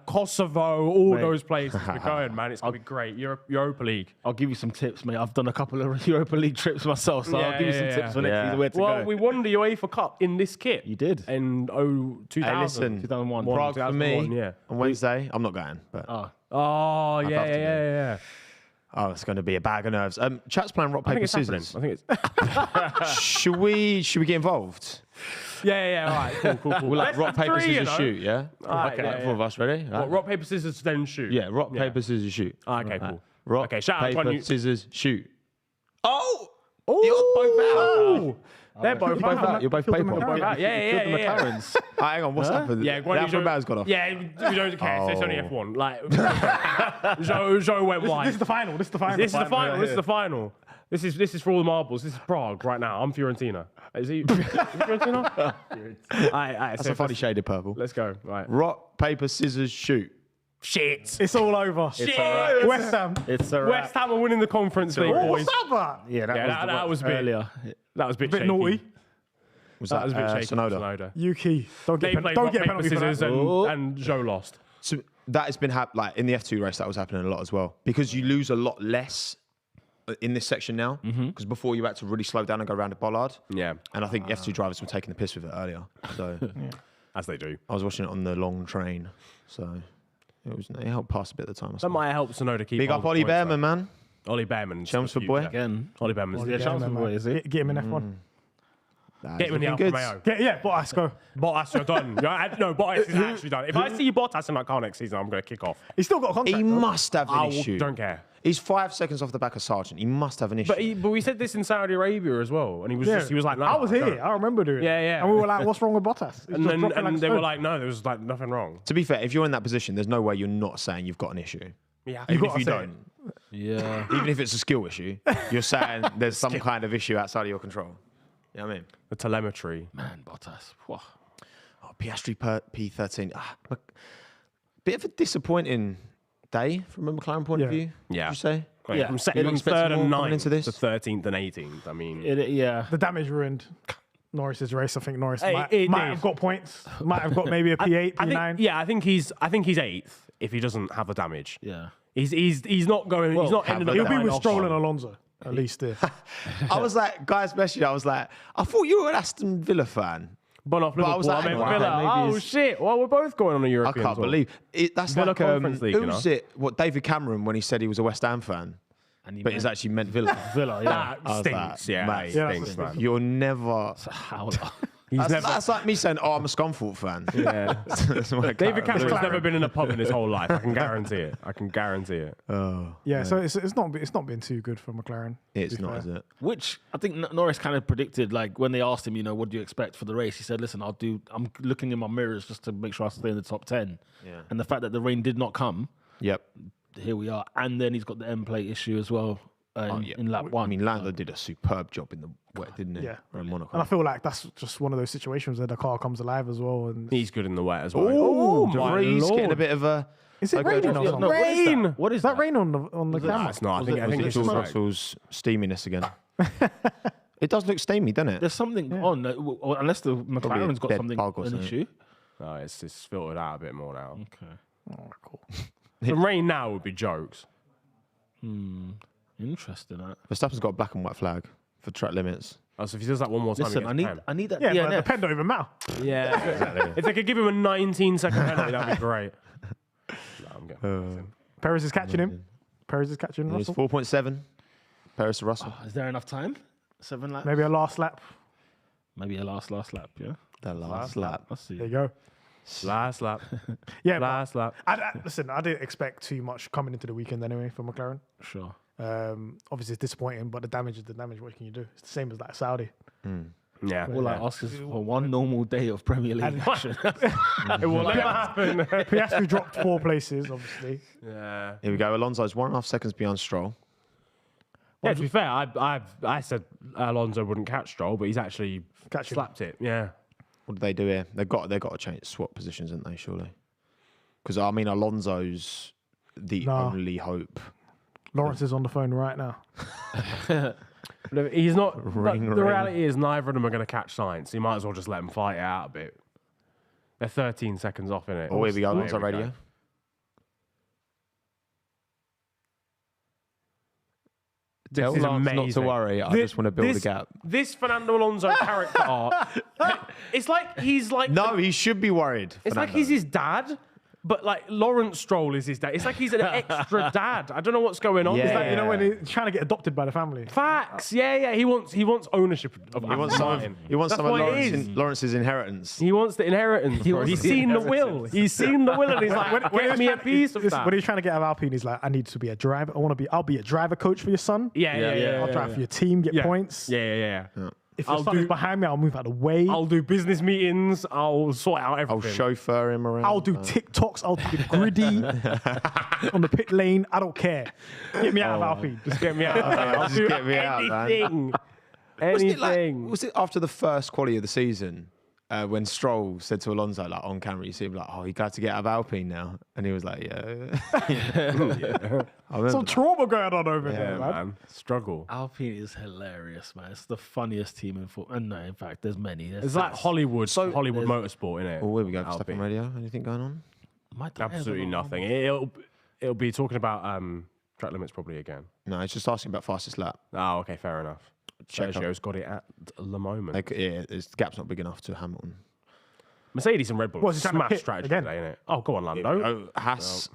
Kosovo, all those places. We're going, man. It's going to be great. Europa League. I'll give you some tips, mate. I've done a couple of Europa League trips myself, so I'll give you some tips for next season where to go. We won the UEFA Cup in this kit. You did. In 2000. Hey, listen, 2001. Prague for me yeah. on Wednesday. I'm not going, but Oh, yeah. oh, it's going to be a bag of nerves. Chat's playing rock, I think paper, it's scissors. happening. I think it's... Should we get involved? Yeah. All right, cool. We'll like rock, paper, scissors, shoot, yeah? Right, okay, four of us, ready? What, rock, paper, scissors, then shoot? Yeah, rock, paper, scissors, shoot. Okay, cool. Rock, okay, shout out to paper, you. scissors, shoot. Oh! You're both out. They're both out. You're both paper. Both out. Yeah. McLarens. Hang on, what's happened? Yeah, the alphabet bat's gone off. Yeah, we don't care. So it's only F1. Like, Zhou went wide. This is the final. This is the final. This is the final. This is for all the marbles. This is Prague right now. I'm Fiorentina. Is he Fiorentina? That's a funny shade of purple. Let's go. Right. Rock, paper, scissors, shoot. Shit. It's all over. Shit. West Ham. It's a West Ham are winning the Conference League, boys. What's that about? Yeah, that was a bit earlier. That was a bit Bit shaky. naughty. Was That was a bit shaky. Sonoda? Yuki. Don't They get played don't rock, get paper, penalty for scissors, that. and Zhou lost. So that has been like in the F2 race. That was happening a lot as well because you lose a lot less in this section now. Because before you had to really slow down and go around a bollard. Yeah. And I think F2 drivers were taking the piss with it earlier. So As they do. I was watching it on the long train. So it helped pass a bit at the time. That might help Sonoda keep Big up Ollie Behrman, man. Ollie Behrman. Chelmsford boy. Again. Ollie Behrman's Yeah, Chelmsford boy, is it? Get him in F1. Get him in the Alfa Romeo. Bottas, go. Bottas, you're done. No, Bottas is actually done. If I see Bottas in that car next season, I'm going to kick off. He's still got a contract. He must have an issue. Don't care. He's 5 seconds off the back of Sargent. He must have an issue. But we said this in Saudi Arabia as well, and he was like, no. I was here. I remember doing it. Yeah. And we were like, what's wrong with Bottas? And they were like, no, there was like nothing wrong. To be fair, if you're in that position, there's no way you're not saying you've got an issue. Yeah, Even if you don't. Yeah. Even if it's a skill issue, you're saying there's some kind of issue outside of your control. You know what I mean? the telemetry. Man, Bottas. Whoa. Oh, Piastri P13. Bit of a disappointing day from a McLaren point of view. Yeah. Would you say? Right, Yeah. from Didn't from expect third more and coming ninth into this. to 13th and 18th. I mean, Yeah. The damage ruined Norris's race. I think Norris It might did. have got points. Might have got maybe a P8, P9. I think he's eighth if he doesn't have the damage. Yeah. He's not going. he's not ending up. He'll be going with off Stroll on. and Alonso. At least there. I was like, guys, especially, I was like, I thought you were an Aston Villa fan. But off But I Liverpool. was like, I meant hang on, Villa. maybe Oh it's- shit! Well, we're both going on a I European can't tour. believe it. That's Villa like Conference League, who you know? was it? What David Cameron when he said he was a West Ham fan, And he but he's actually meant Villa. Villa, yeah. That stinks. like, Yeah, mate, that yeah, stinks, that's- man. You're never. Howler. That's like me saying, "Oh, I'm a Scunthorpe fan." Yeah. That's my David McLaren. Cameron's never been in a pub in his whole life. I can guarantee it. I can guarantee it. Yeah, so it's not been too good for McLaren. It's to be not, fair. is it? Which I think Norris kind of predicted, like when they asked him, what do you expect for the race? He said, listen, I'm looking in my mirrors just to make sure I stay in the top 10. Yeah. And the fact that the rain did not come, Yep. here we are. And then he's got the end plate issue as well. in lap one. I mean, Lando did a superb job in the wet, didn't he? Yeah. In Monaco. And I feel like that's just one of those situations where the car comes alive as well. And He's good in the wet as well. Oh, my DeVries getting a Lord. bit of a. is it raining or Yeah, something? no, Rain! What is Is that that? rain on the Nah, camera? it's not. I Was think, it- I was think it it's George just Russell's steaminess again. It does look steamy, doesn't it? There's something on, or unless the McLaren's got dead something, bug or an something. issue. No, it's filtered out a bit more now. Okay. Oh, cool. The rain now would be jokes. Interesting. Verstappen's got a black and white flag for track limits. Oh, so if he does that one more time, Listen, he I gets need, a pen. I need that Yeah, but the DNF. pen don't even matter. Yeah, exactly. If they could give him a 19-second penalty, that'd be great. No, I'm getting Perez is catching him. Perez is catching It's Russell. 4.7. Paris to Russell. Is there enough time? 7 laps? Maybe a last lap. Maybe a last lap, yeah? The last lap. Let's see. There you go. last lap. Yeah, but Last lap. listen, I didn't expect too much coming into the weekend anyway for McLaren. Sure. Obviously, it's disappointing, but the damage is the damage. What can you do? It's the same as like Saudi. Yeah. All I ask is for one normal day of Premier League action. It will never happen. Piastri dropped 4 places, obviously. Yeah. Here we go. Alonso's 1.5 seconds behind Stroll. Yeah, to be fair, I said Alonso wouldn't catch Stroll, but he's actually Catch him. slapped it. Yeah. What do they do here? They've got to change swap positions, haven't they? Surely, because I mean Alonso's the Nah. only hope. Lawrence is on the phone right now. He's not. Ring, the ring. reality is neither of them are going to catch Sainz. You might as well just let them fight it out a bit. They're 13 seconds off in it. Oh, here we go. There Alonso we go. radio. Tell is Lance not to amazing. worry. I just want to build a gap. This Fernando Alonso character arc, it's like he's like No, he should be worried. It's like he's his dad, but like Lawrence Stroll is his dad. It's like he's an extra dad. I don't know what's going on. Yeah. It's Like, like, you know, when he's trying to get adopted by the family. facts. Yeah. He wants ownership of He wants Aston some. Martin. He wants That's some of what it is. Lawrence's inheritance. He wants the inheritance. Bro. He's seen the will. He's seen the will, and he's like, get me a piece of that. When he's trying to get out of Alpine, he's like, I need to be a driver. I'll be a driver coach for your son. Yeah. I'll drive for your team, get points. Yeah. If your I'll son is do- behind me, I'll move out of the way. I'll do business meetings. I'll sort out I'll everything. chauffeur him around. I'll do TikToks. I'll do gritty on the pit lane. I don't care. Get me out of Alpine. Just get me out. Of there. I'll Just do get me out, man. anything. Wasn't it, Anything. was it after the first quali of the season when Stroll said to Alonso, like on camera, you see him like, "Oh, you got to get out of Alpine now," and he was like, "Yeah." I remember Some that. trauma going on over there, Yeah, man. man. Struggle. Alpine is hilarious, man. It's the funniest team in football. And no, in fact, there's many. It's like Hollywood motorsport, innit? Oh, here we go. Alpine. Verstappen radio. Anything going on? My tyres are Absolutely not- nothing. It'll be talking about track limits probably again. No, it's just asking about fastest lap. Oh, okay, fair enough. Check Sergio's got it at the moment. Like, yeah, the gap's not big enough to Hamilton. Mercedes and Red Bull What, is he trying to smash pit strategy again? today, innit? Oh, go on, Lando. Oh, Haas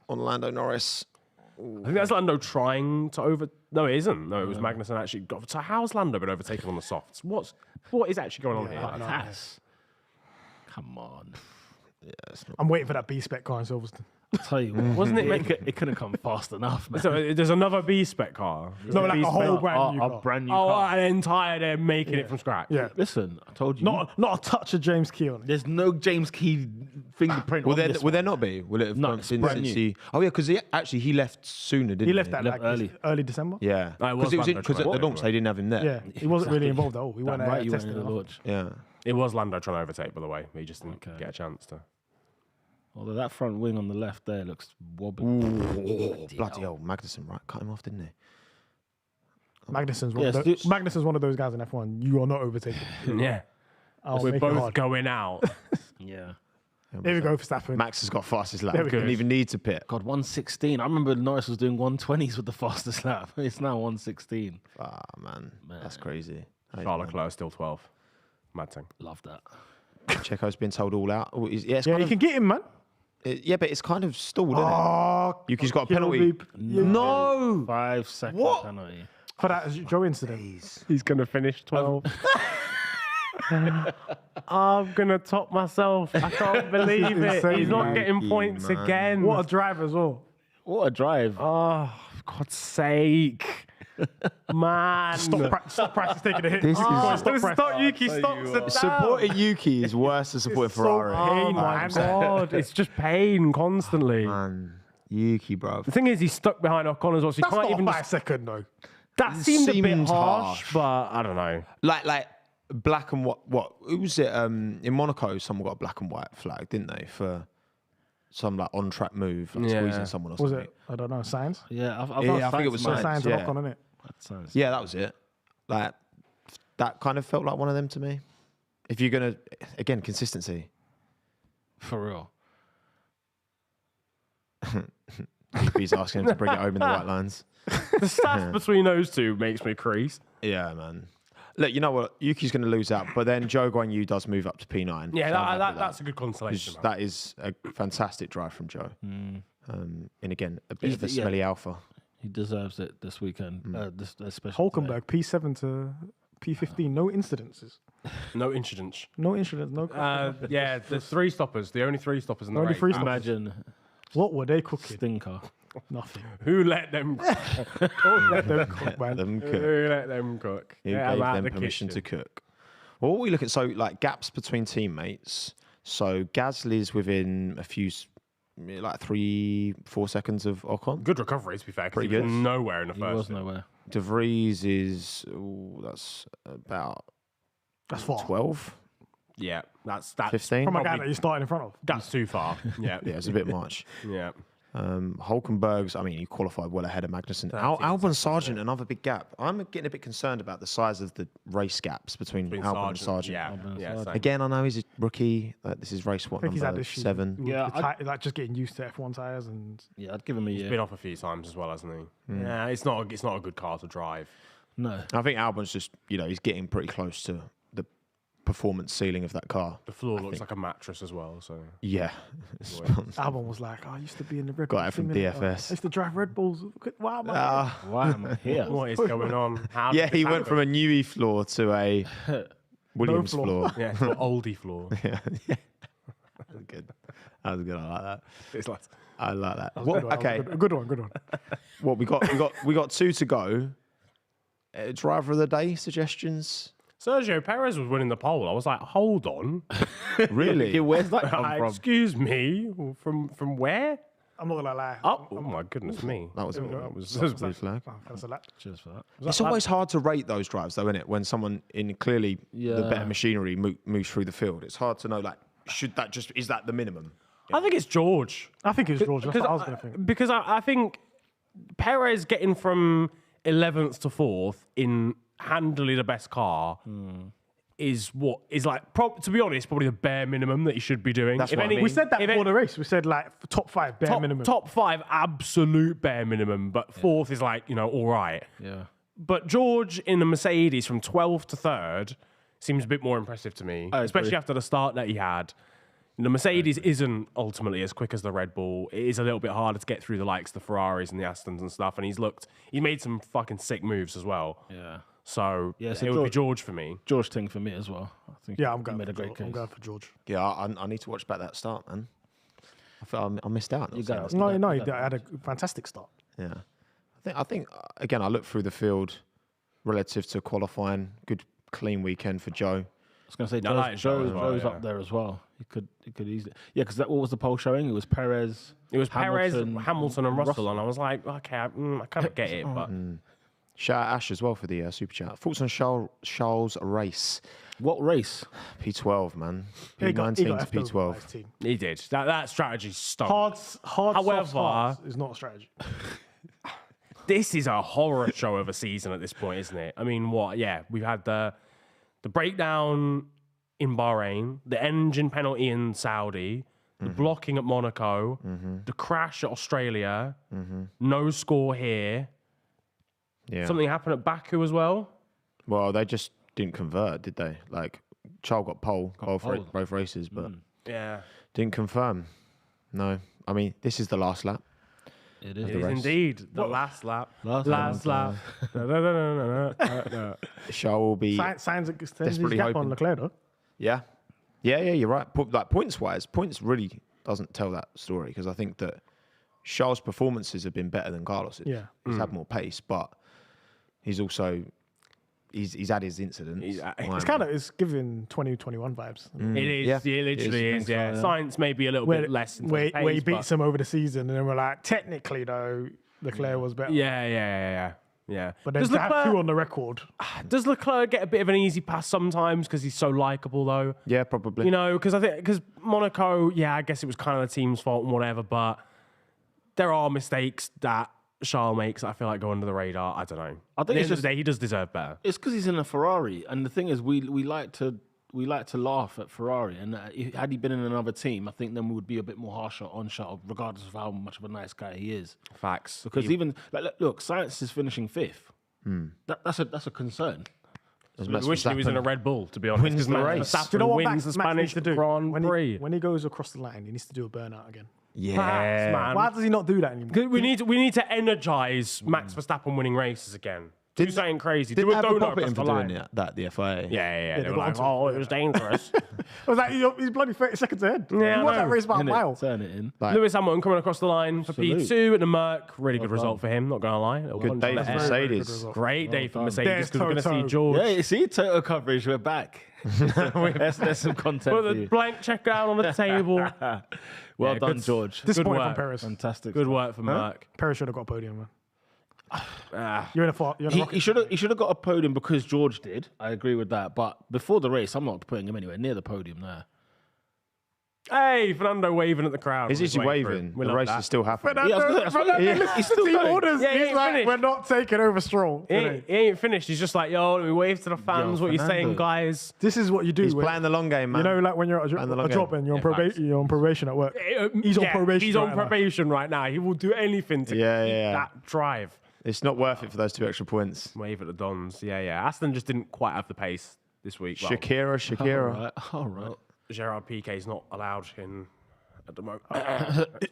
on Lando Norris. I think that's Lando trying to over. No, it isn't. No, it was Magnussen actually got. So how's Lando been overtaken on the softs? What is actually going on here? Haas. Come on. I'm waiting for that B-spec car in Silverstone. I'll tell you what, Wasn't it it couldn't come fast enough, man. So there's another B spec car. No, like a whole brand new A car. brand new Oh, car. an entire. They're making it from scratch. Yeah. Listen, I told you. Not a touch of James Key on it. There's no James Key fingerprint Will on there, this will there not be? Will it have No, gone it's since brand since new. he? Oh yeah, because he left sooner, didn't he? He left that left like early December. Yeah, No, it was because Lando because at trying the to launch they didn't have him there. Yeah, he wasn't really involved at all. We Damn weren't right, you went testing in the it. launch. Yeah. It was Lando trying to overtake, by the way. He just didn't Okay. get a chance to. Although that front wing on the left there looks wobbly. Ooh, bloody hell, Magnussen, right? Cut him off, didn't he? Magnussen's Yeah, Magnussen's one of those guys in F1. You are not overtaken. Yeah. I'll We're make it both hard. going out. Yeah. Here we go, Verstappen. Max has got fastest lap. There we go. Didn't even need to pit. God, 116. I remember Norris was doing 120s with the fastest lap. It's now 116. Ah, man, that's crazy. Hey, Charles man. Leclerc still 12. Mad thing. Love that. Checo's been told all out. Oh, yeah, it's Yeah, kind you of, can get him, man. yeah, but it's kind of stalled, isn't it? Oh, Yuki's got a penalty. No. 5 second What? penalty. for that Joe incident. He's going to finish 12. I'm going to top myself. I can't believe it. insane, He's not man. getting points Man. again. What a drive as well. What a drive. Oh, for God's sake. Man. Stop practice taking a hit. This is- Stop practice. Stop, Yuki. Stop. Supporting Yuki is worse than supporting so Ferrari. hard. Oh, my God. It's just pain constantly. Man, Yuki, bro. The thing is, he's stuck behind Ocon as well, so he That's can't not even. a 5 second though. That seemed a bit seemed harsh, harsh. but I don't know. Like black and what? Who was it? In Monaco, someone got a black and white flag, didn't they, for some like on track move, like Yeah. squeezing someone or Was something. it? I don't know. Signs. Yeah, I Yeah, I think it was Sainz, Sainz. Signs yeah. and Ocon, innit? Sainz. Yeah, that was it. Like that kind of felt like one of them to me. If you're gonna, again, consistency. For real. He's asking him to bring it home in the white lines. The stats between those two makes me crease. Yeah, man. Look, you know what? Yuki's going to lose out, but then Zhou Guanyu does move up to P9. Yeah, so I'm happy with that's a good consolation. That is a fantastic drive from Zhou. And again, a bit of a Yeah. smelly alpha. He deserves it this weekend. This especially today. Hulkenberg P7 to P15. No incidences. No incidents. No incidents. No. Yeah, there's 3 stoppers. The only 3 stoppers in the Only race. 3 stoppers. Imagine What were they cooking? stinker. Nothing. Who let them? Let them cook, man. Them cook. Who let them cook? Who Yeah, gave I'm out them the permission kitchen. to cook? Well, what we look at, so like gaps between teammates. So Gasly's within a few, like 3-4 seconds of Ocon. Good recovery, to be fair. 'Cause Pretty he was good. nowhere in the He first. was nowhere. De Vries is, that's about That's far. 12, Yeah, that's 15. From a guy probably- that you started in front of. That's too far. Yeah, Yeah, it's a bit much. yeah. Hulkenberg's, I mean, he qualified well ahead of Magnussen. Albon Sargent, another big gap. I'm getting a bit concerned about the size of the race gaps between Albon and Sargent. Yeah, yeah. same. Again, I know he's a rookie. This is race I think he's had number issues. 7. with Yeah, the like just getting used to F1 tires and Yeah, I'd give him a year. Been off a few times as well, hasn't he? Yeah, it's not a good car to drive. No. I think Albon's just, he's getting pretty close to the performance ceiling of that car. The floor looks like a mattress as well. So Yeah. Albon was like, I used to be in the Red Got Bull it from team, innit? DFS. I used to drive Red Bulls. Wow, man. Why am I here? what is going on? How Yeah, did he this went from a Newey floor to a Williams floor. floor. yeah, to an oldie floor. Yeah. That was good. That was good. I like that. It's like I like that. Good What, one, okay. Good one. Good one. What we got 2 to go. Driver of the day suggestions. Sergio Perez was winning the pole. I was like, hold on. Really? Yeah, where's that come from? Excuse me, from where? I'm not gonna lie. Oh my goodness me. That was was blue flag. Oh, that's a lap. Cheers for that. It's always hard to rate those drives, though, isn't it? When someone in clearly the better machinery moves through the field, it's hard to know. Like, is that the minimum? I think it's George. I think it's George. That's what I was gonna think. Because I think Perez getting from 11th to 4th in handily the best car is what is like, to be honest, probably the bare minimum that he should be doing. That's what I mean. We said that if before any- the race. We said like top 5 bare minimum. Top 5, absolute bare minimum, but 4th is like, all right. Yeah. But George in the Mercedes from 12th to 3rd seems a bit more impressive to me, especially agree. after the start that he had. The Mercedes isn't ultimately as quick as the Red Bull. It is a little bit harder to get through the likes of the Ferraris and the Astons and stuff. And he made some fucking sick moves as well. Yeah. So, Yeah, so it would be George for me. George Ting for me as well. I think Yeah, I'm he going made for a great George. case. I'm going for George. Yeah, I need to watch back that start, man. I felt I missed out. You got it. No, he had a fantastic start. Yeah, I think again, I looked through the field relative to qualifying. Good clean weekend for Joe. I was going to say, I like Joe as well, Joe's yeah. up there as well. He could easily. Yeah, because what was the poll showing? It was Perez. It was Perez, Hamilton, Hamilton, and Russell, and I was like, okay, I kind of get it, but Shout out Ash as well for the super chat. Thoughts on Charles' race? What race? P12, man. He got P19 to effed over by P12. his team. he did. That strategy stunk. Hard However- soft starts is not a strategy. This is a horror show of a season at this point, isn't it? I mean, what? Yeah, we've had the breakdown in Bahrain, the engine penalty in Saudi, the blocking at Monaco, the crash at Australia, no score here. Yeah. Something happened at Baku as well. Well, they just didn't convert, did they? Like, Charles got pole both races, but Yeah, didn't confirm. No. I mean, this is the last lap. It is. it is indeed the last lap. Last lap. Charles will be. Signs extends his Desperately gap hoping. on Leclerc, though. Yeah, you're right. Like points-wise, points really doesn't tell that story because I think that Charles' performances have been better than Carlos's. Yeah. He's had more pace, but he's also he's had his incidents. It's giving 2021 vibes. It is. Yeah. It literally is. Yeah. Science may be a little bit less. In Where terms of he pace, beats him over the season, and then we're like, technically though, Leclerc was better. Yeah. But then to have two on the record. Does Leclerc get a bit of an easy pass sometimes because he's so likable though? Yeah, probably. You know, because Monaco, I guess it was kind of the team's fault and whatever, but there are mistakes that Charles makes that I feel like go under the radar. I don't know. I think At the end of the day, he does deserve better. It's because he's in a Ferrari, and the thing is, we like to laugh at Ferrari, and had he been in another team, I think then we would be a bit more harsher on Charles, regardless of how much of a nice guy he is. Facts. Because even look, Science is finishing 5th. That's a concern. Wishing he was in a Red Bull, to be honest. Wins the race. Verstappen Do you know what wins the Spanish Grand Prix. When he goes across the line, he needs to do a burnout again. Yeah. Facts, man. Why does he not do that anymore? We need to energize Max Verstappen winning races again. Do something crazy. Did Do a have a donut pop at across him the for line. doing that, the FIA? Yeah. They they were got like, onto oh, it was dangerous. I was like, he's bloody 30 seconds ahead. Yeah, he I won that know. race by a Innit? mile. Turn it in. Like, Lewis Hamilton coming across the line for Salute. P2 at the Merc. Really good result for him, not going to lie. good day for Very, very good Mercedes. result. Great day for Mercedes There's because we're going to see Toto. George. Yeah, you see, total coverage. We're back. There's some content Put for the you. blank check down on the table. Well Yeah, done, good- George. Disappointed work. from Perez. Fantastic. Good work for Merc. Perez should have got a podium, man. Ah, You're in a rocket. He should have got a podium because George did. I agree with that. But before the race, I'm not putting him anywhere near the podium there. Hey, Fernando waving at the crowd. Is on his he way waving? through. We The love race that. is still happening. Yeah, I was gonna- Fernando he's listens still to team going. orders. Yeah, he He's ain't like, finished. we're not taking over Stroll. He ain't finished. He's just like, yo, let me wave to the fans. Yo, what you saying, Fernando. guys? This is what you do. He's when- playing the long game, man. You know, like when you're at Playing the long a job game. and you're on Yeah, facts. probation, you're on probation at work. He's on probation. He's on right now. probation right now. He will do anything to Yeah, keep yeah. that drive. It's not worth it for those 2 extra points. Wave at the Dons. Yeah. Aston just didn't quite have the pace this week. Well, Shakira. All right. Gerard Piqué is not allowed in at the moment.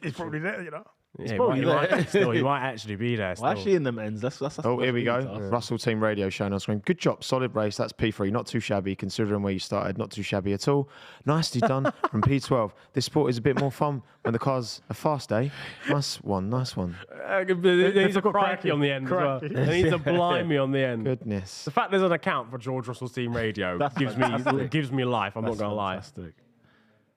He's probably there, you know. Yeah, probably he might there. still, he might actually be there. Still. Well, actually, in them ends, that's Oh, here we go. really tough. Russell Team Radio showing on screen. Good job. Solid race. That's P3. Not too shabby considering where you started. Not too shabby at all. Nicely done from P12. This sport is a bit more fun when the car's a fast day. Nice one. There needs a got crikey cracky. on the end as well. Cracky. There needs a blimey on the end. Goodness. The fact there's an account for George Russell's Team Radio That's gives me life. I'm not gonna lie. Fantastic.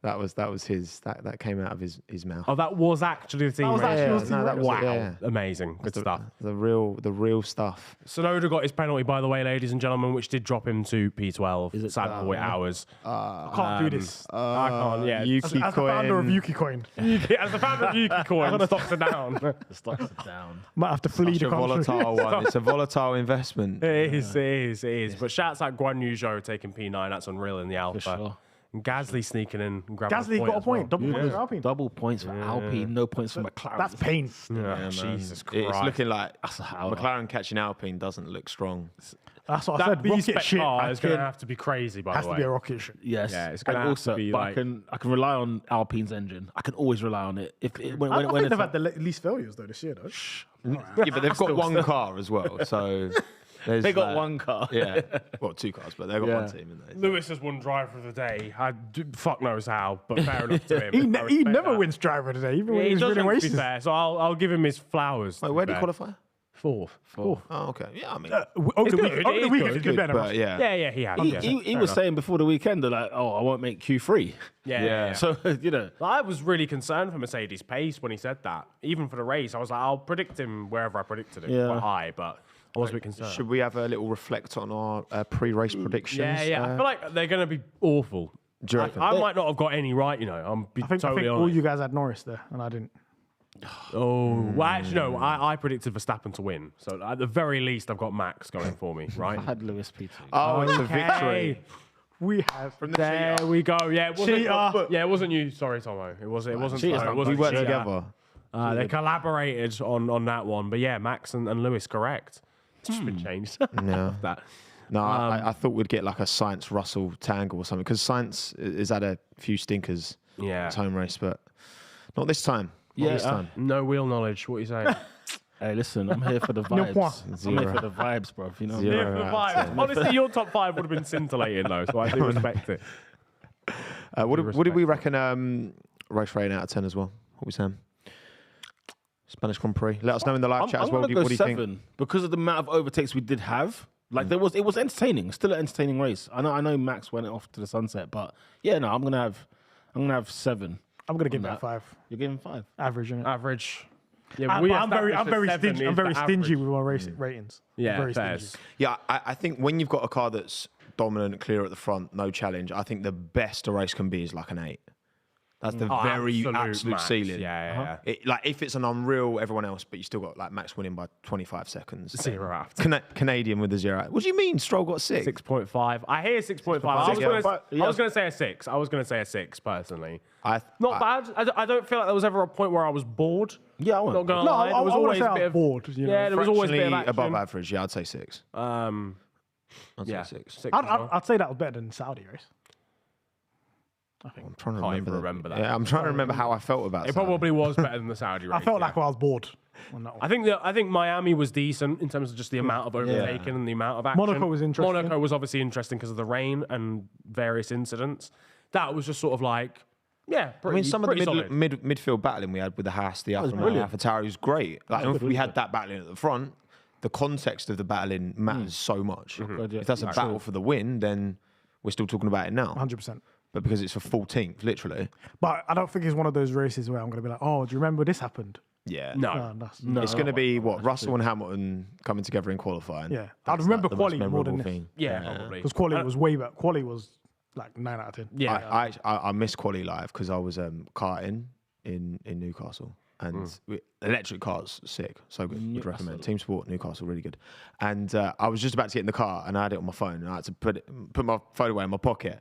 That was his. That came out of his mouth. Oh, that was actually the Team was Radio. actually the Team Radio. Wow, Yeah. amazing, good stuff. The real stuff. Sonoda got his penalty, by the way, ladies and gentlemen, which did drop him to P12. Is it sad boy hours. I can't do this. I can't. Yeah, Yuki As the founder of Coin. Yuki Coin, as the founder of Yuki Coin, stocks are down. The stocks are down. might have to flee Such the a country. volatile one. It's a volatile investment. It is. But shouts out Guan Yu Zhou taking P9. That's unreal in the Alpha. sure. And Gasly sneaking in and grabbing Gasly a point got a as well. point. Double points for Alpine. Double points for Alpine, no points for McLaren. That's pain. Yeah, Jesus Christ. It's looking like That's a howler. McLaren catching Alpine doesn't look strong. That's what I That said. Rocket B-spec shit. car is going to Has have to be crazy, by the to way. be a rocket ship. Yes, Yeah, it's gonna and have to also, be but like- I can rely on Alpine's engine. I can always rely on it. If it, when I when think it's they've had the least failures though this year, though. Yeah, but they've got one car as well. So they got one car. Yeah. Well, 2 cars, but they've got Yeah. one team in there. Lewis has won driver of the day. Fuck knows how, but fair enough to him. He I he respect never that. wins driver today, even when He he's doesn't, winning to be races. fair, so I'll give him his flowers. Wait, where did he qualify? Fourth. Oh, okay. Yeah, I mean, Over It's the good, weekend, over the it's weekend, good, it's good better. but yeah. Yeah, he has. yeah. He Fair was enough. saying before the weekend, they're like, "Oh, I won't make Q3." Yeah. So you know, I was really concerned for Mercedes' pace when he said that. Even for the race, I was like, I'll predict him wherever I predicted him. Yeah. Quite high, but I was a bit concerned. Should we have a little reflect on our pre-race predictions? Yeah. I feel like they're going to be awful. Do you reckon? I might not have got any right, you know. I'm be I think totally all honest. you guys had Norris there, and I didn't. Oh, well, actually, no. I predicted Verstappen to win. So at the very least, I've got Max going for me, right? I had Lewis P2. Oh, it's a Okay. victory. We have from There we go. Yeah, it wasn't, Cheater. yeah, it wasn't you. Sorry, Tommo. It wasn't. Cheater's Tommo, not it We wasn't worked Cheater. together. They collaborated on that one, but yeah, Max and Lewis correct. It's just been changed. Yeah. that. No, I thought we'd get like a Science Russell tangle or something because Science has had a few stinkers Yeah. at home race, but not this time. Not this time. No wheel knowledge. What are you saying? Hey, listen, I'm here for the No point. vibes. I'm here for the vibes, bro. You know. Zero. Yeah, for the out of vibe. Honestly, your top 5 would have been scintillating though, so I do respect it. What did we reckon race rating out of 10 as well? What we saying? Spanish Grand Prix. Let us know in the live chat as well. I'm What gonna do you go think? 7 because of the amount of overtakes we did have. Like it was entertaining. Still an entertaining race. I know Max went off to the sunset, but yeah, no, I'm gonna have 7. I'm gonna give on that 5. You're giving 5. Average, innit? Average. Yeah, I'm very established stingy. I'm that 7 very is the stingy average. with my ratings. Yeah, very fairs. stingy. Yeah, I think when you've got a car that's dominant, clear at the front, no challenge, I think the best a race can be is like an 8. That's the very absolute max. ceiling. Yeah. Like if it's an unreal everyone else, but you still got like Max winning by 25 seconds. 0 after. Canadian with a 0. What do you mean Stroll got 6? 6.5. I hear 6.5. I was going to say a 6. I was going to say a 6 personally. Not bad. I don't feel like there was ever a point where I was bored. Yeah, I went. Not going to lie. There was always a bit of bored. You know? Yeah, there was always a bit of action. above average. Yeah, I'd say 6. Yeah, I'd say 6. 6 as well. I'd say that was better than Saudi race. I'm trying to Can't even remember remember that. Yeah, I'm trying to remember how I felt about It probably was better than the Saudi race. I felt yeah. like I was bored on that one. I think Miami was decent in terms of just the amount of overtaking and the amount of action. Monaco was interesting. Monaco was obviously interesting because of the rain and various incidents. That was just sort of like, pretty, I mean, some of the solid. midfield battling we had with the Haas, the Alfa Romeo, Alfa Tauri was great. Like, if we had that battling at the front, the context of the battling matters so much. If that's a battle for the win, then we're still talking about it now. 100%. But because it's for 14th, literally. But I don't think it's one of those races where I'm going to be like, oh, do you remember this happened? Yeah. No. It's going to be Russell and Hamilton coming together in qualifying. Yeah. That's I'd remember the most quali more than memorable this. thing. Yeah, probably. Because quali was way better. Quali was like 9 out of 10. Yeah. I missed quali live because I was karting in Newcastle. And electric cars, sick, so good. Would recommend. Team Sport, Newcastle, really good. And I was just about to get in the car, and I had it on my phone, and I had to put my phone away in my pocket.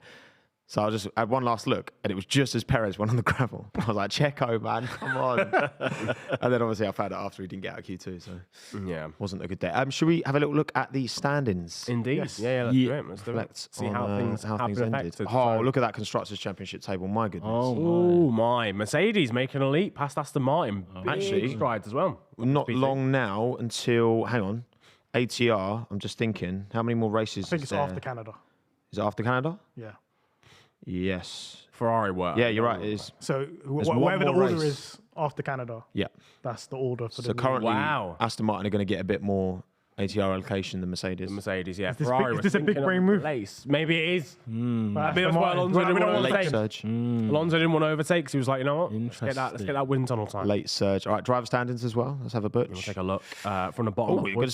So I had one last look, and it was just as Perez went on the gravel. I was like, Checo, man, come on. And then obviously I found out after he didn't get out of Q2, so wasn't a good day. Should we have a little look at the standings? Indeed. Yes. Yeah, let's do it. Let's do it. Reflect See on, how things ended. affected. Oh, look at that Constructors' Championship table. My goodness. Oh my. Mercedes making a leap past Aston Martin. Big Actually, strides as well. Not long now until, hang on, ATR. I'm just thinking, how many more races I think is it's there? after Canada. Is it after Canada? Yeah. Yes. Ferrari work. Yeah, you're right. It is. So one whatever the more order race. is after Canada, Yeah. that's the order for So the currently, Wow. Aston Martin are going to get a bit more ATR allocation than Mercedes. Mercedes, yeah. this Ferrari big- is was this a big thinking brain of move? Place. Maybe it is. Aston I mean, that's why Martin. Alonso We didn't don't want want to Late overtake. surge. Alonso didn't want to overtake, so he was like, you know what? Let's Interesting. get that wind tunnel time. Late surge. All right, driver standings as well. Let's have a butch. We'll take a look from the bottom. Oh, we're going to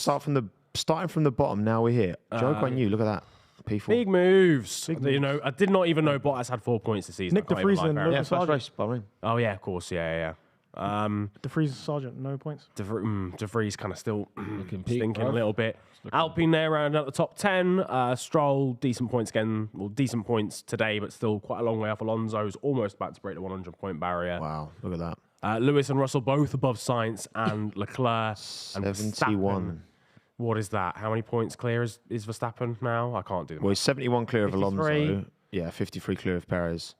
starting from the bottom. Now we're here. Joe Guan Yu, look at that. P4. Big moves. You know, I did not even know Bottas had 4 points this season. Nick I can't de even Vries lie, and fair Logan enough. First race, Bahrain. Oh yeah, of course, yeah. De Vries Sergeant, no points. De Vries kind of still stinking bruv. a little bit. Alpine there around at the top 10. Stroll, decent points again. Well, decent points today, but still quite a long way off. Alonso's almost about to break the 100-point barrier. Wow, look at that. Lewis and Russell both above Sainz and Leclerc. And 71. Verstappen. What is that? How many points clear is Verstappen now? I can't do that. Well, he's 71 clear of 53. Alonso. Yeah, 53 clear of Perez.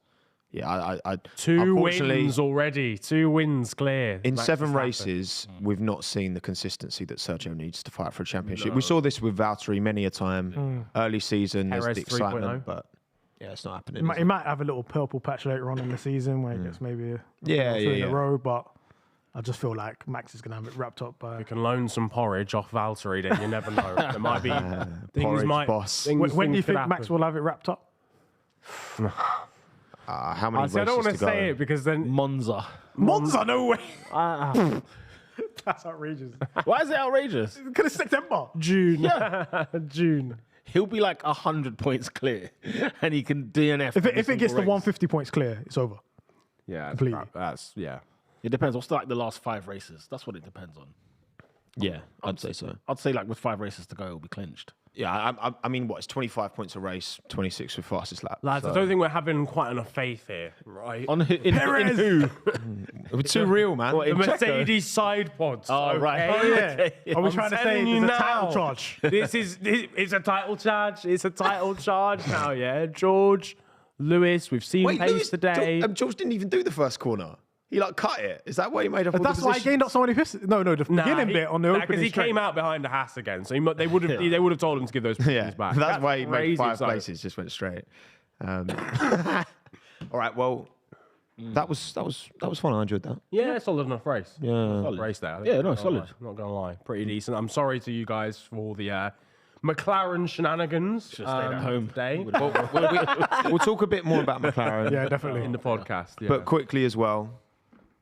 Yeah, I Two unfortunately, wins already. 2 wins clear. in Max 7 Verstappen. races, we've not seen the consistency that Sergio needs to fight for a championship. We saw this with Valtteri many a time. Early season, there's Perez the excitement, 3.0. but yeah, it's not happening. He might have a little purple patch later on in the season where he gets maybe a Yeah, two in yeah. a row, but I just feel like Max is going to have it wrapped up by. You can loan some porridge off Valtteri, then you never know. There might be things porridge might. boss. Things, When do you things could think Max happen. will have it wrapped up? How many races I don't want to to go? say it because then Monza. Monza, no way. uh, That's outrageous. Why is it outrageous? Because it's September. June. Yeah. June. He'll be like 100 points clear, and he can DNF. If every it gets to single race. 150 points clear, it's over. Yeah, Completely. that's yeah. It depends. What's like the last 5 races? That's what it depends on. Yeah, I'd say so. I'd say like with 5 races to go, it'll be clinched. Yeah, I mean, what? It's 25 points a race, 26 with fastest lap. Lads, I don't think we're having quite enough faith here, right? In who? It's too real, man. What, the in Checo? Mercedes side pods. Oh, right. okay? Oh, yeah. Are we I'm trying to say telling you there's a title now. charge? It's a title charge. It's a title charge now, yeah. George, Lewis, we've seen pace Lewis, today. George didn't even do the first corner. He like cut it. Is that why he made up all That's the why he gained up so many pisses. No, the beginning bit on the opening because he straight. came out behind the Haas again, so they would have told him to give those positions Yeah, back. that's why he made crazy, 5 so. places. Just went straight. All right. Well, that was fun. I enjoyed that. Yeah, solid enough race. Yeah. Solid race there. I think. Yeah, no, Not gonna solid. lie, Not gonna lie, pretty decent. I'm sorry to you guys for the McLaren shenanigans. Should have stayed at home today We'll talk a bit more about McLaren. Yeah, definitely. in the podcast. Yeah. But quickly as well,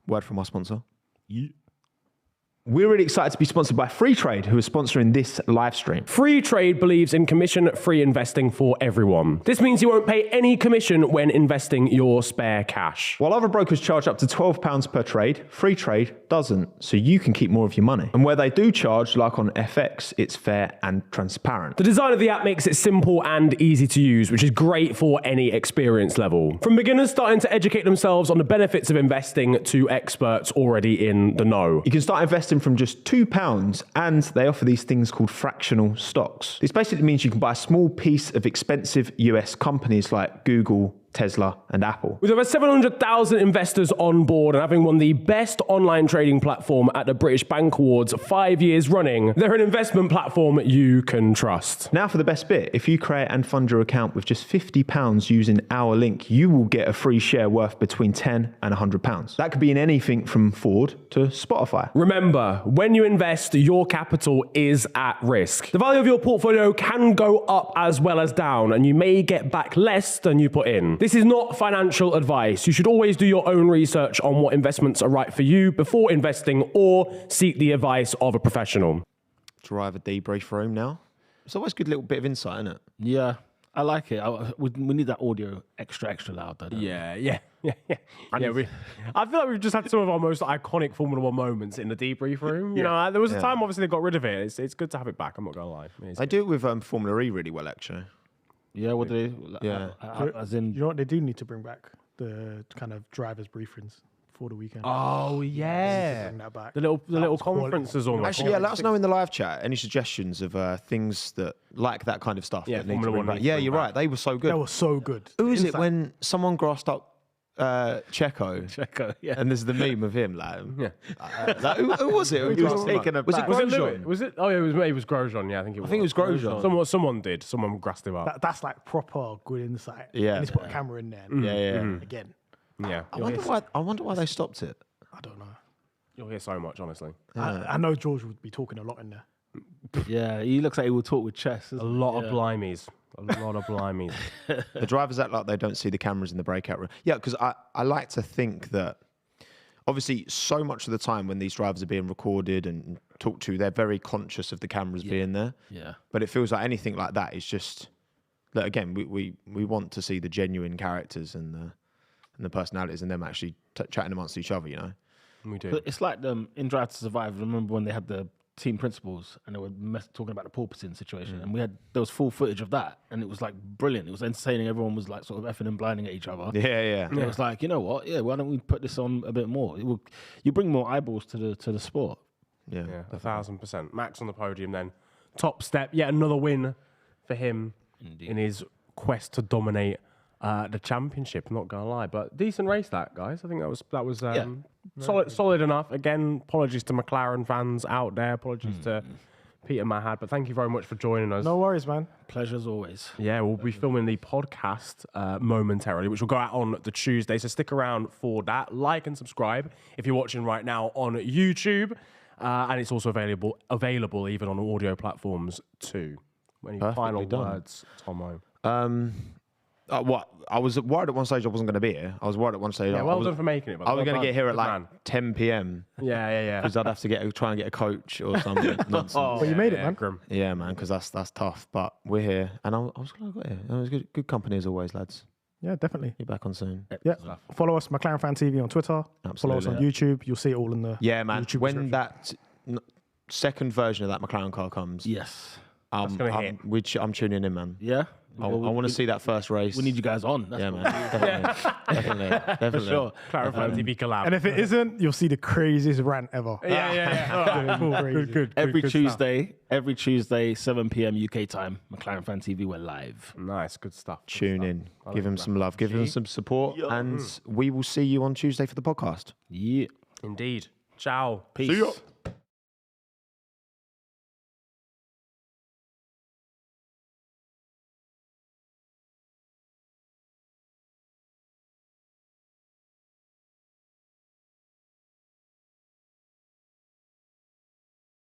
word from our sponsor. We're really excited to be sponsored by Freetrade, who is sponsoring this live stream. Freetrade believes in commission-free investing for everyone. This means you won't pay any commission when investing your spare cash. While other brokers charge up to £12 per trade, Freetrade doesn't, so you can keep more of your money. And where they do charge, like on FX, it's fair and transparent. The design of the app makes it simple and easy to use, which is great for any experience level. From beginners starting to educate themselves on the benefits of investing to experts already in the know. You can start investing from just £2, and they offer these things called fractional stocks. This basically means you can buy a small piece of expensive US companies like Google, Tesla, and Apple. With over 700,000 investors on board and having won the best online trading platform at the British Bank Awards 5 years running, they're an investment platform you can trust. Now for the best bit, if you create and fund your account with just £50 using our link, you will get a free share worth between £10 and £100. That could be in anything from Ford to Spotify. Remember, when you invest, your capital is at risk. The value of your portfolio can go up as well as down, and you may get back less than you put in. This is not financial advice. You should always do your own research on what investments are right for you before investing, or seek the advice of a professional. Driver debrief room now. It's always a good little bit of insight, isn't it? Yeah, I like it. We need that audio extra loud. Though, don't we? Yeah. I feel like we've just had some of our most iconic Formula One moments in the debrief room. You know, there was a time, obviously, they got rid of it. It's good to have it back. I'm not gonna lie. They do it with Formula E really well, actually. Yeah, what do they? Yeah. As in, You know what they do need to bring back? The kind of drivers briefings before the weekend. Oh yeah, Bring that back. the little was quality. conferences almost. Actually, yeah, let us know in the live chat any suggestions of things that like that kind of stuff. Yeah, that need to Formula bring One back. needs to Yeah, bring you're back. right. They were so good. That was so good. Who is it Insight. when someone grassed up Checo? Checo, yeah. And there's the meme of him, like, Yeah. who was it? He was taken Was it aback. Was it Grosjean? Lewis? Was it? Oh, yeah, it was Grosjean. Yeah, I think it was. I think it was Grosjean. Someone did. Someone grassed him up. That's like proper good insight. Yeah. And he's put a camera in there. Yeah. Again, Yeah, I wonder why they stopped it. I don't know. you'll hear so much, honestly. I know George would be talking a lot in there. Yeah, he looks like he will talk with chess. A lot of blimeys. A lot of blimeys. The drivers act like they don't see the cameras in the breakout room. Yeah, because I like to think that obviously so much of the time when these drivers are being recorded and talked to, they're very conscious of the cameras being there. Yeah. But it feels like anything like that is just that again, we want to see the genuine characters and the personalities and them actually chatting amongst each other, you know? We do. But it's like in Drive to Survive. Remember when they had the team principals and they were talking about the porpoising situation, and there was full footage of that, and it was like brilliant. It was entertaining. Everyone was like sort of effing and blinding at each other. Yeah. And it was like, you know what? Yeah, why don't we put this on a bit more? You bring more eyeballs to the sport. Yeah, 1,000%. Max on the podium then. Top step, yet another win for him in his quest to dominate the championship. I'm not gonna lie, but decent race that, guys. I think that was solid enough. Again, apologies to McLaren fans out there. Apologies to Peter Mahad, but thank you very much for joining us. No worries, man. Pleasure as always. Yeah, we'll be filming the podcast momentarily, which will go out on the Tuesday. So stick around for that. Like and subscribe if you're watching right now on YouTube, and it's also available even on audio platforms too. Any final words, Tommo? What? I was worried at one stage I wasn't going to be here. I was worried at one stage. Yeah, well done for making it. I was going to get here at Good like man. 10 p.m. Yeah. because I'd have to try and get a coach or something. Nonsense. But you made it, man. Grim. Yeah, man, because that's tough. But we're here, and I was glad I got here. It was good company as always, lads. Yeah, definitely. Be back on soon. Yeah. Follow us, McLaren Fan TV on Twitter. Follow us on YouTube. You'll see it all in the Yeah, man. YouTube When description. that second version of that McLaren car comes, Yes. gonna hit. I'm tuning in, man. Yeah. I want to see that first race. We need you guys on. That's Yeah, what man. Definitely. For sure. Clarify TV collab. And if it isn't, you'll see the craziest rant ever. Yeah. All right, cool. Good. Every good stuff. Tuesday, 7 p.m. UK time, McLaren Fan TV, we're live. Nice, good stuff. Good Tune stuff. in. I Give like him that. some love. Give him some support. And we will see you on Tuesday for the podcast. Yeah. Indeed. Ciao. Peace.